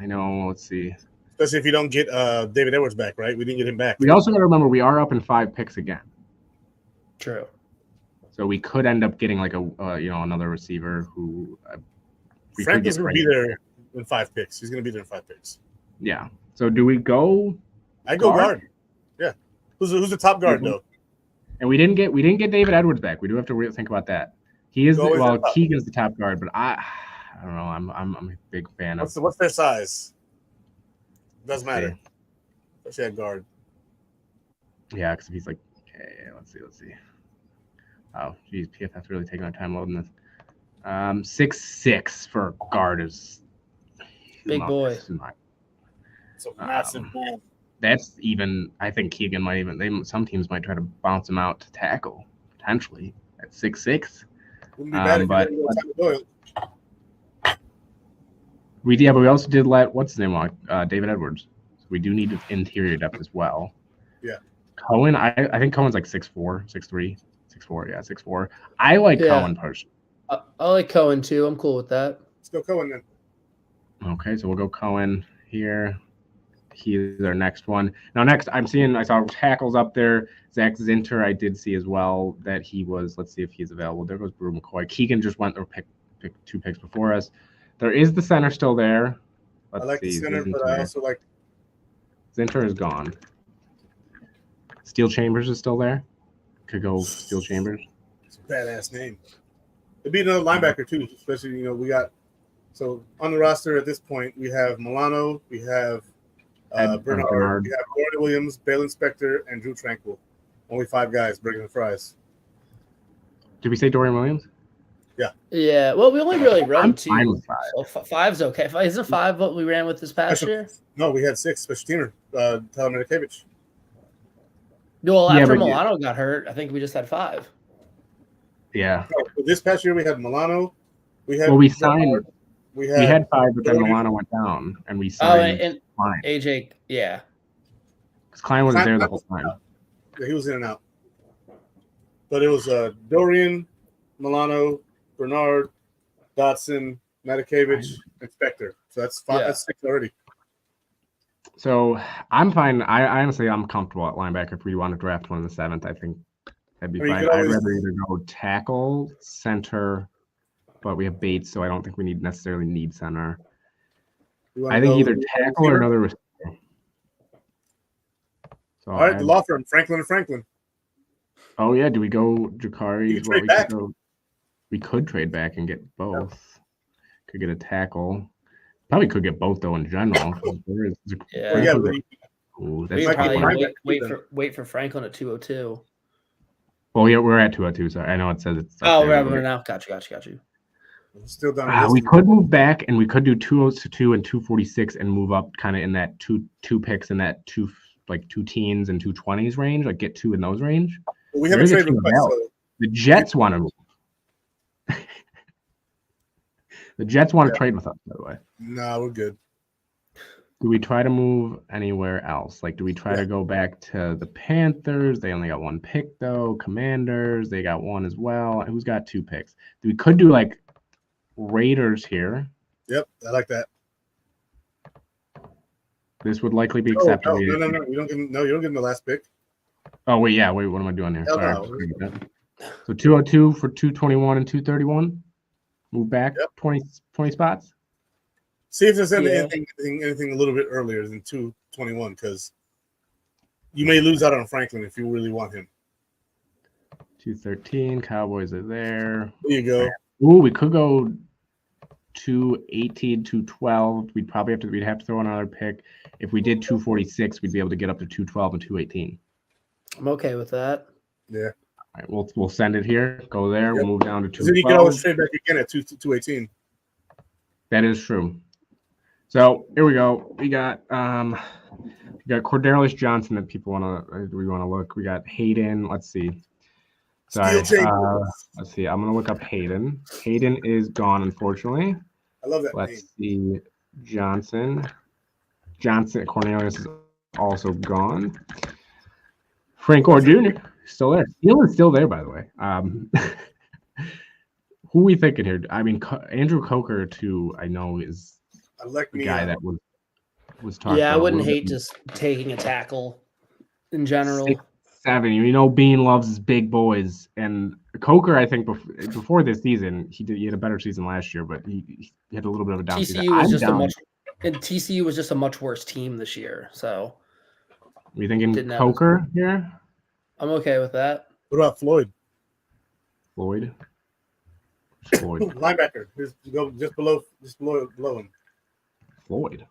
know. Let's see. Especially if you don't get David Edwards back, right? We didn't get him back. We also got to remember we are up in 5 picks again. True. So we could end up getting like a another receiver who. Franklin's going to be there in 5 picks. He's going to be there in 5 picks. Yeah. So do we go? I go guard. Yeah. Who's the top guard though? And we didn't get David Edwards back. We do have to think about that. He is Keegan's the top guard, but I don't know. I'm a big fan of. What's their size? Doesn't matter. Especially at guard. Yeah, because he's like, okay, let's see. Oh, geez, PFF's really taking our time loading this. 6'6" for a guard is big boy. It's a massive bull. That's even. I think Keegan might even. Some teams might try to bounce him out to tackle potentially at 6'6". Wouldn't be bad but we also did let what's his name walk, David Edwards. So we do need interior depth as well. Yeah. Cohen, I think Cohen's like 6'4", 6'3", 6'4". Yeah, 6'4". I like Cohen personally. I like Cohen too. I'm cool with that. Let's go Cohen then. Okay, so we'll go Cohen here. He's our next one. Now, next, I saw tackles up there. Zach Zinter, I did see as well that he was. Let's see if he's available. There goes Brew McCoy. Keegan just went or picked 2 picks before us. There is the center still there. I like the center, but I also like. Zinter is gone. Steel Chambers is still there. Could go Steel Chambers. It's a badass name. It'd be another linebacker too, especially we got. So on the roster at this point, we have Milano, we have Bernard, we have Gordon Williams, Bale Inspector, and Drew Tranquil. Only 5 guys bringing the fries. Did we say Dorian Williams? Yeah. Yeah. Well, we only really run 2. Fine with 5. So 5's okay. Isn't 5 what we ran with this past year? No, we had 6 special teamer. Tyler Medikevich. Well, after Milano got hurt, I think we just had 5. Yeah. So this past year we had Milano. We had. Well, we signed. Bernard, we had 5, but then Milano went down, and we signed. And Klein. AJ, yeah. Because Klein wasn't there the whole time. Yeah, he was in and out. But it was Dorian, Milano, Bernard, Dotson, Medikevich, Inspector. So that's 5. Yeah. That's 6 already. So I'm fine. I honestly, I'm comfortable at linebacker. If we want to draft one in the 7th, I think that'd be fine. I'd rather either go tackle, center, but we have Bates, so I don't think we necessarily need center. I think either tackle or another receiver. So all right, the law firm, Franklin & Franklin. Oh, yeah. Do we go Jakari? We could trade back and get both. Could get a tackle. Probably could get both, though, in general. Wait for Franklin at 202. Well, yeah, we're at 202. Sorry, I know it says it's. Oh, we're now. Got you. Still done. We could move back, and we could do 202 and 246, and move up kind of in that two picks in that 2 teens and 220s range. Like get 2 in those range. We have a trade request. The Jets want to move. The Jets want to trade with us, by the way. No, we're good. Do we try to move anywhere else? Like, do we try to go back to the Panthers? They only got 1 pick, though. Commanders, they got 1 as well. Who's got 2 picks? We could do, like, Raiders here. Yep, I like that. This would likely be acceptable. No. You don't get him the last pick. Oh, wait, what am I doing here? Sorry. No. So 202 for 221 and 231. Move back 20 spots. See if there's anything a little bit earlier than 221, because you may lose out on Franklin if you really want him. 213. Cowboys are there. There you go. Ooh, we could go 218, 212. We'd have to throw another pick. If we did 246, we'd be able to get up to 212 and 218. I'm okay with that. Yeah. All right, we'll send it here. Go there. Yep. We'll move down to 212. Then you can always trade back again at 218. That is true. So here we go. We got Cordarrelle Johnson that we want to look. We got Hayden. Let's see. Sorry. Let's see. I'm gonna look up Hayden. Hayden is gone, unfortunately. I love that. Let's see. Johnson. Cornelius is also gone. Frank Gore Jr. still there. Steele is still there, by the way. Who are we thinking here? I mean, Andrew Coker too. I know is the guy that was talking. Yeah, I wouldn't hate just taking a tackle in general. 6'7". You know, Bean loves his big boys, and Coker. I think before this season, he had a better season last year, but he had a little bit of a down season. TCU was just a much worse team this year. So, we thinking Coker here? I'm okay with that. What about Floyd? Floyd. Linebacker. Just below him. Floyd.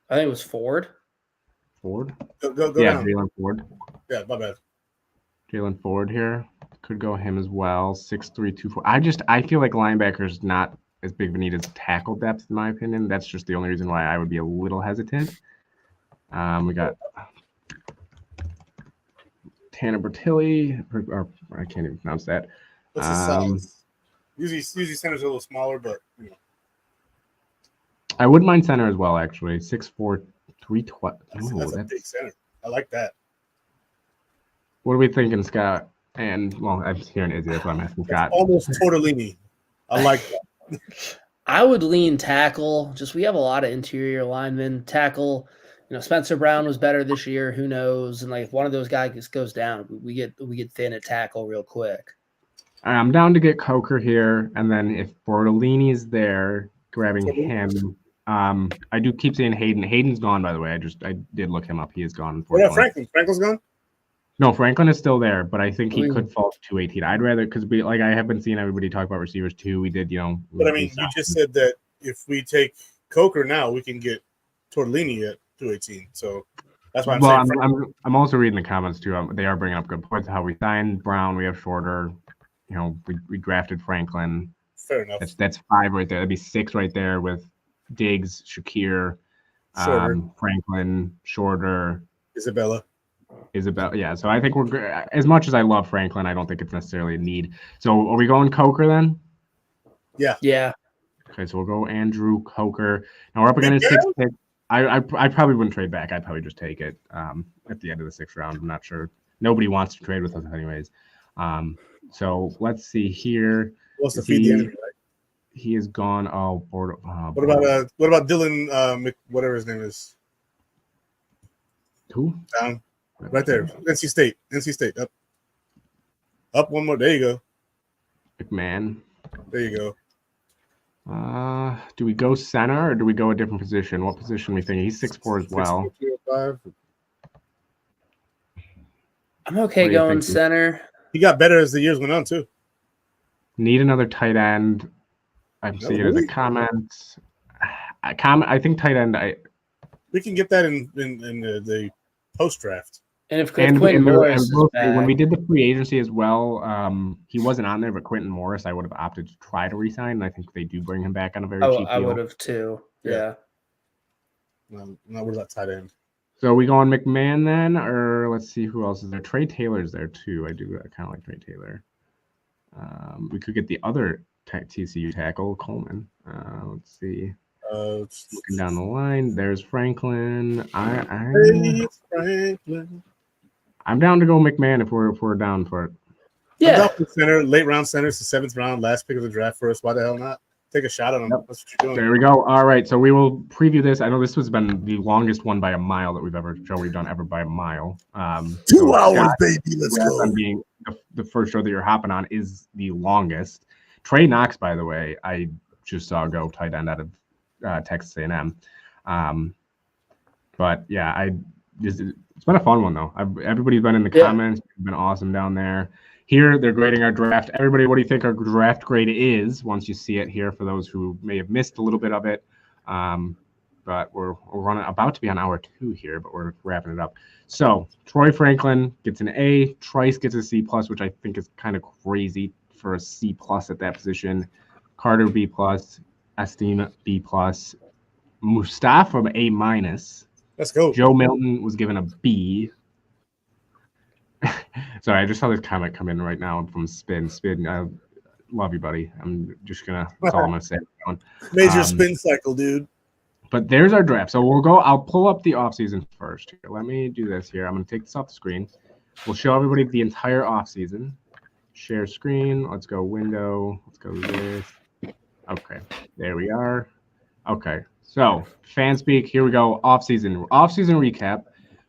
I think it was Ford. Go yeah, down. Jalen Ford. Yeah, my bad. Jalen Ford here. Could go him as well. 6'3", 240. I feel like linebacker's not as big of a need as tackle depth, in my opinion. That's just the only reason why I would be a little hesitant. We got Tanner Bertilli, or I can't even pronounce that. What's his size? Usually center's a little smaller, but you know. I wouldn't mind center as well, actually. 6'4", 312. That's a big center. I like that. What are we thinking, Scott? And well, I'm hearing Izzy. That's why I'm asking Scott. Almost Tortellini. I like that. I would lean tackle. Just we have a lot of interior linemen. Tackle. You know, Spencer Brown was better this year. Who knows? And like if one of those guys goes down, we get thin at tackle real quick. I'm down to get Coker here, and then if Bortolini is there, grabbing him. I do keep saying Hayden. Hayden's gone, by the way. I did look him up. He is gone. What about Franklin? Franklin's gone? No, Franklin is still there, but I think he could fall to 218. I'd rather, because I have been seeing everybody talk about receivers too. We did, But I mean, you just said that if we take Coker now, we can get Tortellini at 218. So that's why I'm saying. I'm also reading the comments too. They are bringing up good points. How we signed Brown, we have Shorter. You know, we drafted Franklin. Fair enough. That's 5 right there. That'd be 6 right there with Diggs, Shakir, Franklin, Shorter, Isabella. Yeah. So I think as much as I love Franklin, I don't think it's necessarily a need. So are we going Coker then? Yeah. Yeah. Okay, so we'll go Andrew Coker. Now we're up against 6 pick. I probably wouldn't trade back. I'd probably just take it at the end of the 6th round. I'm not sure. Nobody wants to trade with us anyways. So let's see here. Wants to feed the enemy, right? He is gone. What about Dylan? Whatever his name is. Who? Down, right there. NC State. Up one more. There you go. McMahon. There you go. Do we go center or do we go a different position? What position are we thinking? He's 6'4" as well. 6'5". I'm okay going center. He got better as the years went on too. Need another tight end. I'm seeing it as a comment. I think tight end. We can get that in the post draft. And if Quentin Morris when we did the free agency as well, he wasn't on there, but Quentin Morris, I would have opted to try to resign. And I think they do bring him back on a very cheap deal. I would have too. Yeah. No, what about tight end? So are we going McMahon then, or let's see who else is there. Trey Taylor's there too. I kind of like Trey Taylor. We could get the other TCU tackle, Coleman. Let's see. Looking down the line, there's Franklin. I'm down to go McMahon if we're down for it. Yeah. Center, late round center, it's the 7th round, last pick of the draft for us. Why the hell not? Take a shot on him. Yep. That's what you're doing. There we go. All right, so we will preview this. I know this has been the longest one by a mile that we've done ever by a mile. 2 hours, baby. Let's go. the first show that you're hopping on is the longest. Trey Knox, by the way, I just saw go tight end out of Texas A&M. But yeah, it's been a fun one though. Everybody's been in the comments. It's been awesome down there. Here they're grading our draft. Everybody, what do you think our draft grade is? Once you see it here, for those who may have missed a little bit of it, but we're running about to be on hour 2 here, but we're wrapping it up. So Troy Franklin gets an A. Trice gets a C+, which I think is kind of crazy for a C+ at that position. Carter B+, Esteem B+, Mustafa A-. Let's go. Joe Milton was given a B. Sorry, I just saw this comment come in right now from Spin. Spin, I love you, buddy. I'm just gonna. That's all I'm gonna say. Major spin cycle, dude. But there's our draft. So we'll go. I'll pull up the offseason first. Here. Let me do this here. I'm gonna take this off the screen. We'll show everybody the entire offseason. Share screen. Let's go window. Let's go this. Okay, there we are. Okay, so fan speak. Here we go. Offseason recap.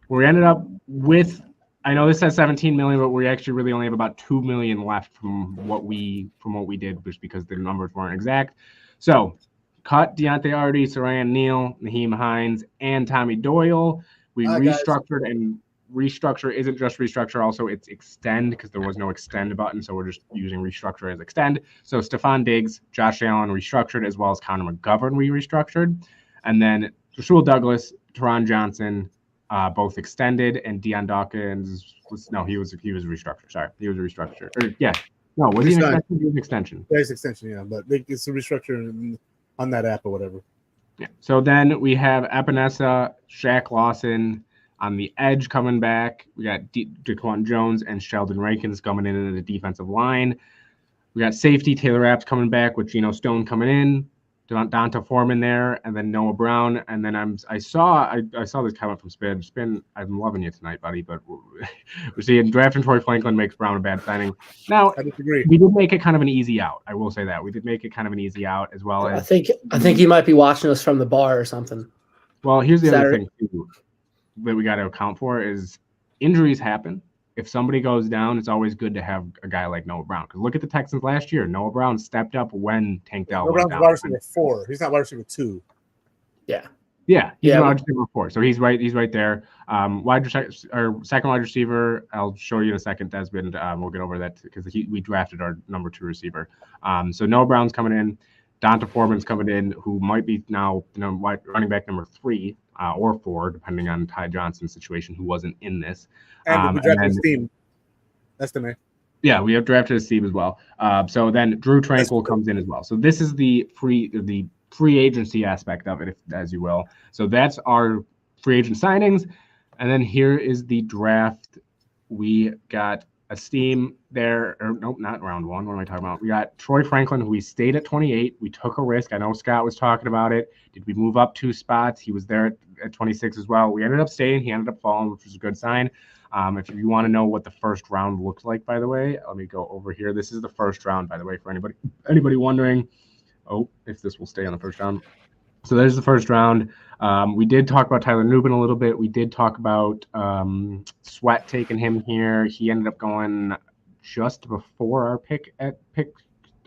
We ended up with. I know this says 17 million, but we actually really only have about 2 million left from what we did, just because the numbers weren't exact. So, cut Deontay Artie, Saran Neal, Naheem Hines, and Tommy Doyle. We restructured, and restructure isn't just restructure, also it's extend, because there was no extend button, so we're just using restructure as extend. So Stephon Diggs, Josh Allen restructured, as well as Connor McGovern we restructured, and then Rasul Douglas, Teron Johnson. Both extended, and Deion Dawkins he was a restructure. Sorry, he was a restructure. Was he an extension? He was an extension. Yeah, it's extension. Yeah, but it's a restructure on that app or whatever. Yeah. So then we have Epinesa, Shaq Lawson on the edge coming back. We got Daquan Jones and Sheldon Rankins coming in the defensive line. We got safety Taylor Apps coming back with Geno Stone coming in. Donta Foreman there, and then Noah Brown, and then I saw this comment from Spin. Spin, I'm loving you tonight, buddy, but we're seeing drafting Troy Franklin makes Brown a bad signing. Now, I disagree. We did make it kind of an easy out. I will say that we did make it kind of an easy out, as well as. I think he might be watching us from the bar or something. Well, here's the other thing too, that we got to account for is injuries happen. If somebody goes down, it's always good to have a guy like Noah Brown. Because look at the Texans last year. Noah Brown stepped up when Tank Dell went down. Wide receiver 4. He's not wide receiver 2. Yeah. Yeah, he's wide receiver 4. So he's right there. Second wide receiver, I'll show you in a second, Desmond. We'll get over that because we drafted our number 2 receiver. So Noah Brown's coming in. Donta Foreman's coming in, who might be now running back number 3 or 4, depending on Ty Johnson's situation, who wasn't in this. And we drafted Steve. That's the name. Yeah, we have drafted Steve as well. So then Drew Tranquil comes in as well. So this is the free agency aspect of it, as you will. So that's our free agent signings. And then here is the draft. We got Esteem there. Nope, not round 1. What am I talking about? We got Troy Franklin, who we stayed at 28. We took a risk. I know Scott was talking about it. Did we move up 2 spots? He was there at 26 as well. We ended up staying. He ended up falling, which was a good sign. If you want to know what the first round looked like, by the way, let me go over here. This is the first round, by the way, for anybody wondering. Oh, if this will stay on the first round. So there's the first round. We did talk about Tyler Nubin a little bit. We did talk about Sweat taking him here. He ended up going just before our pick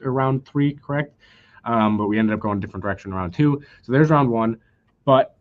around 3, correct? But we ended up going a different direction around 2. So there's round 1. But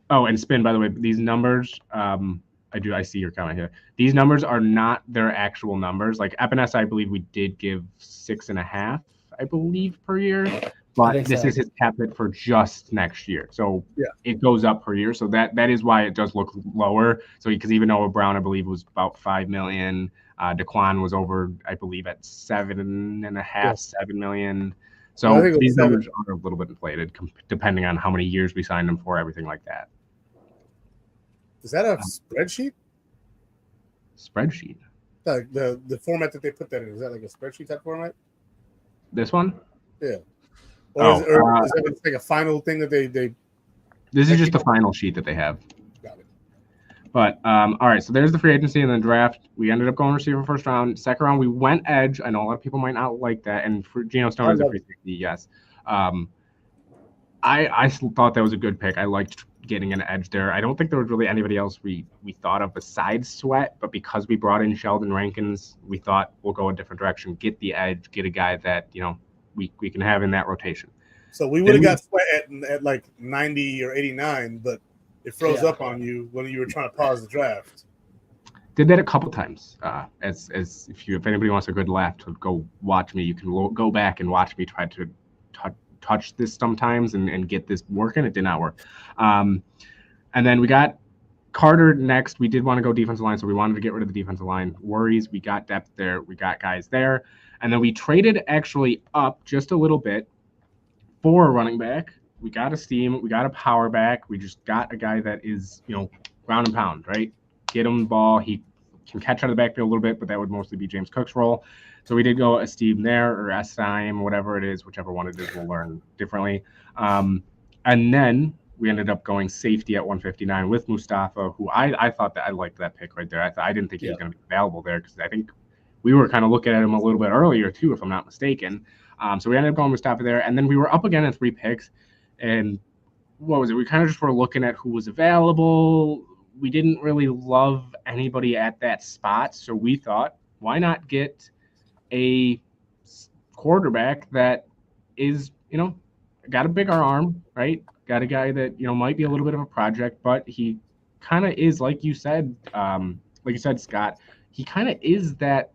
and Spin, by the way, these numbers, I see your comment here. These numbers are not their actual numbers. Like Epinesa, I believe we did give 6.5, I believe, per year. But this is his cap hit for just next year. So it goes up per year. So that is why it does look lower. So because even Noah Brown, I believe, was about 5 million. Daquan was over, I believe, at 7.5, 7 million. So these numbers are a little bit inflated depending on how many years we signed them for, everything like that. Is that a spreadsheet? Spreadsheet? The format that they put that in, is that like a spreadsheet type format? This one? Yeah. Or is that like a final thing that they This is just the final sheet that they have. Got it. But all right, so there's the free agency and then draft. We ended up going receiver first round. Second round, we went edge. I know a lot of people might not like that. And for Geno Stone is a free safety, yes. I thought that was a good pick. I liked getting an edge there. I don't think there was really anybody else we thought of besides Sweat, but because we brought in Sheldon Rankins, we thought we'll go a different direction, get the edge, get a guy that, you know, we can have in that rotation. So we would have got Sweat at like 90 or 89, but it froze up on you when you were trying to pause the draft. Did that a couple times. As if anybody wants a good laugh, to go watch me, you can go back and watch me try to touch this sometimes and get this working. It did not work. And then we got Carter next. We did want to go defensive line, so we wanted to get rid of the defensive line worries. We got depth there. We got guys there. And then we traded actually up just a little bit for a running back. We got a steam. We got a power back. We just got a guy that is, you know, ground and pound, right? Get him the ball. He can catch out of the backfield a little bit, but that would mostly be James Cook's role. So we did go Esteem there, or Esteem, whatever it is, whichever one it is, we'll learn differently. And then we ended up going safety at 159 with Mustafa, who I thought that I liked that pick right there. I didn't think he was going to be available there because I think we were kind of looking at him a little bit earlier too, if I'm not mistaken. So we ended up going Mustafa there. And then we were up again at 3 picks. And what was it? We kind of just were looking at who was available. We didn't really love anybody at that spot. So we thought, why not get a quarterback that is, you know, got a bigger arm, right? Got a guy that, you know, might be a little bit of a project, but he kind of is, like you said, Scott, he kind of is that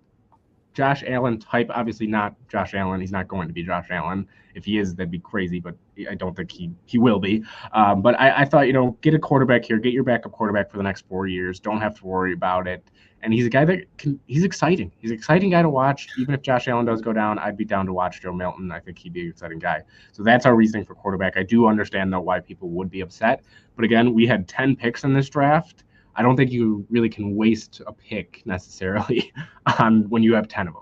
Josh Allen type. Obviously not Josh Allen. He's not going to be Josh Allen. If he is, that'd be crazy, but I don't think he will be. But I thought, you know, get a quarterback here, get your backup quarterback for the next 4 years. Don't have to worry about it. And he's a guy that he's exciting. He's an exciting guy to watch. Even if Josh Allen does go down, I'd be down to watch Joe Milton. I think he'd be an exciting guy. So that's our reasoning for quarterback. I do understand, though, why people would be upset. But again, we had 10 picks in this draft. I don't think you really can waste a pick necessarily on when you have 10 of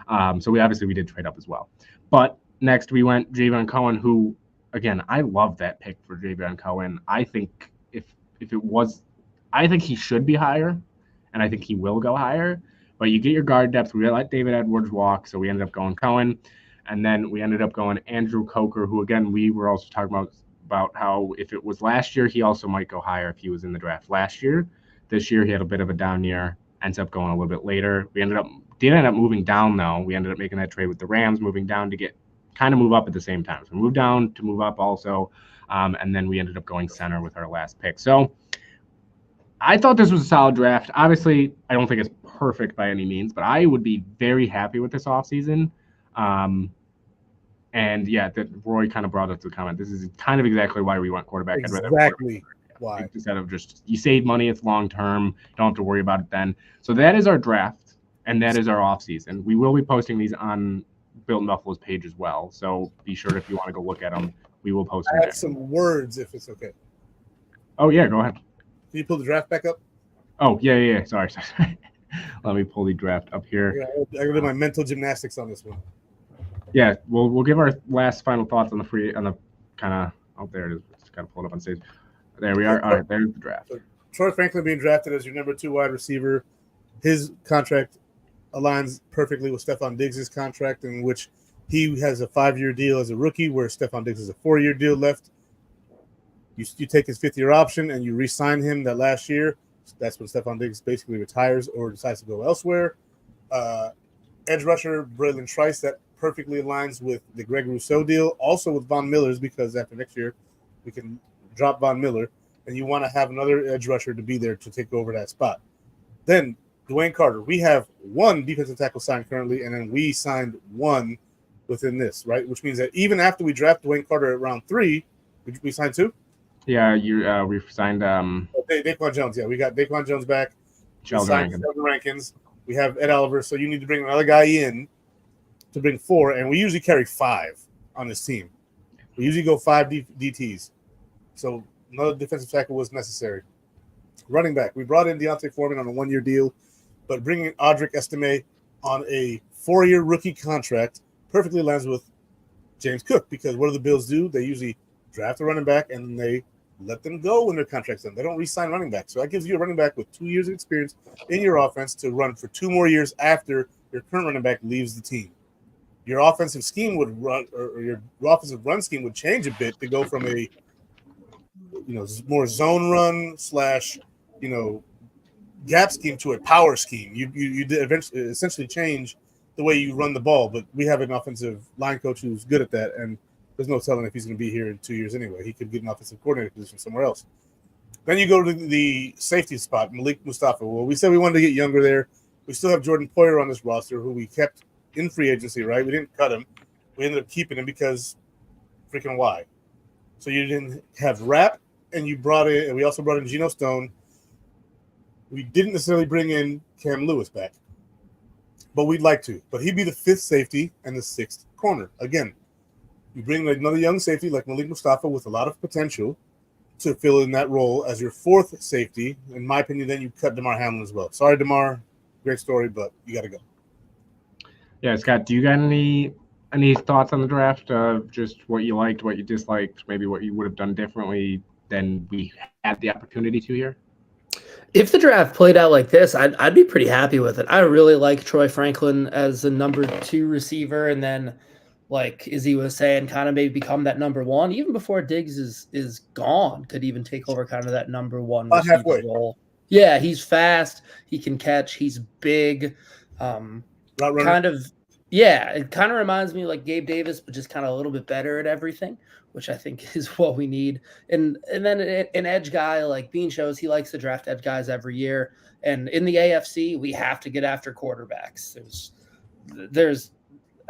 them. So we did trade up as well. But next we went Javion Cohen, who, again, I love that pick for Javion Cohen. I think I think he should be higher. And I think he will go higher. But you get your guard depth. We let David Edwards walk, so we ended up going Cohen. And then we ended up going Andrew Coker, who, again, we were also talking about how if it was last year, he also might go higher if he was in the draft last year. This year, he had a bit of a down year, ends up going a little bit later. We did end up moving down, though. We ended up making that trade with the Rams, moving down to kind of move up at the same time. So we moved down to move up also. And then we ended up going center with our last pick. So I thought this was a solid draft. Obviously, I don't think it's perfect by any means, but I would be very happy with this offseason. And yeah, that Roy kind of brought up the comment. This is kind of exactly why we want quarterback. Exactly why. Instead of just, you save money, it's long term, don't have to worry about it then. So that is our draft, and that is our offseason. We will be posting these on Built in Buffalo's page as well. So be sure, if you want to go look at them, we will post them. I have some words if it's okay. Oh, yeah, go ahead. Can you pull the draft back up? Oh, yeah. Sorry. Let me pull the draft up here. Yeah, I gotta do my mental gymnastics on this one. Yeah, we'll give our last final thoughts on the kind of, oh, there it is. Just got to pull it up on stage. There we are. All right, there's the draft. So Troy Franklin being drafted as your number 2 wide receiver. His contract aligns perfectly with Stephon Diggs' contract, in which he has a 5-year deal as a rookie, where Stephon Diggs has a 4-year deal left. You take his 5th-year option and you re-sign him that last year. That's when Stephon Diggs basically retires or decides to go elsewhere. Edge rusher Braylon Trice, that perfectly aligns with the Greg Rousseau deal, also with Von Miller's, because after next year we can drop Von Miller, and you want to have another edge rusher to be there to take over that spot. Then Dwayne Carter. We have 1 defensive tackle signed currently, and then we signed 1 within this, right? Which means that even after we draft Dwayne Carter at round 3, we signed 2? Yeah, we've signed Daquan Jones. Yeah, we got Daquan Jones back. Sheldon Rankins. We have Ed Oliver. So you need to bring another guy in to bring 4, and we usually carry 5 on this team. We usually go 5 DTs. So another defensive tackle was necessary. Running back, we brought in Deontay Foreman on a 1-year deal, but bringing Audric Estime on a 4-year rookie contract perfectly lands with James Cook, because what do the Bills do? They usually draft a running back and they let them go when their contract's done. They don't re-sign running back. So that gives you a running back with 2 years of experience in your offense to run for 2 more years after your current running back leaves the team. Your offensive scheme would run, or your offensive run scheme would change a bit to go from a more zone run / gap scheme to a power scheme. You did eventually essentially change the way you run the ball, but we have an offensive line coach who's good at that, and there's no telling if he's going to be here in 2 years anyway. He could get an offensive coordinator position somewhere else. Then you go to the safety spot, Malik Mustafa. Well, we said we wanted to get younger there. We still have Jordan Poyer on this roster, who we kept in free agency, right? We didn't cut him. We ended up keeping him because freaking why? So you didn't have Rapp, and we also brought in Geno Stone. We didn't necessarily bring in Cam Lewis back, but we'd like to. But he'd be the 5th safety and the 6th corner. Again, you bring another young safety like Malik Mustafa with a lot of potential to fill in that role as your 4th safety. In my opinion, then you cut DeMar Hamlin as well. Sorry, DeMar. Great story, but you got to go. Yeah, Scott, do you got any thoughts on the draft? Just what you liked, what you disliked, maybe what you would have done differently than we had the opportunity to here? If the draft played out like this, I'd be pretty happy with it. I really like Troy Franklin as the number 2 receiver, and then, like Izzy was saying, kind of maybe become that number 1 even before Diggs is gone. Could even take over kind of that number 1 receiver role. Yeah, he's fast. He can catch. He's big. Kind of, yeah. It kind of reminds me like Gabe Davis, but just kind of a little bit better at everything, which I think is what we need. And then an edge guy like Bean shows he likes to draft edge guys every year. And in the AFC, we have to get after quarterbacks. There's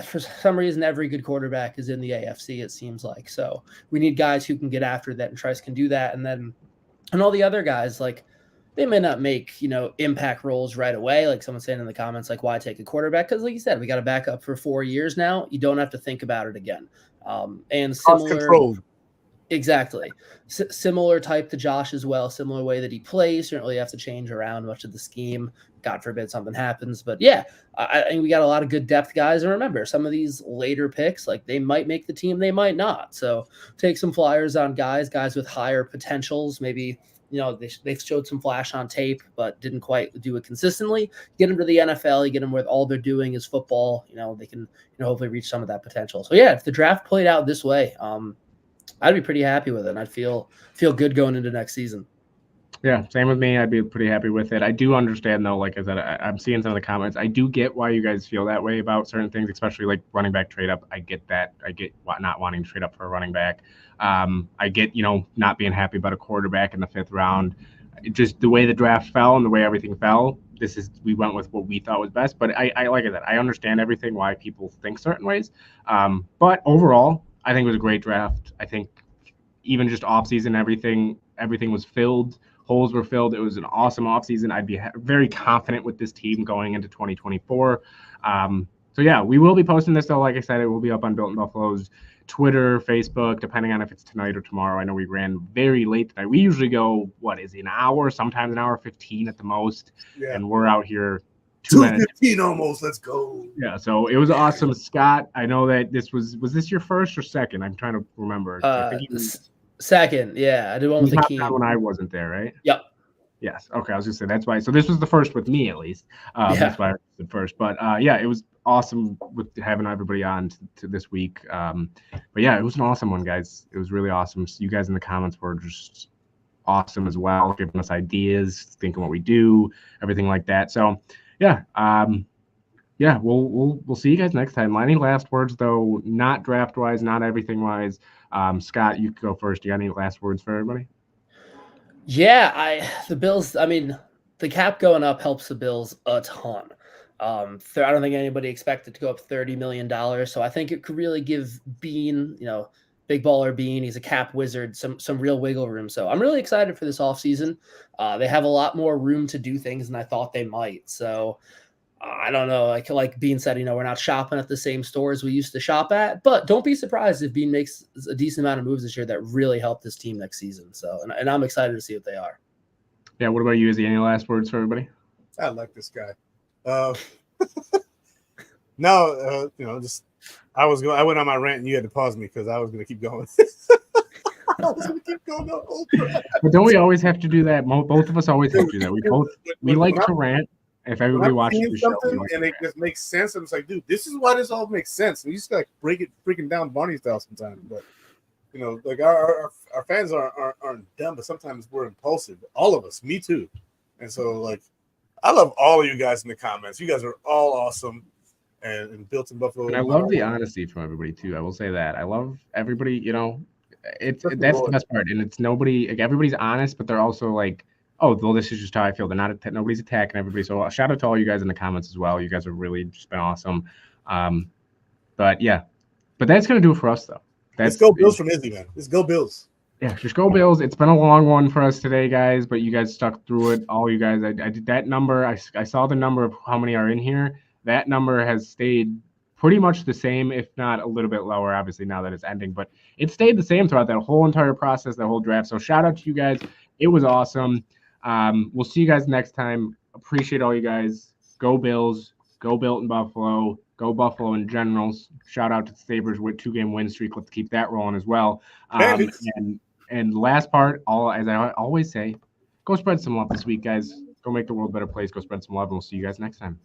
for some reason every good quarterback is in the AFC. It seems like so we need guys who can get after that, and Trice can do that. And all the other guys like. They may not make, impact roles right away. Like someone saying in the comments, like, why take a quarterback? Because like you said, we got a backup for 4 years now. You don't have to think about it again. And similar, exactly. Similar type to Josh as well. Similar way that he plays. You don't really have to change around much of the scheme. God forbid something happens. But yeah, I think we got a lot of good depth guys. And remember, some of these later picks, like they might make the team, they might not. So take some flyers on guys with higher potentials, maybe. They've showed some flash on tape, but didn't quite do it consistently. Get them to the NFL, you get them where all they're doing is football. They can hopefully reach some of that potential. So yeah, if the draft played out this way, I'd be pretty happy with it. And I'd feel good going into next season. Yeah, same with me. I'd be pretty happy with it. I do understand, though, like I said, I'm seeing some of the comments. I do get why you guys feel that way about certain things, especially like running back trade up. I get that. I get not wanting to trade up for a running back. I get, not being happy about a quarterback in the 5th round. Just the way the draft fell and the way everything fell, we went with what we thought was best. But I like it. I understand everything, why people think certain ways. But overall, I think it was a great draft. I think even just offseason, everything was filled. Holes were filled. It was an awesome offseason. I'd be very confident with this team going into 2024. So, yeah, we will be posting this, though. Like I said, it will be up on Built in Buffalo's Twitter, Facebook, depending on if it's tonight or tomorrow. I know we ran very late tonight. We usually go, an hour, sometimes an hour 15 at the most. Yeah. And we're out here 2:15 almost. Let's go. Yeah, so it was awesome. Scott, I know that was this your first or second? I'm trying to remember. I think second, yeah. I did one with the key. When I wasn't there, right? Yep. Yes. Okay, I was just saying that's why. So this was the first with me, at least. That's why I was first. But yeah, it was awesome with having everybody on to this week. But yeah, it was an awesome one, guys. It was really awesome. So you guys in the comments were just awesome as well, giving us ideas, thinking what we do, everything like that. So yeah, yeah, we'll see you guys next time. Any last words though? Not draft wise, not everything wise. Scott, you go first. Do you got any last words for everybody? Yeah, the Bills. I mean, the cap going up helps the Bills a ton. I don't think anybody expected to go up $30 million. So I think it could really give Bean, big baller Bean, he's a cap wizard, some real wiggle room. So I'm really excited for this offseason. They have a lot more room to do things than I thought they might. So I don't know. Like Bean said, we're not shopping at the same stores we used to shop at, but don't be surprised if Bean makes a decent amount of moves this year that really help this team next season. So, and I'm excited to see what they are. Yeah. What about you? Izzy? Any last words for everybody? I like this guy. No, just I went on my rant and you had to pause me because I was going to keep going. I was going to keep going. But don't we always have to do that? Both of us always have to do that. We like to rant. If everybody watches the show, and it just makes sense, and it's like, dude, this is why this all makes sense. We just like breaking down Barney style sometimes. But You know, like our fans aren't dumb, but sometimes we're impulsive. All of us, me too. And so, like, I love all of you guys in the comments. You guys are all awesome. And Built in Buffalo. And I love the honesty from everybody too. I will say that. I love everybody, you know, that's the best part. And it's nobody, like, everybody's honest, but they're also like, oh, well, this is just how I feel. They're not, nobody's attacking everybody. So a shout out to all you guys in the comments as well. You guys have really just been awesome. But yeah, but that's going to do it for us though. Let's go Bills from Izzy, man. Let's go Bills. Yeah, just go Bills. It's been a long one for us today, guys, but you guys stuck through it. All you guys, I did that number. I saw the number of how many are in here. That number has stayed pretty much the same, if not a little bit lower, obviously, now that it's ending. But it stayed the same throughout that whole entire process, that whole draft. So shout out to you guys. It was awesome. We'll see you guys next time. Appreciate all you guys. Go Bills. Go Built in Buffalo. Go Buffalo in general. Shout out to the Sabres with 2-game win streak. Let's keep that rolling as well. And last part, as I always say, go spread some love this week, guys. Go make the world a better place. Go spread some love, and we'll see you guys next time.